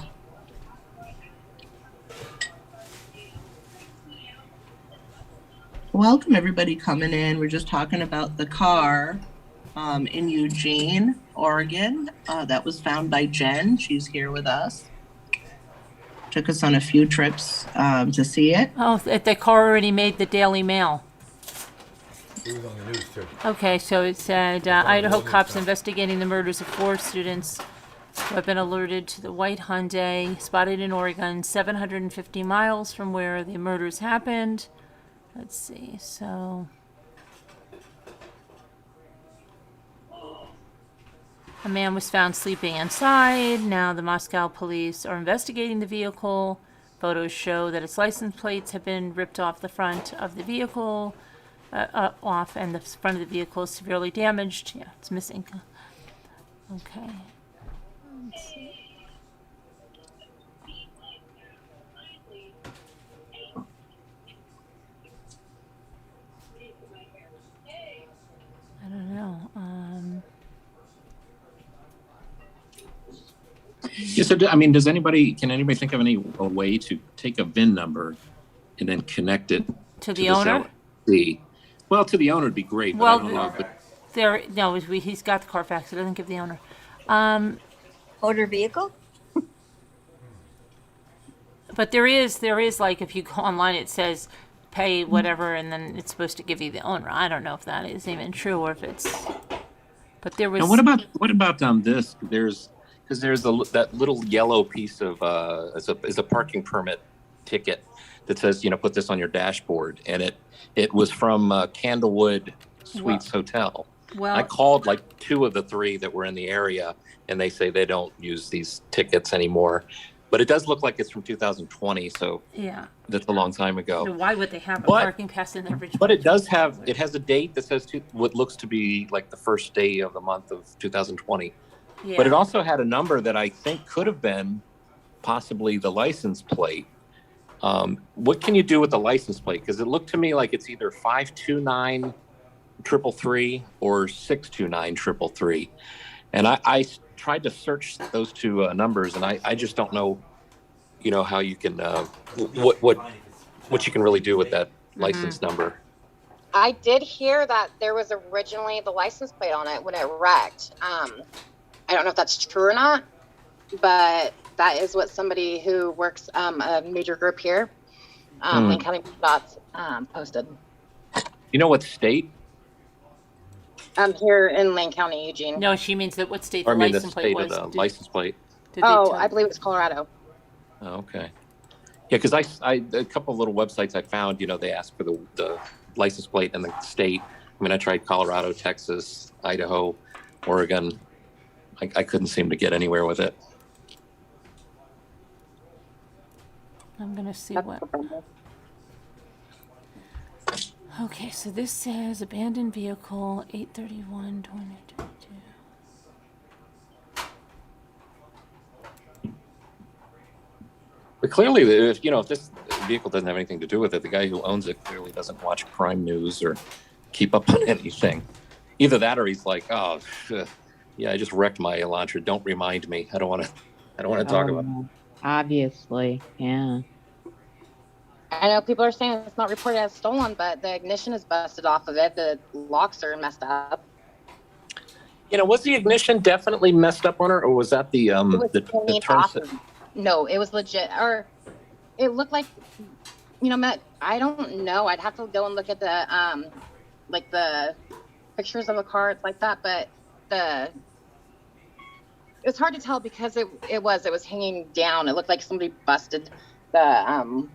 [SPEAKER 12] Welcome everybody coming in. We're just talking about the car in Eugene, Oregon, that was found by Jen. She's here with us. Took us on a few trips to see it.
[SPEAKER 1] Oh, the car already made the Daily Mail.
[SPEAKER 18] It was on the news too.
[SPEAKER 1] Okay, so it said Idaho cops investigating the murders of 4 students who have been alerted to the white Hyundai spotted in Oregon, 750 miles from where the murders happened. Let's see, so a man was found sleeping inside. Now the Moscow police are investigating the vehicle. Photos show that its license plates have been ripped off the front of the vehicle, and the front of the vehicle is severely damaged. Yeah, it's missing. Okay. Let's see. I don't know.
[SPEAKER 7] Yeah, so can anybody think of a way to take a VIN number and then connect it
[SPEAKER 1] to the owner?
[SPEAKER 7] Well, to the owner would be great.
[SPEAKER 1] Well,
[SPEAKER 7] but I don't know,
[SPEAKER 1] he's got the Carfax. It doesn't give the owner.
[SPEAKER 16] Motor vehicle?
[SPEAKER 1] But there is like, if you go online, it says pay whatever, and then it's supposed to give you the owner. I don't know if that is even true or if it's. But there was.
[SPEAKER 7] And what about this? There's that little yellow piece of is a parking permit ticket that says put this on your dashboard, and it was from Candlewood Suites Hotel.
[SPEAKER 1] Well,
[SPEAKER 7] I called like 2 of the 3 that were in the area, and they say they don't use these tickets anymore. But it does look like it's from 2020, so
[SPEAKER 1] yeah,
[SPEAKER 7] that's a long time ago.
[SPEAKER 1] So why would they have a parking pass in there?
[SPEAKER 7] But it has a date that says what looks to be like the first day of the month of 2020.
[SPEAKER 1] Yeah.
[SPEAKER 7] But it also had a number that I think could have been possibly the license plate. What can you do with the license plate? Because it looked to me like it's either 529-333 or 629-333. And I tried to search those 2 numbers, and I just don't know, how you can what what you can really do with that license number.
[SPEAKER 6] I did hear that there was originally the license plate on it when it wrecked. I don't know if that's true or not, but that is what somebody who works a major group here, Lane County Dots, posted.
[SPEAKER 7] You know what state?
[SPEAKER 6] Here in Lane County, Eugene.
[SPEAKER 9] No, she means that what state
[SPEAKER 7] Or,
[SPEAKER 9] the
[SPEAKER 7] I mean, the
[SPEAKER 9] license plate
[SPEAKER 7] state
[SPEAKER 9] was.
[SPEAKER 7] of the license plate.
[SPEAKER 6] I believe it's Colorado.
[SPEAKER 7] Oh, okay. Yeah, because I a couple of little websites I found, they ask for the license plate and the state. I mean, I tried Colorado, Texas, Idaho, Oregon. I couldn't seem to get anywhere with it.
[SPEAKER 9] I'm going to see what. Okay, so this says abandoned vehicle 8/31/2022.
[SPEAKER 7] But clearly, if this vehicle doesn't have anything to do with it, the guy who owns it clearly doesn't watch crime news or keep up on anything. Either that, or he's like, "Oh, yeah, I just wrecked my Elantra. Don't remind me. I don't want to talk about it."
[SPEAKER 5] Obviously, yeah.
[SPEAKER 6] I know people are saying it's not reported as stolen, but the ignition is busted off of it. The locks are messed up.
[SPEAKER 7] Was the ignition definitely messed up on her, or was that the turn?
[SPEAKER 6] No, it was legit, or it looked like, Matt, I don't know. I'd have to go and look at the the pictures of the car. It's like that, but it's hard to tell because it was hanging down. It looked like somebody busted the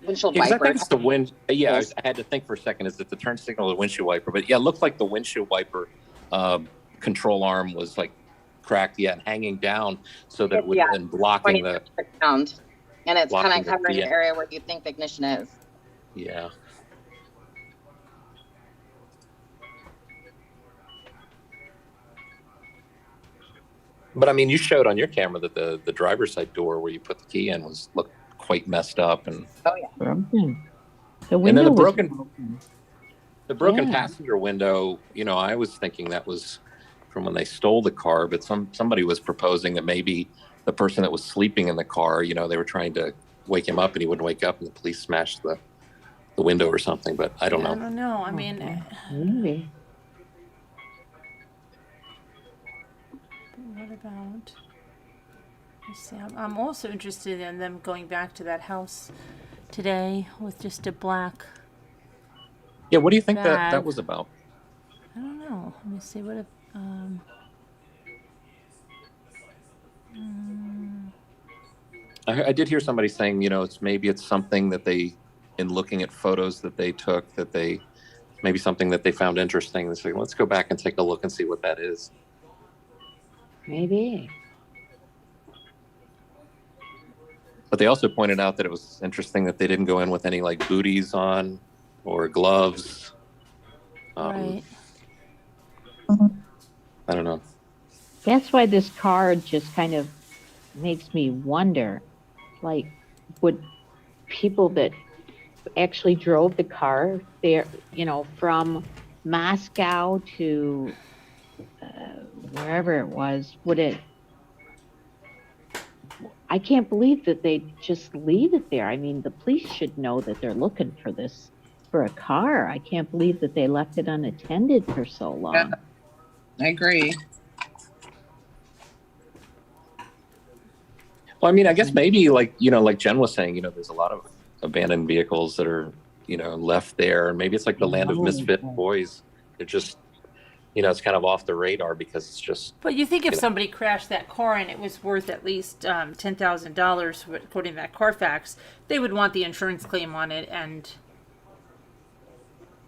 [SPEAKER 6] windshield wiper.
[SPEAKER 7] I think it's the wind. Yeah, I had to think for a second. Is it the turn signal or the windshield wiper? But yeah, it looked like the windshield wiper control arm was like cracked, and hanging down so that it would have been blocking the
[SPEAKER 6] sound. And it's kind of covering the area where you think the ignition is.
[SPEAKER 7] Yeah. But I mean, you showed on your camera that the driver's side door where you put the key in looked quite messed up, and
[SPEAKER 5] The window
[SPEAKER 7] the broken passenger window. I was thinking that was from when they stole the car, but somebody was proposing that maybe the person that was sleeping in the car, they were trying to wake him up and he wouldn't wake up, and the police smashed the window or something. But I don't know.
[SPEAKER 9] I don't know. I mean,
[SPEAKER 5] maybe.
[SPEAKER 9] What about? Let's see. I'm also interested in them going back to that house today with just a black.
[SPEAKER 7] Yeah, what do you think
[SPEAKER 9] bag.
[SPEAKER 7] that was about?
[SPEAKER 9] I don't know. Let me see what if.
[SPEAKER 7] I did hear somebody saying, it's something that they, in looking at photos that they took, maybe something that they found interesting. They say, let's go back and take a look and see what that is.
[SPEAKER 5] Maybe.
[SPEAKER 7] But they also pointed out that it was interesting that they didn't go in with any like booties on or gloves.
[SPEAKER 9] Right.
[SPEAKER 7] I don't know.
[SPEAKER 5] That's why this card just kind of makes me wonder, like, would people that actually drove the car there, from Moscow to wherever it was, I can't believe that they just leave it there. I mean, the police should know that they're looking for a car. I can't believe that they left it unattended for so long.
[SPEAKER 12] Yeah, I agree.
[SPEAKER 7] Well, I mean, I guess maybe like Jen was saying, there's a lot of abandoned vehicles that are, left there. Maybe it's like the land of misfit boys. They're just, it's kind of off the radar because it's just.
[SPEAKER 9] But you think if somebody crashed that car and it was worth at least $10,000, according to that Carfax, they would want the insurance claim on it and.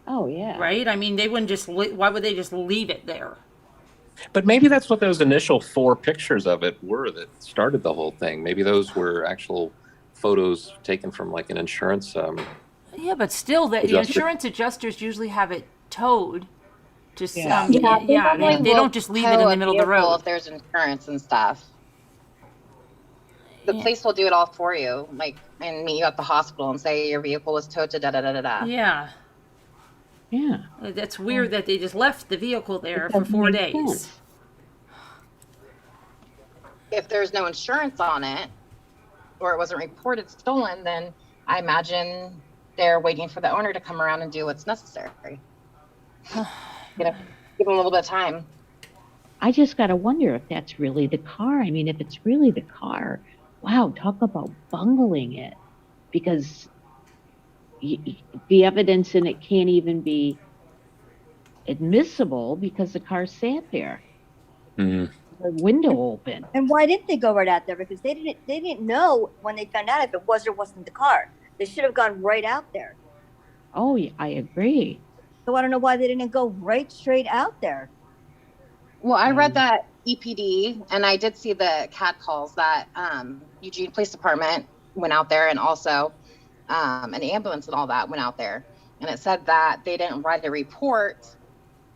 [SPEAKER 5] Oh, yeah.
[SPEAKER 9] Right? I mean, they wouldn't just, why would they just leave it there?
[SPEAKER 7] But maybe that's what those initial 4 pictures of it were that started the whole thing. Maybe those were actual photos taken from like an insurance.
[SPEAKER 9] Yeah, but still, the insurance adjusters usually have it towed. Just they don't just leave it in the middle of the road.
[SPEAKER 6] If there's insurance and stuff, the police will do it all for you, and meet you at the hospital and say your vehicle was towed to da da da da da.
[SPEAKER 9] Yeah.
[SPEAKER 5] Yeah.
[SPEAKER 9] That's weird that they just left the vehicle there for 4 days. Sense.
[SPEAKER 6] If there's no insurance on it, or it wasn't reported stolen, then I imagine there waiting for the owner to come around and do what's necessary. Give them a little bit of time.
[SPEAKER 5] I just got to wonder if that's really the car. I mean, if it's really the car, wow, talk about bungling it, because the evidence in it can't even be admissible because the car sat there. The window open.
[SPEAKER 16] And why didn't they go right out there? Because they didn't know when they found out if it was or wasn't the car. They should have gone right out there.
[SPEAKER 5] Oh, yeah, I agree.
[SPEAKER 16] So I don't know why they didn't go right straight out there.
[SPEAKER 6] Well, I read that EPD, and I did see the cat calls that Eugene Police Department went out there, and also an ambulance and all that went out there. And it said that they didn't write a report,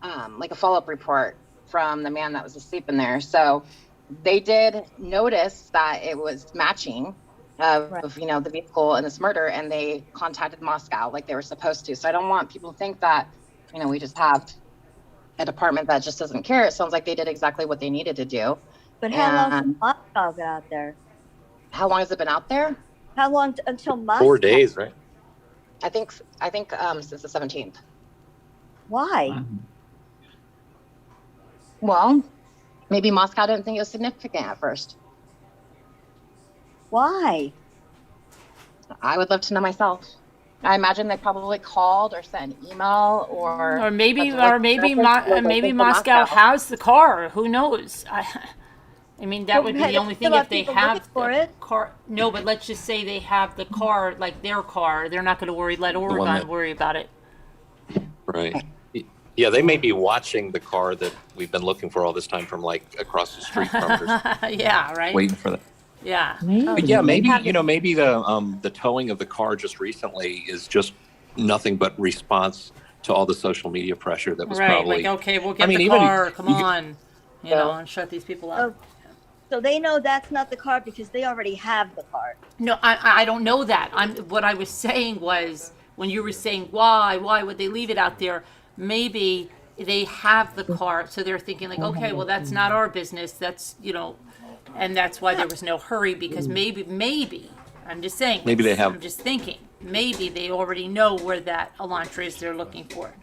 [SPEAKER 6] like a follow-up report from the man that was asleep in there. So they did notice that it was matching of you know, the vehicle and this murder, and they contacted Moscow like they were supposed to. So I don't want people to think that, you know, we just have a department that just doesn't care. It sounds like they did exactly what they needed to do.
[SPEAKER 16] But how long did Moscow get out there?
[SPEAKER 6] How long has it been out there?
[SPEAKER 16] How long until Moscow?
[SPEAKER 7] 4 days, right?
[SPEAKER 6] I think since the 17th.
[SPEAKER 16] Why?
[SPEAKER 6] Well, maybe Moscow didn't think it was significant at first.
[SPEAKER 16] Why?
[SPEAKER 6] I would love to know myself. I imagine they probably called or sent an email, or
[SPEAKER 9] maybe Moscow has the car. Who knows? I mean, that would be the only thing if they have the car. No, but let's just say they have the car, like their car. They're not going to let Oregon worry about it.
[SPEAKER 7] Right. Yeah, they may be watching the car that we've been looking for all this time from like across the street from us.
[SPEAKER 9] Yeah, right.
[SPEAKER 7] Waiting for that.
[SPEAKER 9] Yeah.
[SPEAKER 7] But yeah, maybe maybe the towing of the car just recently is just nothing but response to all the social media pressure that was probably.
[SPEAKER 9] Like, okay, we'll get the car. Come on, you know, and shut these people up.
[SPEAKER 16] So they know that's not the car because they already have the car.
[SPEAKER 9] No, I don't know that. What I was saying was, when you were saying why would they leave it out there? Maybe they have the car, so they're thinking like, okay, well, that's not our business. That's, you know, and that's why there was no hurry, because maybe I'm just saying.
[SPEAKER 7] Maybe they have.
[SPEAKER 9] I'm just thinking. Maybe they already know where that Elantra is they're looking for.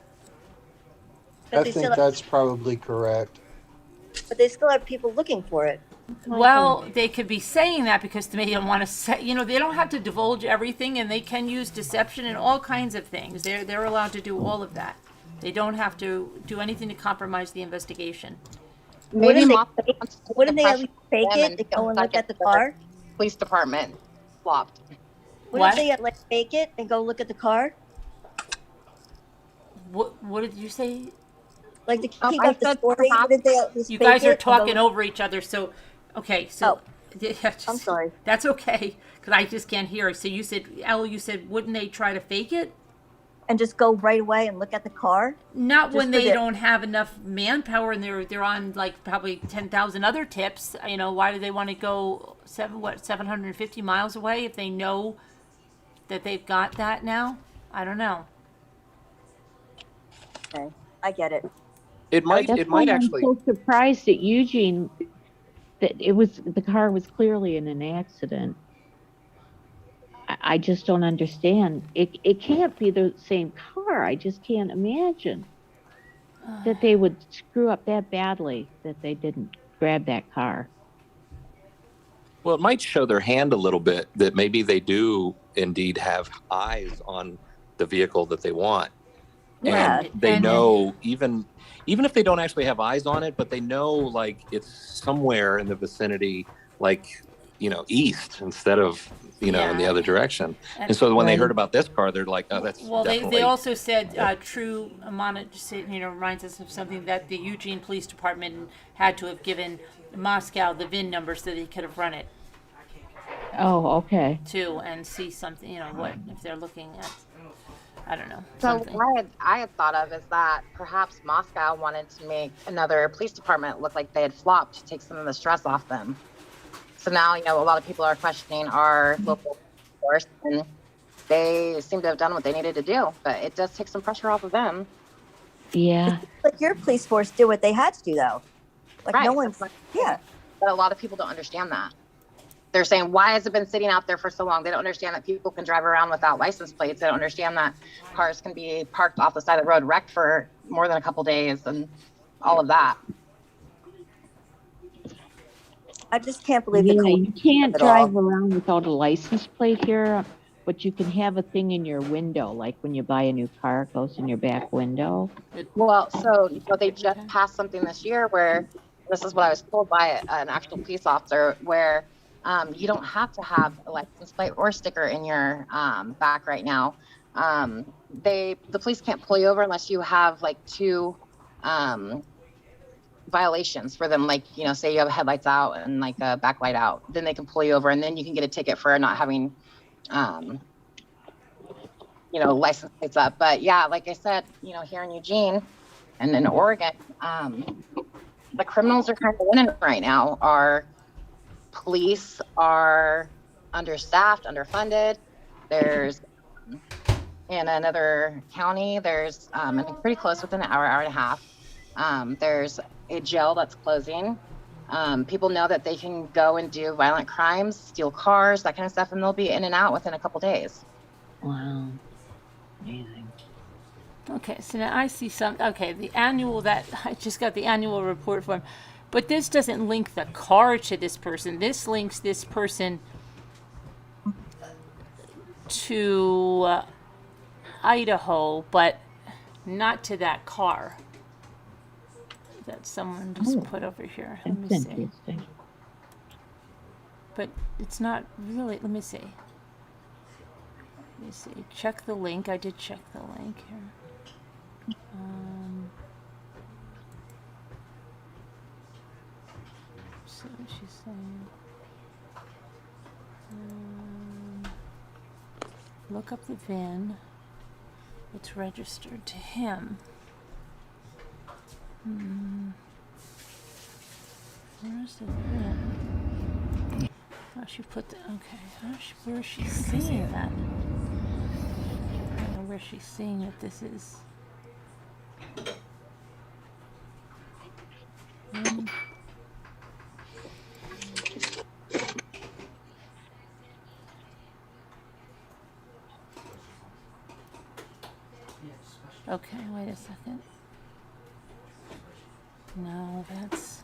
[SPEAKER 17] I think that's probably correct.
[SPEAKER 16] But they still have people looking for it.
[SPEAKER 9] Well, they could be saying that because they don't want to say, you know, they don't have to divulge everything, and they can use deception and all kinds of things. They're allowed to do all of that. They don't have to do anything to compromise the investigation.
[SPEAKER 16] Wouldn't they at least fake it and go and look at the car?
[SPEAKER 6] Police department flopped.
[SPEAKER 16] Wouldn't they like fake it and go look at the car?
[SPEAKER 9] What did you say?
[SPEAKER 16] Like to keep up the story? Wouldn't they at least
[SPEAKER 9] You
[SPEAKER 16] fake
[SPEAKER 9] guys are
[SPEAKER 16] it
[SPEAKER 9] talking over each other, so okay. So
[SPEAKER 16] I'm sorry.
[SPEAKER 9] That's okay, because I just can't hear. So you said, Elle, wouldn't they try to fake it?
[SPEAKER 16] And just go right away and look at the car?
[SPEAKER 9] Not just when they don't have enough manpower and they're on like probably 10,000 other tips. You know, why do they want to go 750 miles away if they know that they've got that now? I don't know.
[SPEAKER 16] Okay, I get it.
[SPEAKER 7] It might actually.
[SPEAKER 5] I'm so surprised at Eugene that the car was clearly in an accident. I just don't understand. It can't be the same car. I just can't imagine that they would screw up that badly that they didn't grab that car.
[SPEAKER 7] Well, it might show their hand a little bit that maybe they do indeed have eyes on the vehicle that they want.
[SPEAKER 16] Yeah.
[SPEAKER 7] And they know, even if they don't actually have eyes on it, but they know like it's somewhere in the vicinity, like, you know, east instead of, you know, in the other direction. And so when they heard about this car, they're like, oh, that's definitely...
[SPEAKER 9] They also said True Amana, you know, reminds us of something that the Eugene Police Department had to have given Moscow the VIN number so they could have run it.
[SPEAKER 5] Oh, okay.
[SPEAKER 9] Too, and see something, you know, what if they're looking at, I don't know.
[SPEAKER 6] So
[SPEAKER 9] something.
[SPEAKER 6] what I had thought of is that perhaps Moscow wanted to make another police department look like they had flopped to take some of the stress off them. So now, you know, a lot of people are questioning our local force, and they seem to have done what they needed to do, but it does take some pressure off of them.
[SPEAKER 5] Yeah.
[SPEAKER 16] Like your police force did what they had to do, though. Like
[SPEAKER 6] right.
[SPEAKER 16] no one's, yeah.
[SPEAKER 6] But a lot of people don't understand that. they're saying, why has it been sitting out there for so long? They don't understand that people can drive around without license plates. They don't understand that cars can be parked off the side of the road, wrecked for more than a couple days, and all of that.
[SPEAKER 16] I just can't believe the
[SPEAKER 5] you can't
[SPEAKER 16] it
[SPEAKER 5] drive
[SPEAKER 16] all.
[SPEAKER 5] around without a license plate here, but you can have a thing in your window, like when you buy a new car, it goes in your back window.
[SPEAKER 6] Well, so they just passed something this year where, this is what I was told by an actual police officer, where you don't have to have a license plate or sticker in your back right now. The police can't pull you over unless you have like 2 violations for them, like, you know, say you have headlights out and like a backlight out, then they can pull you over, and then you can get a ticket for not having you know, license plates up. But yeah, like I said, you know, here in Eugene and in Oregon, the criminals are kind of winning right now. Our police are understaffed, underfunded. There's in another county, there's and pretty close, within an hour and a half, there's a jail that's closing. People know that they can go and do violent crimes, steal cars, that kind of stuff, and they'll be in and out within a couple days.
[SPEAKER 5] Wow. Amazing.
[SPEAKER 1] Okay, so now I see the annual, that I just got the annual report form, but this doesn't link the car to this person. This links this person to Idaho, but not to that car that someone just put over here. Let me see.
[SPEAKER 5] Interesting.
[SPEAKER 1] But it's not really, let me see. Let me see. Check the link. I did check the link here. See what she's saying. Look up the VIN. It's registered to him. Where's the VIN? Oh, she put the, okay. Where is she seeing that? I don't know where she's seeing that this is. Okay, wait a second. No, that's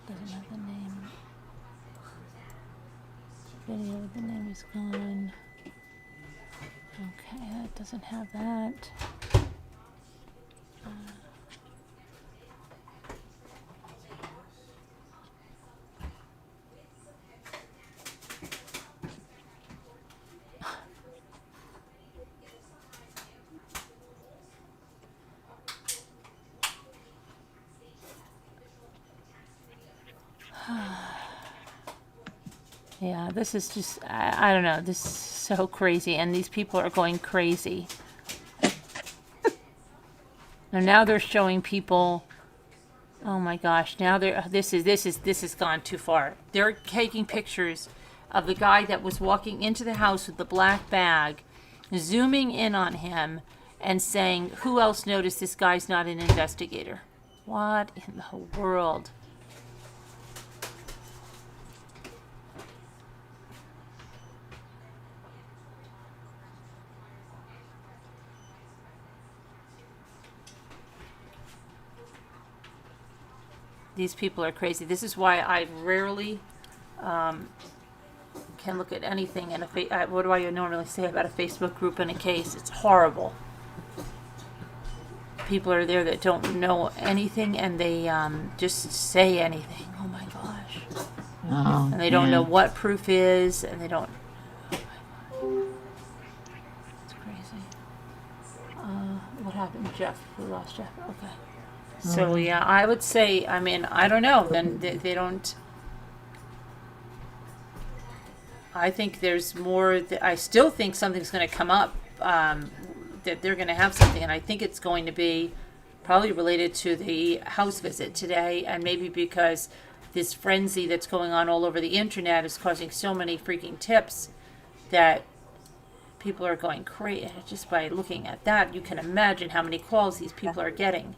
[SPEAKER 1] doesn't have the name. Video, the name is gone. Okay, that doesn't have that. Yeah, this is just, I don't know, this is so crazy, and these people are going crazy. Now they're showing people, oh my gosh, now this has gone too far. They're taking pictures of the guy that was walking into the house with the black bag, zooming in on him and saying, who else noticed this guy's not an investigator? What in the world? These people are crazy. This is why I rarely can look at anything in a what do I normally say about a Facebook group in a case? It's horrible. People are there that don't know anything, and they just say anything. Oh my gosh.
[SPEAKER 5] Oh,
[SPEAKER 1] and they don't know what proof is, and they don't. Oh it's crazy. What happened, Jeff? We lost Jeff. Okay. So yeah, I would say, I mean, I don't know. Then they don't. I think there's more. I still think something's going to come up. That they're going to have something, and I think it's going to be probably related to the house visit today, and maybe because this frenzy that's going on all over the internet is causing so many freaking tips that people are going crazy. Just by looking at that, you can imagine how many calls these people are getting.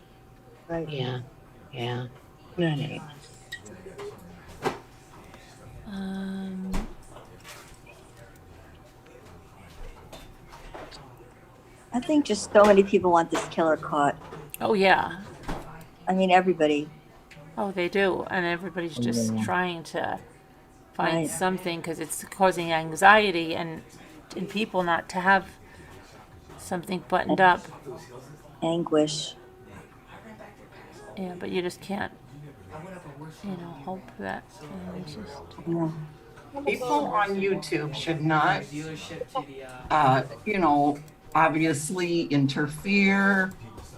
[SPEAKER 5] Right. Yeah. Yeah.
[SPEAKER 1] Oh
[SPEAKER 16] I think just so many people want this killer caught.
[SPEAKER 1] Oh yeah.
[SPEAKER 16] I mean, everybody.
[SPEAKER 1] Oh, they do, and everybody's just trying to find something because it's causing anxiety and in people not to have something buttoned up.
[SPEAKER 16] Anguish.
[SPEAKER 1] Yeah, but you just can't, hope that.
[SPEAKER 10] People on YouTube should not, obviously interfere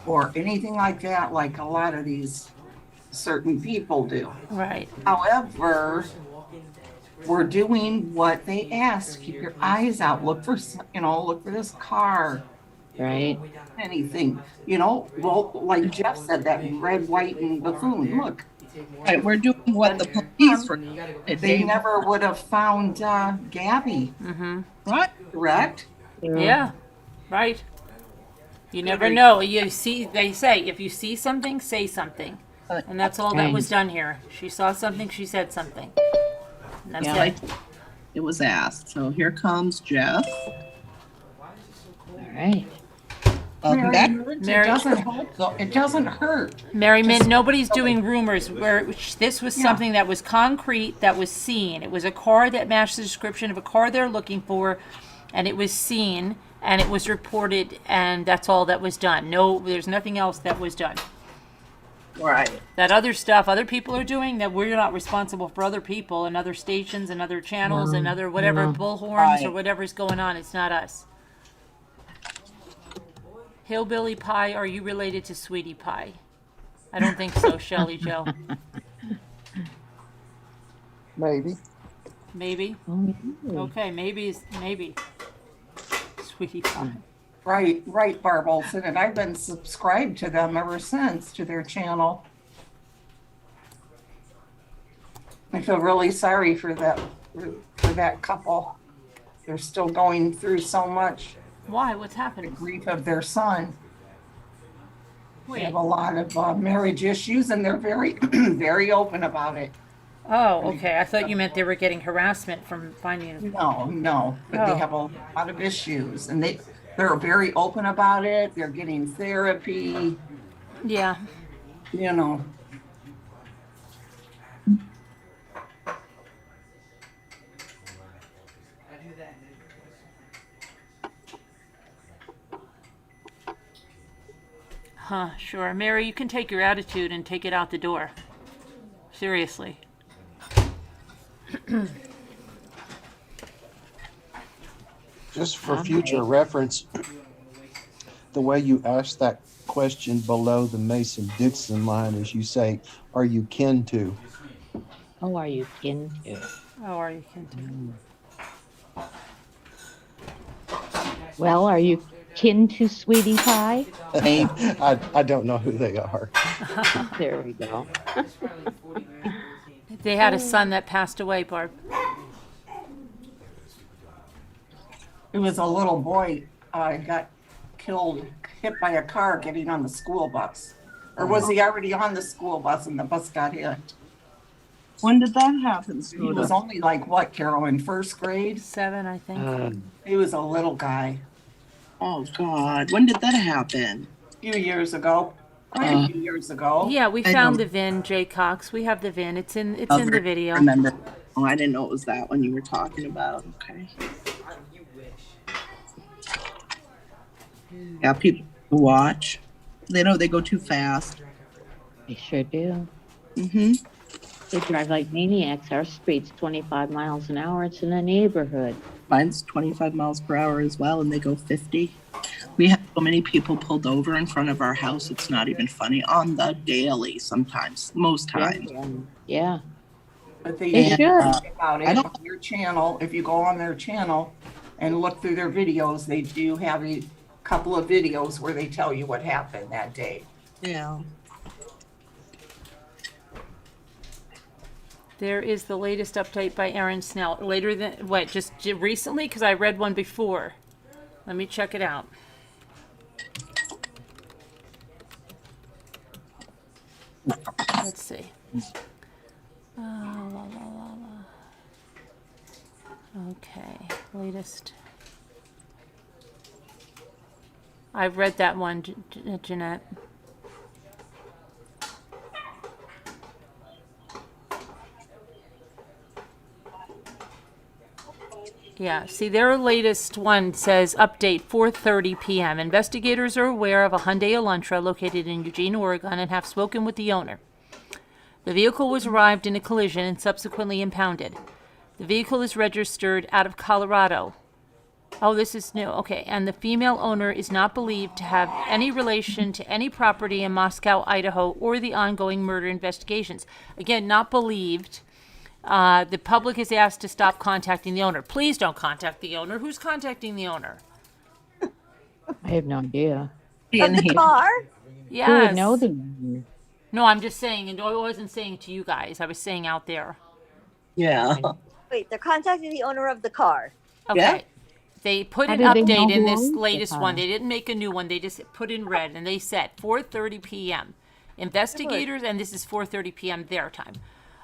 [SPEAKER 10] or anything like that, like a lot of these certain people do.
[SPEAKER 1] Right.
[SPEAKER 10] However, we're doing what they ask. Keep your eyes out. Look for this car.
[SPEAKER 5] Right.
[SPEAKER 10] Anything, well, like Jeff said, that red, white, and buffoon. Look.
[SPEAKER 12] Right, we're doing what the police were.
[SPEAKER 10] They never would have found Gabby.
[SPEAKER 1] Mm-hmm.
[SPEAKER 12] Right.
[SPEAKER 10] Correct?
[SPEAKER 1] Yeah. Right. You never know. You see, they say, if you see something, say something. And that's all that was done here. She saw something, she said something. And that's
[SPEAKER 12] it. It was asked. So here comes Jeff.
[SPEAKER 5] All right.
[SPEAKER 12] Welcome back.
[SPEAKER 10] Mary, it doesn't hurt.
[SPEAKER 1] Mary Min, nobody's doing rumors. This was something that was concrete, that was seen. It was a car that matched the description of a car they're looking for, and it was seen, and it was reported, and that's all that was done. No, there's nothing else that was done.
[SPEAKER 12] Right.
[SPEAKER 1] That other stuff other people are doing, that we're not responsible for other people and other stations and other channels and other whatever bullhorns or whatever's going on. It's not us. Hillbilly Pie, are you related to Sweetie Pie? I don't think so, Shelley Joe.
[SPEAKER 12] Maybe.
[SPEAKER 1] Maybe? Okay, maybe. Sweetie Pie.
[SPEAKER 10] Right, Barb Olson, and I've been subscribed to them ever since, to their channel. I feel really sorry for that couple. They're still going through so much.
[SPEAKER 1] Why? What's happened?
[SPEAKER 10] The grief of their son.
[SPEAKER 1] Wait.
[SPEAKER 10] They have a lot of marriage issues, and they're very, very open about it.
[SPEAKER 1] Oh, okay. I thought you meant they were getting harassment from finding.
[SPEAKER 10] No. But they have a lot of issues, and they're very open about it. They're getting therapy.
[SPEAKER 1] Yeah. Huh, sure. Mary, you can take your attitude and take it out the door. Seriously.
[SPEAKER 17] Just for future reference, the way you ask that question below the Mason-Dixon line is you say, are you kin to?
[SPEAKER 5] Oh, are you kin to?
[SPEAKER 1] Oh, are you kin to?
[SPEAKER 5] Well, are you kin to Sweetie Pie?
[SPEAKER 17] I don't know who they are.
[SPEAKER 5] There we go.
[SPEAKER 1] They had a son that passed away, Barb.
[SPEAKER 10] It was a little boy got hit by a car getting on the school bus. Or was he already on the school bus and the bus got hit?
[SPEAKER 12] When did that happen,
[SPEAKER 10] He was only like, what, Carol, in first grade?
[SPEAKER 1] 7, I think.
[SPEAKER 10] He was a little guy.
[SPEAKER 12] Oh, God. When did that happen?
[SPEAKER 10] A few years ago. Quite a few years ago.
[SPEAKER 1] Yeah, we found the VIN, Jay Cox. We have the VIN. It's in the video.
[SPEAKER 12] I remember. Oh, I didn't know it was that one you were talking about. Okay. Yeah, people watch. They know they go too fast.
[SPEAKER 5] They sure do.
[SPEAKER 12] Mm-hmm.
[SPEAKER 5] They drive like maniacs. Our speed's 25 miles an hour. It's in the neighborhood.
[SPEAKER 12] Mine's 25 miles per hour as well, and they go 50. We have so many people pulled over in front of our house. It's not even funny. On the daily, sometimes, most times.
[SPEAKER 5] Yeah.
[SPEAKER 10] But they
[SPEAKER 5] should.
[SPEAKER 10] About it on your channel. If you go on their channel and look through their videos, they do have a couple of videos where they tell you what happened that day.
[SPEAKER 12] Yeah.
[SPEAKER 1] There is the latest update by Aaron Snell. Later than what? Just recently? Because I read one before. Let me check it out. Let's see. Okay, latest. I've read that one, Jeanette. Yeah, see, their latest one says update 4:30 p.m. Investigators are aware of a Hyundai Elantra located in Eugene, Oregon, and have spoken with the owner. The vehicle was arrived in a collision and subsequently impounded. The vehicle is registered out of Colorado. Oh, this is new. Okay, and the female owner is not believed to have any relation to any property in Moscow, Idaho, or the ongoing murder investigations. Again, not believed. The public is asked to stop contacting the owner. Please don't contact the owner. Who's contacting the owner?
[SPEAKER 5] I have no idea.
[SPEAKER 16] Of the car?
[SPEAKER 1] Yes.
[SPEAKER 5] Who would know the?
[SPEAKER 1] No, I'm just saying, and I wasn't saying to you guys. I was saying out there.
[SPEAKER 12] Yeah.
[SPEAKER 16] Wait, they're contacting the owner of the car.
[SPEAKER 1] Okay.
[SPEAKER 12] Yeah.
[SPEAKER 1] They put
[SPEAKER 5] How
[SPEAKER 1] an
[SPEAKER 5] did they know
[SPEAKER 1] update in
[SPEAKER 5] who
[SPEAKER 1] this
[SPEAKER 5] owns the
[SPEAKER 1] latest
[SPEAKER 5] car?
[SPEAKER 1] one. They didn't make a new one. They just put in red, and they said 4:30 p.m. Investigators, and this is 4:30 p.m. their time.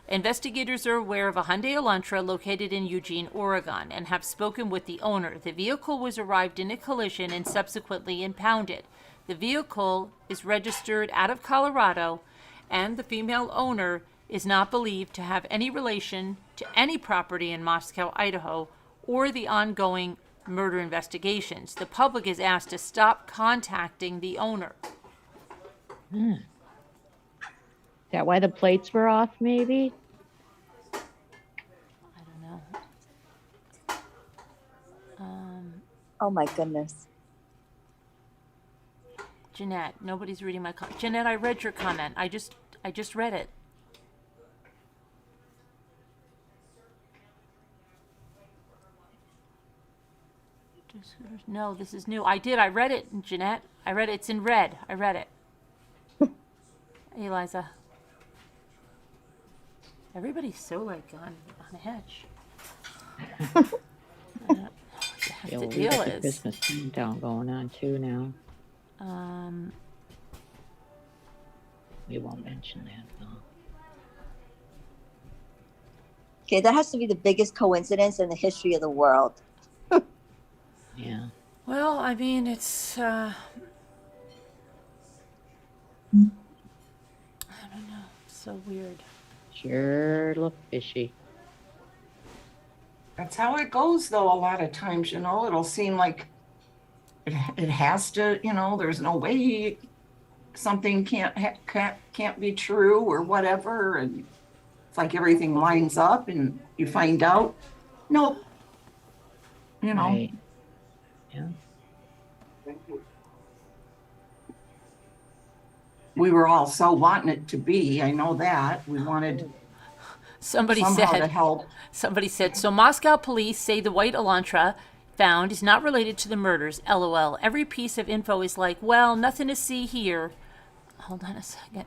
[SPEAKER 1] Investigators are aware of a Hyundai Elantra located in Eugene, Oregon, and have spoken with the owner. The vehicle was arrived in a collision and subsequently impounded. The vehicle is registered out of Colorado, and the female owner is not believed to have any relation to any property in Moscow, Idaho, or the ongoing murder investigations. The public is asked to stop contacting the owner.
[SPEAKER 5] Is that why the plates were off, maybe?
[SPEAKER 1] I don't know.
[SPEAKER 16] Oh my goodness.
[SPEAKER 1] Jeanette, nobody's reading my comment. Jeanette, I read your comment. I just read it. No, this is new. I did. I read it, Jeanette. I read it. It's in red. I read it. Hey, Eliza. Everybody's so like on edge.
[SPEAKER 5] Yeah,
[SPEAKER 1] The
[SPEAKER 5] well, we
[SPEAKER 1] deal
[SPEAKER 5] got the
[SPEAKER 1] is,
[SPEAKER 5] Christmas countdown going on too now. We won't mention that though.
[SPEAKER 16] Okay, that has to be the biggest coincidence in the history of the world.
[SPEAKER 5] Yeah.
[SPEAKER 1] well, I mean, it's, I don't know. So weird.
[SPEAKER 5] Sure look fishy.
[SPEAKER 10] That's how it goes, though. A lot of times, it'll seem like it has to. There's no way something can't be true or whatever, and it's like everything lines up, and you find out, nope.
[SPEAKER 5] Right. Yeah.
[SPEAKER 10] We were all so wanting it to be. I know that we wanted
[SPEAKER 1] Somebody
[SPEAKER 10] somehow
[SPEAKER 1] said,
[SPEAKER 10] to help.
[SPEAKER 1] Somebody said, so Moscow police say the white Elantra found is not related to the murders. LOL. Every piece of info is like, well, nothing to see here. Hold on a second.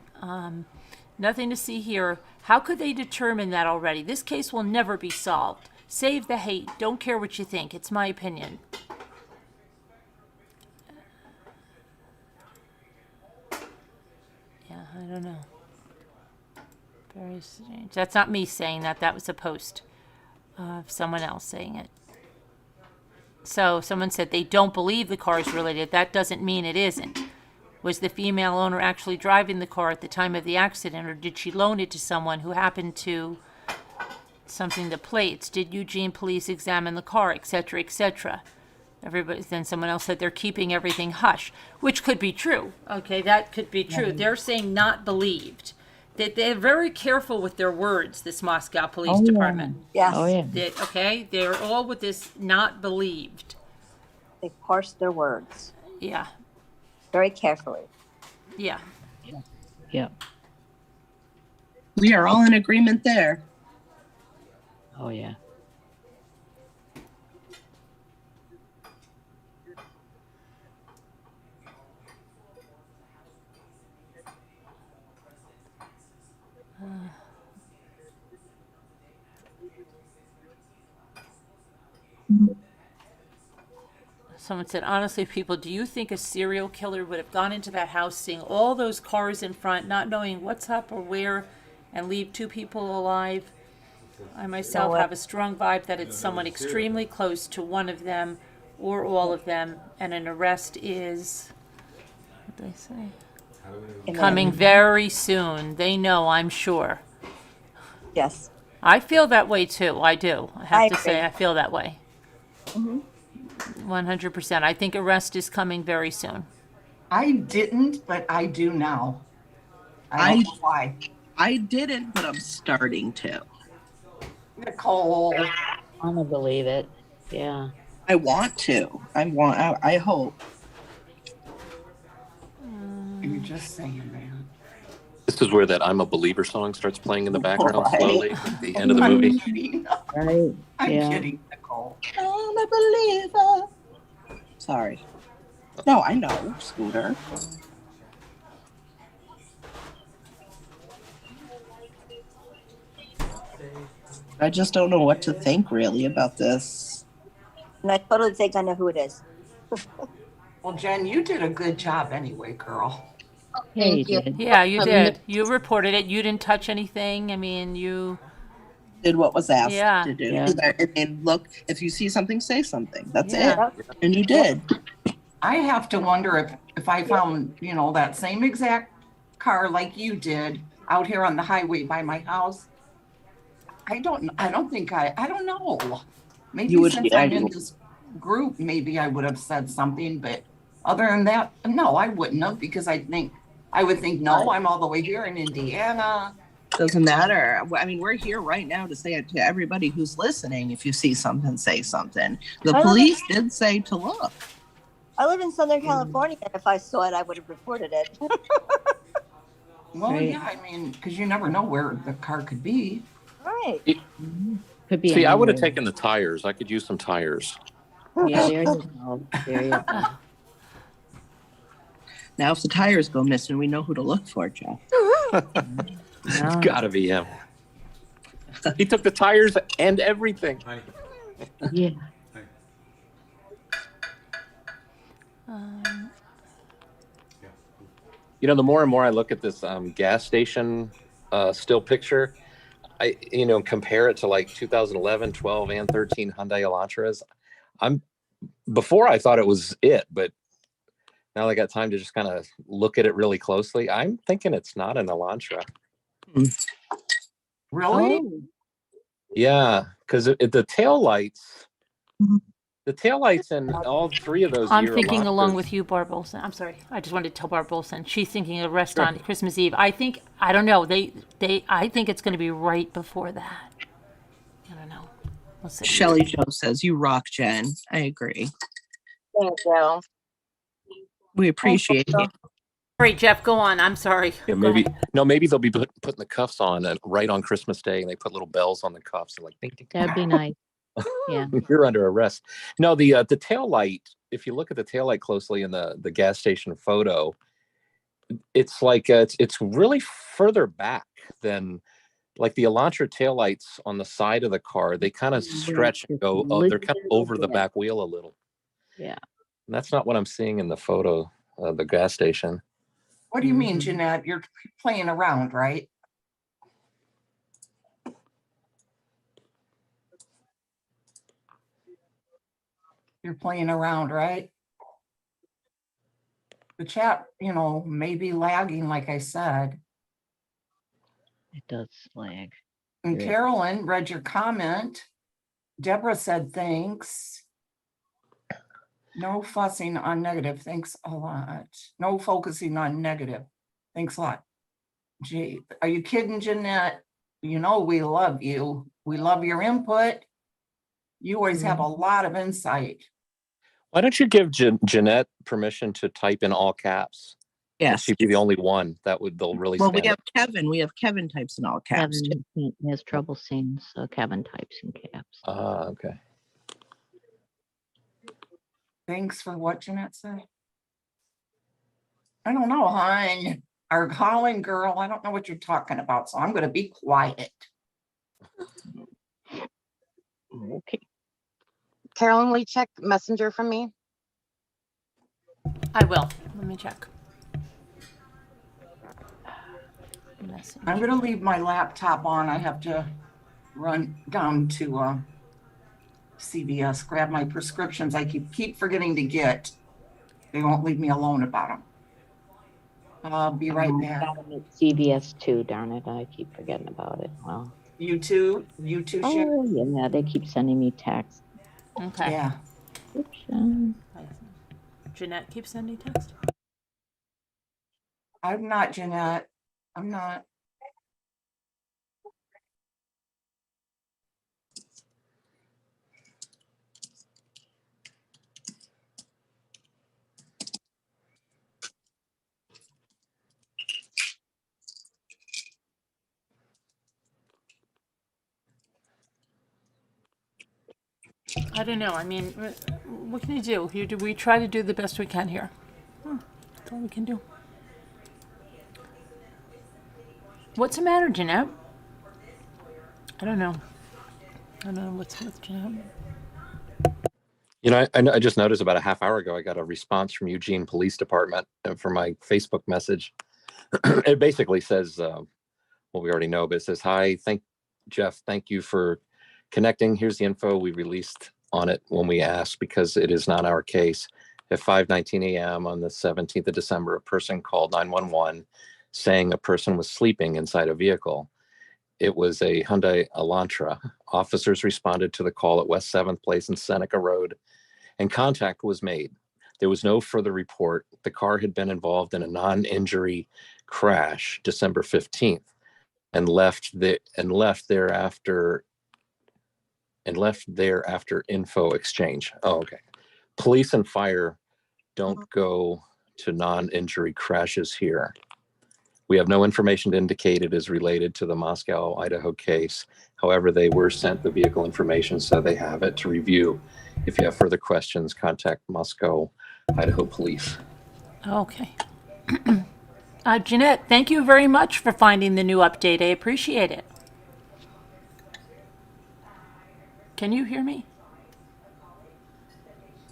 [SPEAKER 1] Nothing to see here. How could they determine that already? This case will never be solved. Save the hate. Don't care what you think. It's my opinion. Yeah, I don't know. Very strange. That's not me saying that. That was a post of someone else saying it. So someone said they don't believe the car is related. That doesn't mean it isn't. Was the female owner actually driving the car at the time of the accident, or did she loan it to someone who happened to something the plates? Did Eugene police examine the car, etc., etc.? Everybody. Then someone else said they're keeping everything hush, which could be true. Okay, that could be true. They're saying not believed. They're very careful with their words, this Moscow Police Department.
[SPEAKER 16] Yes.
[SPEAKER 5] Oh yeah.
[SPEAKER 1] Okay, they're all with this not believed.
[SPEAKER 16] They parse their words
[SPEAKER 1] Yeah,
[SPEAKER 16] very carefully.
[SPEAKER 1] yeah.
[SPEAKER 5] Yeah.
[SPEAKER 12] We are all in agreement there.
[SPEAKER 5] Oh yeah.
[SPEAKER 1] Someone said, honestly, people, do you think a serial killer would have gone into that house, seeing all those cars in front, not knowing what's up or where, and leave two people alive?
[SPEAKER 9] I myself have a strong vibe that it's someone extremely close to one of them or all of them, and an arrest is, what did they say? Coming very soon. They know, I'm sure.
[SPEAKER 16] Yes.
[SPEAKER 9] I feel that way too. I do. I have
[SPEAKER 16] I
[SPEAKER 9] to say,
[SPEAKER 16] agree.
[SPEAKER 9] I feel that way.
[SPEAKER 16] Mhm.
[SPEAKER 9] 100%. I think arrest is coming very soon.
[SPEAKER 10] I didn't, but I do now. I don't know why.
[SPEAKER 12] I didn't, but I'm starting to.
[SPEAKER 10] Nicole.
[SPEAKER 5] I'm gonna believe it. Yeah.
[SPEAKER 12] I want to. I hope.
[SPEAKER 10] You're just saying that.
[SPEAKER 7] This is where that "I'm a Believer" song starts playing in the background
[SPEAKER 12] Right.
[SPEAKER 7] slowly at the end of the movie.
[SPEAKER 5] Right.
[SPEAKER 10] I'm
[SPEAKER 5] Yeah.
[SPEAKER 10] kidding, Nicole.
[SPEAKER 12] I'm a believer. Sorry. No, I know, Scooter. I just don't know what to think really about this.
[SPEAKER 16] And I totally think I know who it is.
[SPEAKER 10] Well, Jen, you did a good job anyway, girl.
[SPEAKER 5] Thank you.
[SPEAKER 9] Yeah, you did. You reported it. You didn't touch anything. I mean, you
[SPEAKER 12] Did what was asked
[SPEAKER 9] Yeah.
[SPEAKER 12] to do.
[SPEAKER 5] Yeah.
[SPEAKER 12] And look, if you see something, say something. That's
[SPEAKER 9] Yeah.
[SPEAKER 12] it. And you did.
[SPEAKER 10] I have to wonder if I found, that same exact car like you did out here on the highway by my house. I don't know. Maybe
[SPEAKER 12] You would-
[SPEAKER 10] since
[SPEAKER 12] I
[SPEAKER 10] I'm in
[SPEAKER 12] do.
[SPEAKER 10] this group, maybe I would have said something, but other than that, no, I wouldn't have, because I would think, no, I'm all the way here in Indiana.
[SPEAKER 12] Doesn't matter. I mean, we're here right now to say it to everybody who's listening. If you see something, say something. The police did say to look.
[SPEAKER 16] I live in Southern California, and if I saw it, I would have reported it.
[SPEAKER 10] Well,
[SPEAKER 5] Right.
[SPEAKER 10] yeah, I mean, because you never know where the car could be.
[SPEAKER 16] Right.
[SPEAKER 5] Could be.
[SPEAKER 7] See, I would have
[SPEAKER 5] anywhere.
[SPEAKER 7] taken the tires. I could use some tires.
[SPEAKER 5] Yeah, there you go. There you go.
[SPEAKER 12] Now, if the tires go missing, we know who to look for, Jeff.
[SPEAKER 7] It's got to be him. He took the tires and everything.
[SPEAKER 5] Yeah.
[SPEAKER 7] The more and more I look at this gas station still picture, I compare it to like 2011, 12, and 13 Hyundai Elantras. Before I thought it was it, but now I got time to just kind of look at it really closely. I'm thinking it's not an Elantra.
[SPEAKER 10] Really?
[SPEAKER 5] Oh.
[SPEAKER 7] Yeah, because the taillights, and all three of those.
[SPEAKER 9] I'm
[SPEAKER 7] year
[SPEAKER 9] thinking
[SPEAKER 7] Elantras-
[SPEAKER 9] along with you, Barb Olson. I'm sorry. I just wanted to tell Barb Olson. She's thinking arrest on Christmas Eve. I don't know. I think it's going to be right before that. I don't know. We'll see.
[SPEAKER 12] Shelly Joe says, you rock, Jen. I agree.
[SPEAKER 6] Thank you.
[SPEAKER 12] We appreciate it.
[SPEAKER 9] Sorry, Jeff, go on. I'm sorry.
[SPEAKER 7] Yeah, maybe they'll be putting the cuffs on right on Christmas Day, and they put little bells on the cuffs and like, ding, ding, ding.
[SPEAKER 5] That'd be nice. Yeah.
[SPEAKER 7] You're under arrest. No, the tail light. If you look at the tail light closely in the gas station photo, it's like it's really further back than like the Elantra taillights on the side of the car. They kind of stretch and go. They're kind of over the back wheel a little.
[SPEAKER 5] Yeah.
[SPEAKER 7] And that's not what I'm seeing in the photo of the gas station.
[SPEAKER 10] What do you mean, Jeanette? You're playing around, right? You're playing around, right? The chat, may be lagging, like I said.
[SPEAKER 5] It does lag.
[SPEAKER 10] And
[SPEAKER 5] Yeah.
[SPEAKER 10] Carolyn read your comment. Deborah said thanks. No fussing on negative. Thanks a lot. No focusing on negative. Thanks a lot. Gee, are you kidding, Jeanette? We love you. We love your input. You always have a lot of insight.
[SPEAKER 7] Why don't you give Jeanette permission to type in all caps?
[SPEAKER 12] Yes.
[SPEAKER 7] She'd be the only one they'll really
[SPEAKER 12] Well,
[SPEAKER 7] stand
[SPEAKER 12] we have
[SPEAKER 7] out.
[SPEAKER 12] Kevin. We have Kevin types in all caps.
[SPEAKER 5] Kevin has trouble seeing, so Kevin types in caps.
[SPEAKER 7] Okay.
[SPEAKER 10] Thanks for what Jeanette said. I don't know, hon. Our Holland girl, I don't know what you're talking about, so I'm going to be quiet.
[SPEAKER 5] Okay.
[SPEAKER 6] Carolyn, will you check Messenger from me?
[SPEAKER 9] I will. Let me check.
[SPEAKER 10] I'm going to leave my laptop on. I have to run down to CVS, grab my prescriptions I keep forgetting to get. They won't leave me alone about them. I'll be right back.
[SPEAKER 5] CVS too, darn it. I keep forgetting about it. Well,
[SPEAKER 10] You too, Sharon?
[SPEAKER 5] oh, yeah, they keep sending me texts.
[SPEAKER 9] Okay.
[SPEAKER 10] Yeah.
[SPEAKER 9] Jeanette keeps sending text.
[SPEAKER 10] I'm not, Jeanette. I'm not.
[SPEAKER 9] I don't know. I mean, what can you do? We try to do the best we can here. That's all we can do. What's the matter, Jeanette? I don't know. I don't know what's with Jeanette.
[SPEAKER 7] You know, I just noticed about a half hour ago, I got a response from Eugene Police Department for my Facebook message. It basically says what we already know, but it says, "Hi, Jeff, thank you for connecting. Here's the info we released on it when we asked because it is not our case. At 5:19 a.m. on the 17th of December, a person called 911 saying a person was sleeping inside a vehicle. It was a Hyundai Elantra. Officers responded to the call at West 7th Place and Seneca Road, and contact was made. There was no further report. The car had been involved in a non-injury crash December 15th and left there after info exchange." Oh, okay. Police and fire don't go to non-injury crashes here. We have no information to indicate it is related to the Moscow, Idaho case. However, they were sent the vehicle information, so they have it to review. If you have further questions, contact Moscow, Idaho Police.
[SPEAKER 9] Okay. Jeanette, thank you very much for finding the new update. I appreciate it. Can you hear me?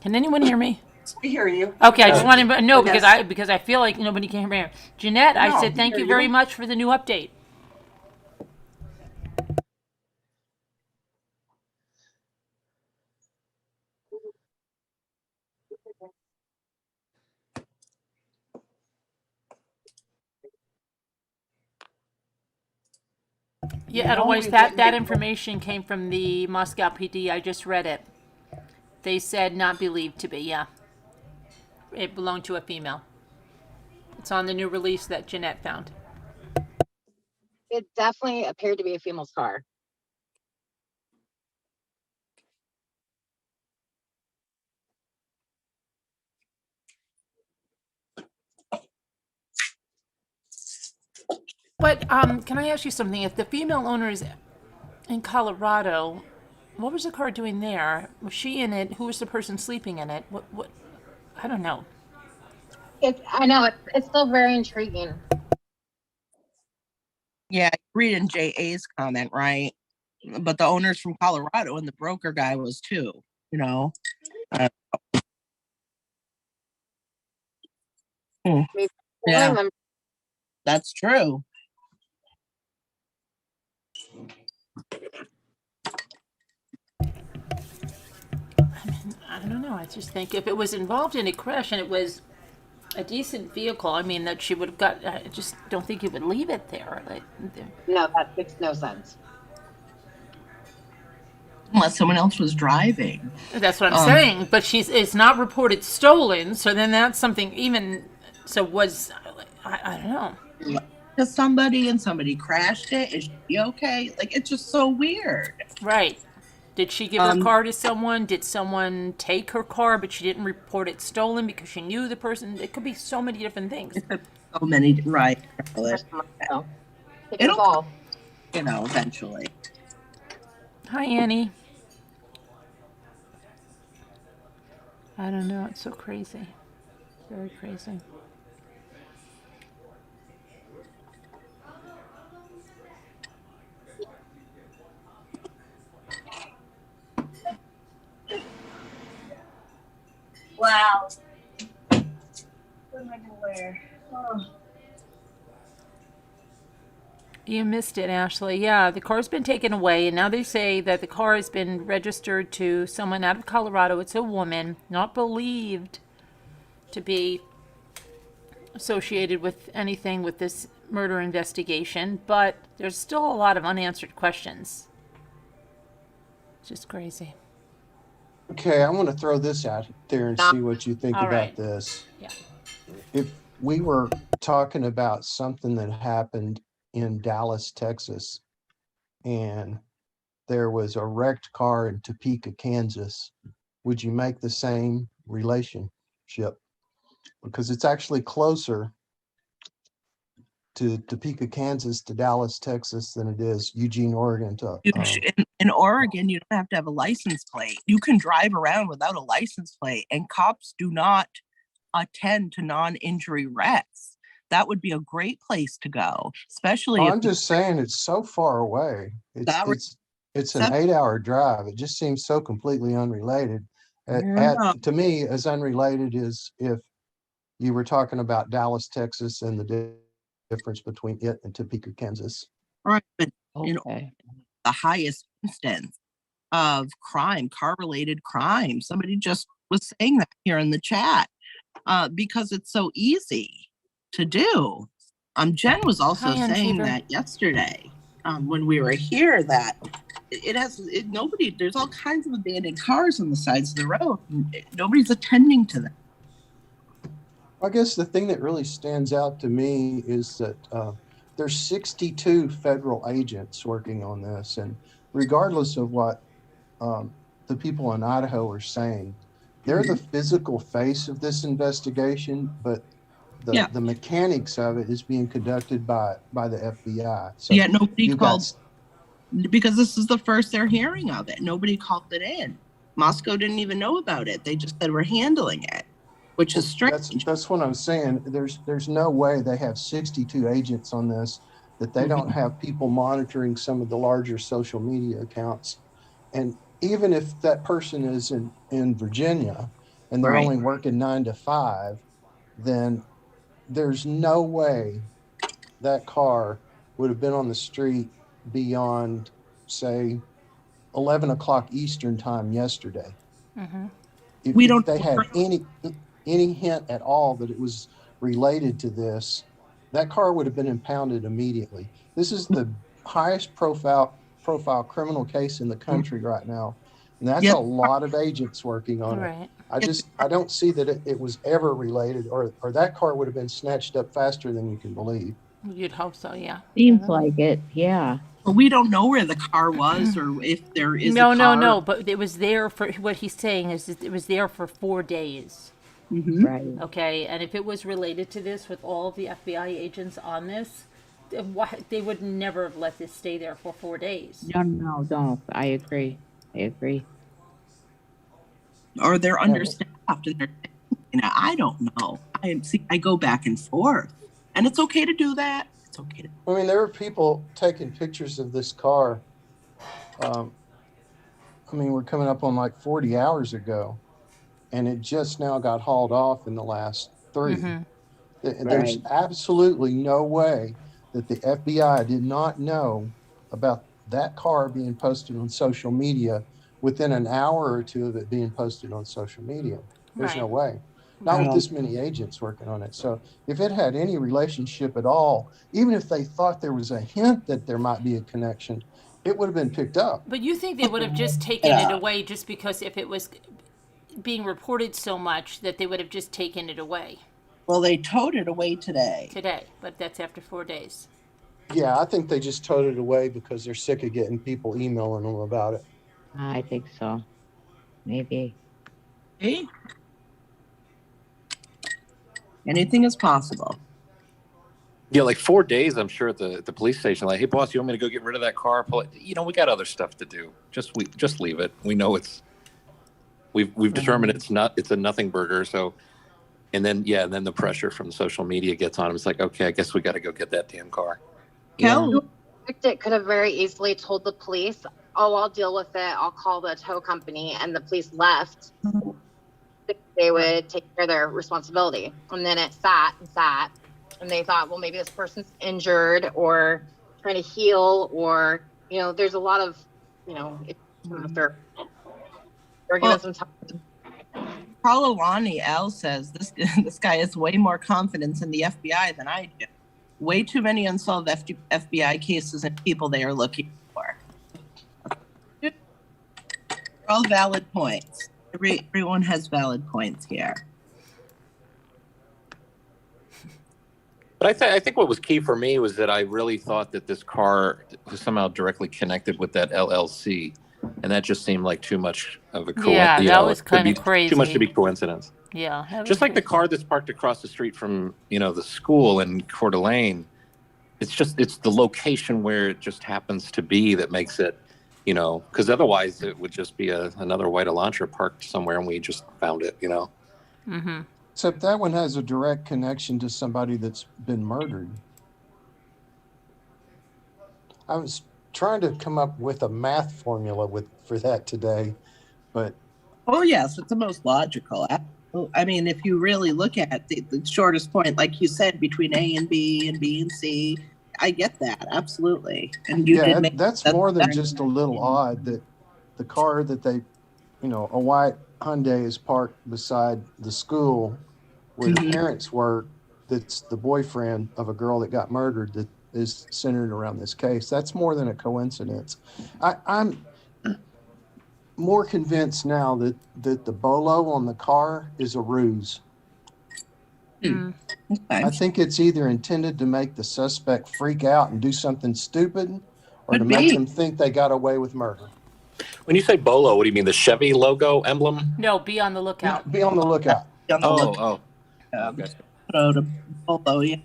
[SPEAKER 9] Can anyone hear me?
[SPEAKER 10] I hear you.
[SPEAKER 9] Okay, I just wanted to know
[SPEAKER 10] Yes.
[SPEAKER 9] because I feel like nobody can hear me. Jeanette, I
[SPEAKER 10] No,
[SPEAKER 9] said thank
[SPEAKER 10] hear
[SPEAKER 9] you very
[SPEAKER 10] you.
[SPEAKER 9] much for the new update. Yeah, otherwise that information came from the Moscow PD. I just read it. They said not believed to be, yeah. It belonged to a female. It's on the new release that Jeanette found.
[SPEAKER 6] It definitely appeared to be a female's car.
[SPEAKER 9] But can I ask you something? If the female owner is in Colorado, what was the car doing there? Was she in it? Who was the person sleeping in it? What? I don't know.
[SPEAKER 6] I know it's still very intriguing.
[SPEAKER 12] Yeah, reading JA's comment, right? But the owner's from Colorado and the broker guy was too, you know. Yeah, that's true.
[SPEAKER 9] I don't know. I just think if it was involved in a crash and it was a decent vehicle, I mean, that she would have got. I just don't think you would leave it there.
[SPEAKER 6] No, that makes no sense.
[SPEAKER 12] Unless someone else was driving.
[SPEAKER 9] That's what I'm saying. But it's not reported stolen, so then that's something even. So I don't know.
[SPEAKER 12] Because somebody crashed it. Is she okay? Like, it's just so weird.
[SPEAKER 9] Right. Did she give her car to someone? Did someone take her car, but she didn't report it stolen because she knew the person? It could be so many different things.
[SPEAKER 12] So many, right.
[SPEAKER 6] It'll,
[SPEAKER 12] eventually.
[SPEAKER 9] Hi, Annie. I don't know. It's so crazy. Very crazy.
[SPEAKER 16] Wow. What am I gonna wear? Oh.
[SPEAKER 9] You missed it, Ashley. Yeah, the car's been taken away, and now they say that the car has been registered to someone out of Colorado. It's a woman, not believed to be associated with anything with this murder investigation, but there's still a lot of unanswered questions. It's just crazy.
[SPEAKER 17] Okay, I want to throw this out there and see what you think
[SPEAKER 9] All
[SPEAKER 17] about
[SPEAKER 9] right.
[SPEAKER 17] this.
[SPEAKER 9] Yeah.
[SPEAKER 17] If we were talking about something that happened in Dallas, Texas, and there was a wrecked car in Topeka, Kansas, would you make the same relationship? Because it's actually closer to Topeka, Kansas to Dallas, Texas than it is Eugene, Oregon to
[SPEAKER 12] In Oregon, you don't have to have a license plate. You can drive around without a license plate, and cops do not attend to non-injury wrecks. That would be a great place to go, especially.
[SPEAKER 17] I'm just saying it's so far away. It's an 8-hour drive. It just seems so completely unrelated. To me, as unrelated as if you were talking about Dallas, Texas, and the difference between it and Topeka, Kansas.
[SPEAKER 12] Right, but the highest instance of crime, car-related crime. Somebody just was saying that here in the chat because it's so easy to do. Jen was also saying that yesterday when we were here that there's all kinds of abandoned cars on the sides of the road. Nobody's attending to them.
[SPEAKER 17] I guess the thing that really stands out to me is that there's 62 federal agents working on this, and regardless of what the people in Idaho are saying, they're the physical face of this investigation, but the mechanics of it is being conducted by the FBI. So
[SPEAKER 12] yeah, nobody called because this is the first they're hearing of it. Nobody called it in. Moscow didn't even know about it. They just said we're handling it, which is strange.
[SPEAKER 17] That's what I'm saying. There's no way they have 62 agents on this, that they don't have people monitoring some of the larger social media accounts. And even if that person is in Virginia and they're only working 9 to 5, then there's no way that car would have been on the street beyond, say, 11 o'clock Eastern time yesterday.
[SPEAKER 9] Mm-hmm.
[SPEAKER 17] If they had any hint at all that it was related to this, that car would have been impounded immediately. This is the highest profile criminal case in the country right now. And that's a lot of agents working on it. I don't see that it was ever related, or that car would have been snatched up faster than you can believe.
[SPEAKER 9] You'd hope so, yeah.
[SPEAKER 5] Seems like it, yeah.
[SPEAKER 12] But we don't know where the car was or if there is a car.
[SPEAKER 9] No, but it was there for, what he's saying is it was there for 4 days.
[SPEAKER 12] Mm-hmm.
[SPEAKER 5] Right.
[SPEAKER 9] Okay, and if it was related to this with all of the FBI agents on this, they would never have let this stay there for 4 days.
[SPEAKER 5] No. I agree.
[SPEAKER 12] Or they're understaffed and I don't know. I go back and forth. And it's okay to do that. It's okay to.
[SPEAKER 17] I mean, there were people taking pictures of this car. We're coming up on like 40 hours ago, and it just now got hauled off in the last 3. Mm-hmm. There's absolutely no way that the FBI did not know about that car being posted on social media within an hour or 2 of it being posted on social media. There's no way. Not with this many agents working on it. So if it had any relationship at all, even if they thought there was a hint that there might be a connection, it would have been picked up.
[SPEAKER 9] But you think they would have just taken it away just because if it was being reported so much that they would have just taken it away?
[SPEAKER 12] Well, they towed it away today.
[SPEAKER 9] But that's after 4 days.
[SPEAKER 17] Yeah, I think they just towed it away because they're sick of getting people emailing them about it.
[SPEAKER 5] I think so. Maybe.
[SPEAKER 12] Hey. Anything is possible.
[SPEAKER 7] Yeah, like 4 days, I'm sure at the police station, like, hey, boss, you want me to go get rid of that car? We got other stuff to do. Just leave it. We know we've determined it's a nothing burger. So, and then the pressure from social media gets on him. It's like, okay, I guess we got to go get that damn car.
[SPEAKER 6] It could have very easily told the police, oh, I'll deal with it. I'll call the tow company. And the police left. They would take care of their responsibility. And then it sat. And they thought, well, maybe this person's injured or trying to heal, or there's a lot of after or give it some time.
[SPEAKER 2] Kalawani Al says this guy has way more confidence in the FBI than I do. Way too many unsolved FBI cases and people they are looking for. All valid points. Everyone has valid points here.
[SPEAKER 7] But I think what was key for me was that I really thought that this car was somehow directly connected with that LLC, and that just seemed like too much of a coincidence.
[SPEAKER 9] Yeah, that was kind of crazy.
[SPEAKER 7] Too much to be coincidence.
[SPEAKER 9] Yeah.
[SPEAKER 7] Just like the car that's parked across the street from the school in Coeur d'Alene, it's the location where it just happens to be that makes it, because otherwise it would just be another white Elantra parked somewhere and we just found it,
[SPEAKER 9] Mm-hmm.
[SPEAKER 17] Except that one has a direct connection to somebody that's been murdered. I was trying to come up with a math formula for that today, but...
[SPEAKER 2] Oh, yes, it's the most logical. I mean, if you really look at the shortest point, like you said, between A and B and C, I get that, absolutely. And
[SPEAKER 17] that's more than just a little odd that the car that they, a white Hyundai is parked beside the school where the parents work, that's the boyfriend of a girl that got murdered, that is centered around this case. That's more than a coincidence. I'm more convinced now that the bolo on the car is a ruse. I think it's either intended to make the suspect freak out and do something stupid, or to make them think they got away with murder.
[SPEAKER 7] When you say bolo, what do you mean? The Chevy logo emblem?
[SPEAKER 9] No, be on the lookout.
[SPEAKER 17] Yeah, be on the lookout.
[SPEAKER 7] Okay.
[SPEAKER 2] Bolo, yeah.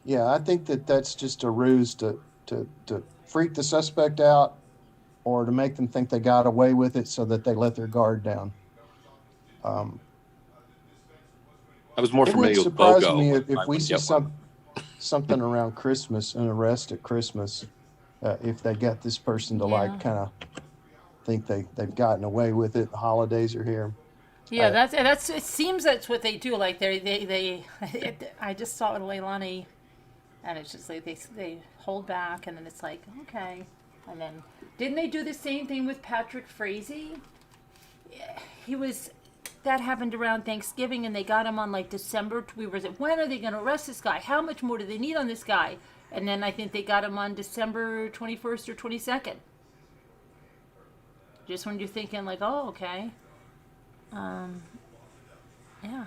[SPEAKER 17] Yeah, I think that's just a ruse to freak the suspect out, or to make them think they got away with it so that they let their guard down.
[SPEAKER 7] I was more familiar with
[SPEAKER 17] It would surprise
[SPEAKER 7] BOGO.
[SPEAKER 17] me if we see something around Christmas, an arrest at Christmas, if they get this person to kind of think they've gotten away with it. The holidays are here.
[SPEAKER 9] Yeah, that's. It seems that's what they do. Like they I just saw it with Leilani, and it's just like they hold back, and then it's like, okay, and then didn't they do the same thing with Patrick Frazee? That happened around Thanksgiving, and they got him on like December. When are they going to arrest this guy? How much more do they need on this guy? And then I think they got him on December 21st or 22nd. Just when you're thinking like, oh, okay. Yeah.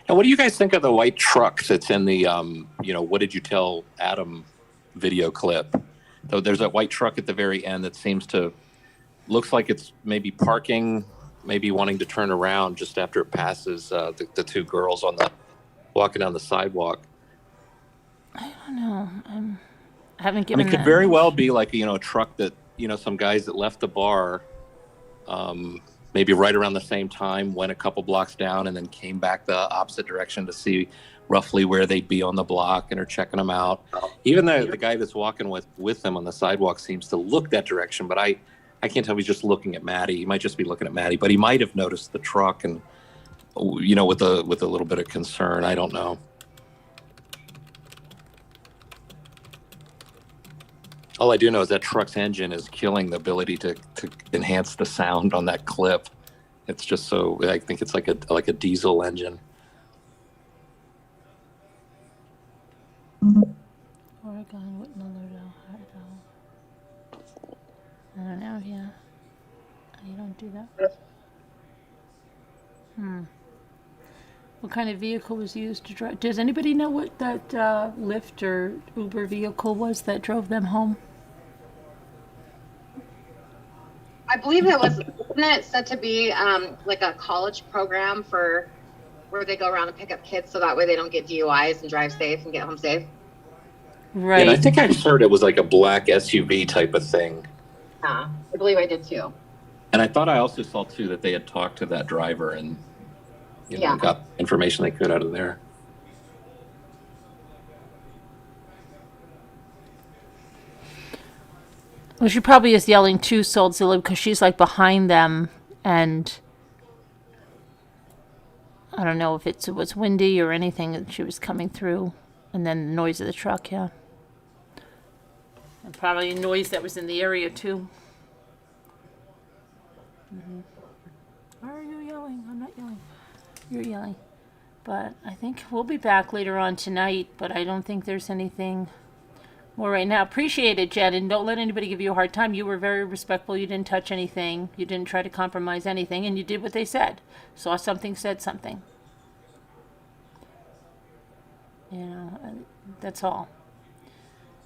[SPEAKER 7] And what do you guys think of the white truck that's in the, what did you tell Adam video clip? Though there's a white truck at the very end that looks like it's maybe parking, maybe wanting to turn around just after it passes the two girls walking down the sidewalk.
[SPEAKER 9] I don't know. I haven't given.
[SPEAKER 7] It could very well be like a truck that some guys that left the bar, maybe right around the same time, went a couple blocks down and then came back the opposite direction to see roughly where they'd be on the block and are checking them out. Even the guy that's walking with them on the sidewalk seems to look that direction, but I can't tell if he's just looking at Maddie. He might just be looking at Maddie, but he might have noticed the truck and with a little bit of concern. I don't know. All I do know is that truck's engine is killing the ability to enhance the sound on that clip. It's just so, I think it's like a diesel engine.
[SPEAKER 9] Oregon, Idaho. I don't know, yeah. You don't do that. What kind of vehicle was used to drive? Does anybody know what that Lyft or Uber vehicle was that drove them home?
[SPEAKER 6] I believe wasn't it said to be like a college program for where they go around and pick up kids so that way they don't get DUIs and drive safe and get home safe?
[SPEAKER 9] Right.
[SPEAKER 7] And I think I heard it was like a black SUV type of thing.
[SPEAKER 6] I believe I did too.
[SPEAKER 7] And I thought I also saw too that they had talked to that driver and got information they could out of there.
[SPEAKER 9] Well, she probably is yelling too, Soldzilla, because she's like behind them, and I don't know if it was windy or anything that she was coming through
[SPEAKER 1] And then the noise of the truck, yeah. And probably noise that was in the area too. Why are you yelling? I'm not yelling. You're yelling. But I think we'll be back later on tonight, but I don't think there's anything more right now. Appreciate it, Jen, and don't let anybody give you a hard time. You were very respectful. You didn't touch anything. You didn't try to compromise anything, and you did what they said. Saw something, said something. You know, that's all.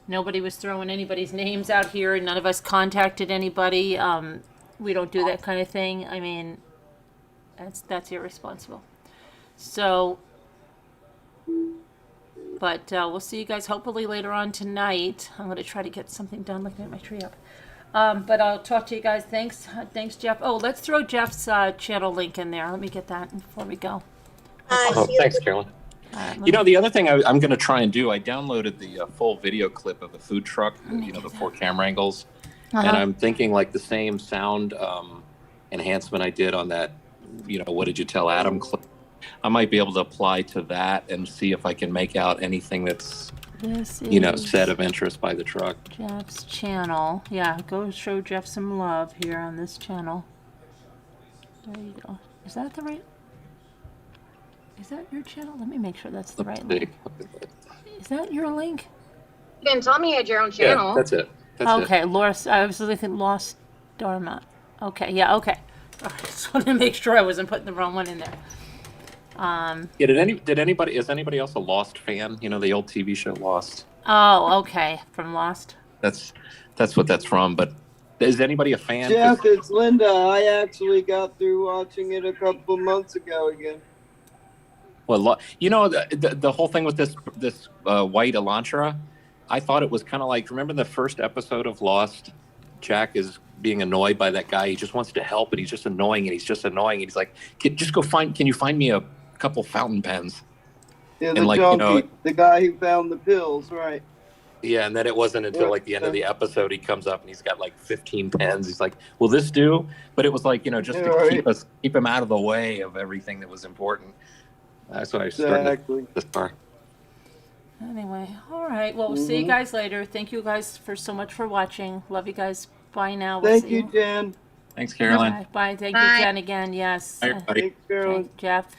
[SPEAKER 1] Nobody was throwing anybody's names out here. None of us contacted anybody. We don't do that kind of thing. I mean, that's irresponsible. So, but we'll see you guys hopefully later on tonight. I'm going to try to get something done looking at my tree up. But I'll talk to you guys. Thanks, Jeff. Oh, let's throw Jeff's channel link in there. Let me get that before we go.
[SPEAKER 7] Oh, thanks, Carolyn. You know, the other thing I'm going to try and do, I downloaded the full video clip of the food truck, you know, the 4 camera angles. And I'm thinking like the same sound enhancement I did on that, you know, what did you tell Adam clip? I might be able to apply to that and see if I can make out anything that's, you know, said of interest by the truck.
[SPEAKER 1] Jeff's channel. Yeah, go show Jeff some love here on this channel. There you go. Is that the right? Is that your channel? Let me make sure that's the right link. Is that your link?
[SPEAKER 6] You didn't tell me you had your own channel.
[SPEAKER 7] Yeah, that's it.
[SPEAKER 1] Okay, Laura, I was looking Lost Dharma. Okay, yeah, okay. I just wanted to make sure I wasn't putting the wrong one in there.
[SPEAKER 7] Yeah, is anybody else a Lost fan? You know, the old TV show Lost.
[SPEAKER 1] Oh, okay, from Lost.
[SPEAKER 7] That's what that's from. But is anybody a fan?
[SPEAKER 14] Jeff, it's Linda. I actually got through watching it a couple months ago again.
[SPEAKER 7] Well, you know, the whole thing with this white Elantra, I thought it was kind of like, remember the first episode of Lost? Jack is being annoyed by that guy. He just wants to help, and he's just annoying, and he's like, can you find me a couple fountain pens?
[SPEAKER 14] Yeah,
[SPEAKER 7] and like, you know,
[SPEAKER 14] the guy who found the pills, right?
[SPEAKER 7] Yeah, and then it wasn't until like the end of the episode he comes up and he's got like 15 pens. He's like, "Will this do?" But it was like, you know, just to keep him out of the way of everything that was important. That's what I started this far.
[SPEAKER 1] Anyway, all right. Well, we'll see you guys later. Thank you guys so much for watching. Love you guys. Bye now.
[SPEAKER 14] Thank you, Jen.
[SPEAKER 7] Thanks, Caroline.
[SPEAKER 1] Bye. Thank you, Jen, again. Yes.
[SPEAKER 7] Bye, everybody.
[SPEAKER 14] Thanks, Caroline.
[SPEAKER 1] Jeff.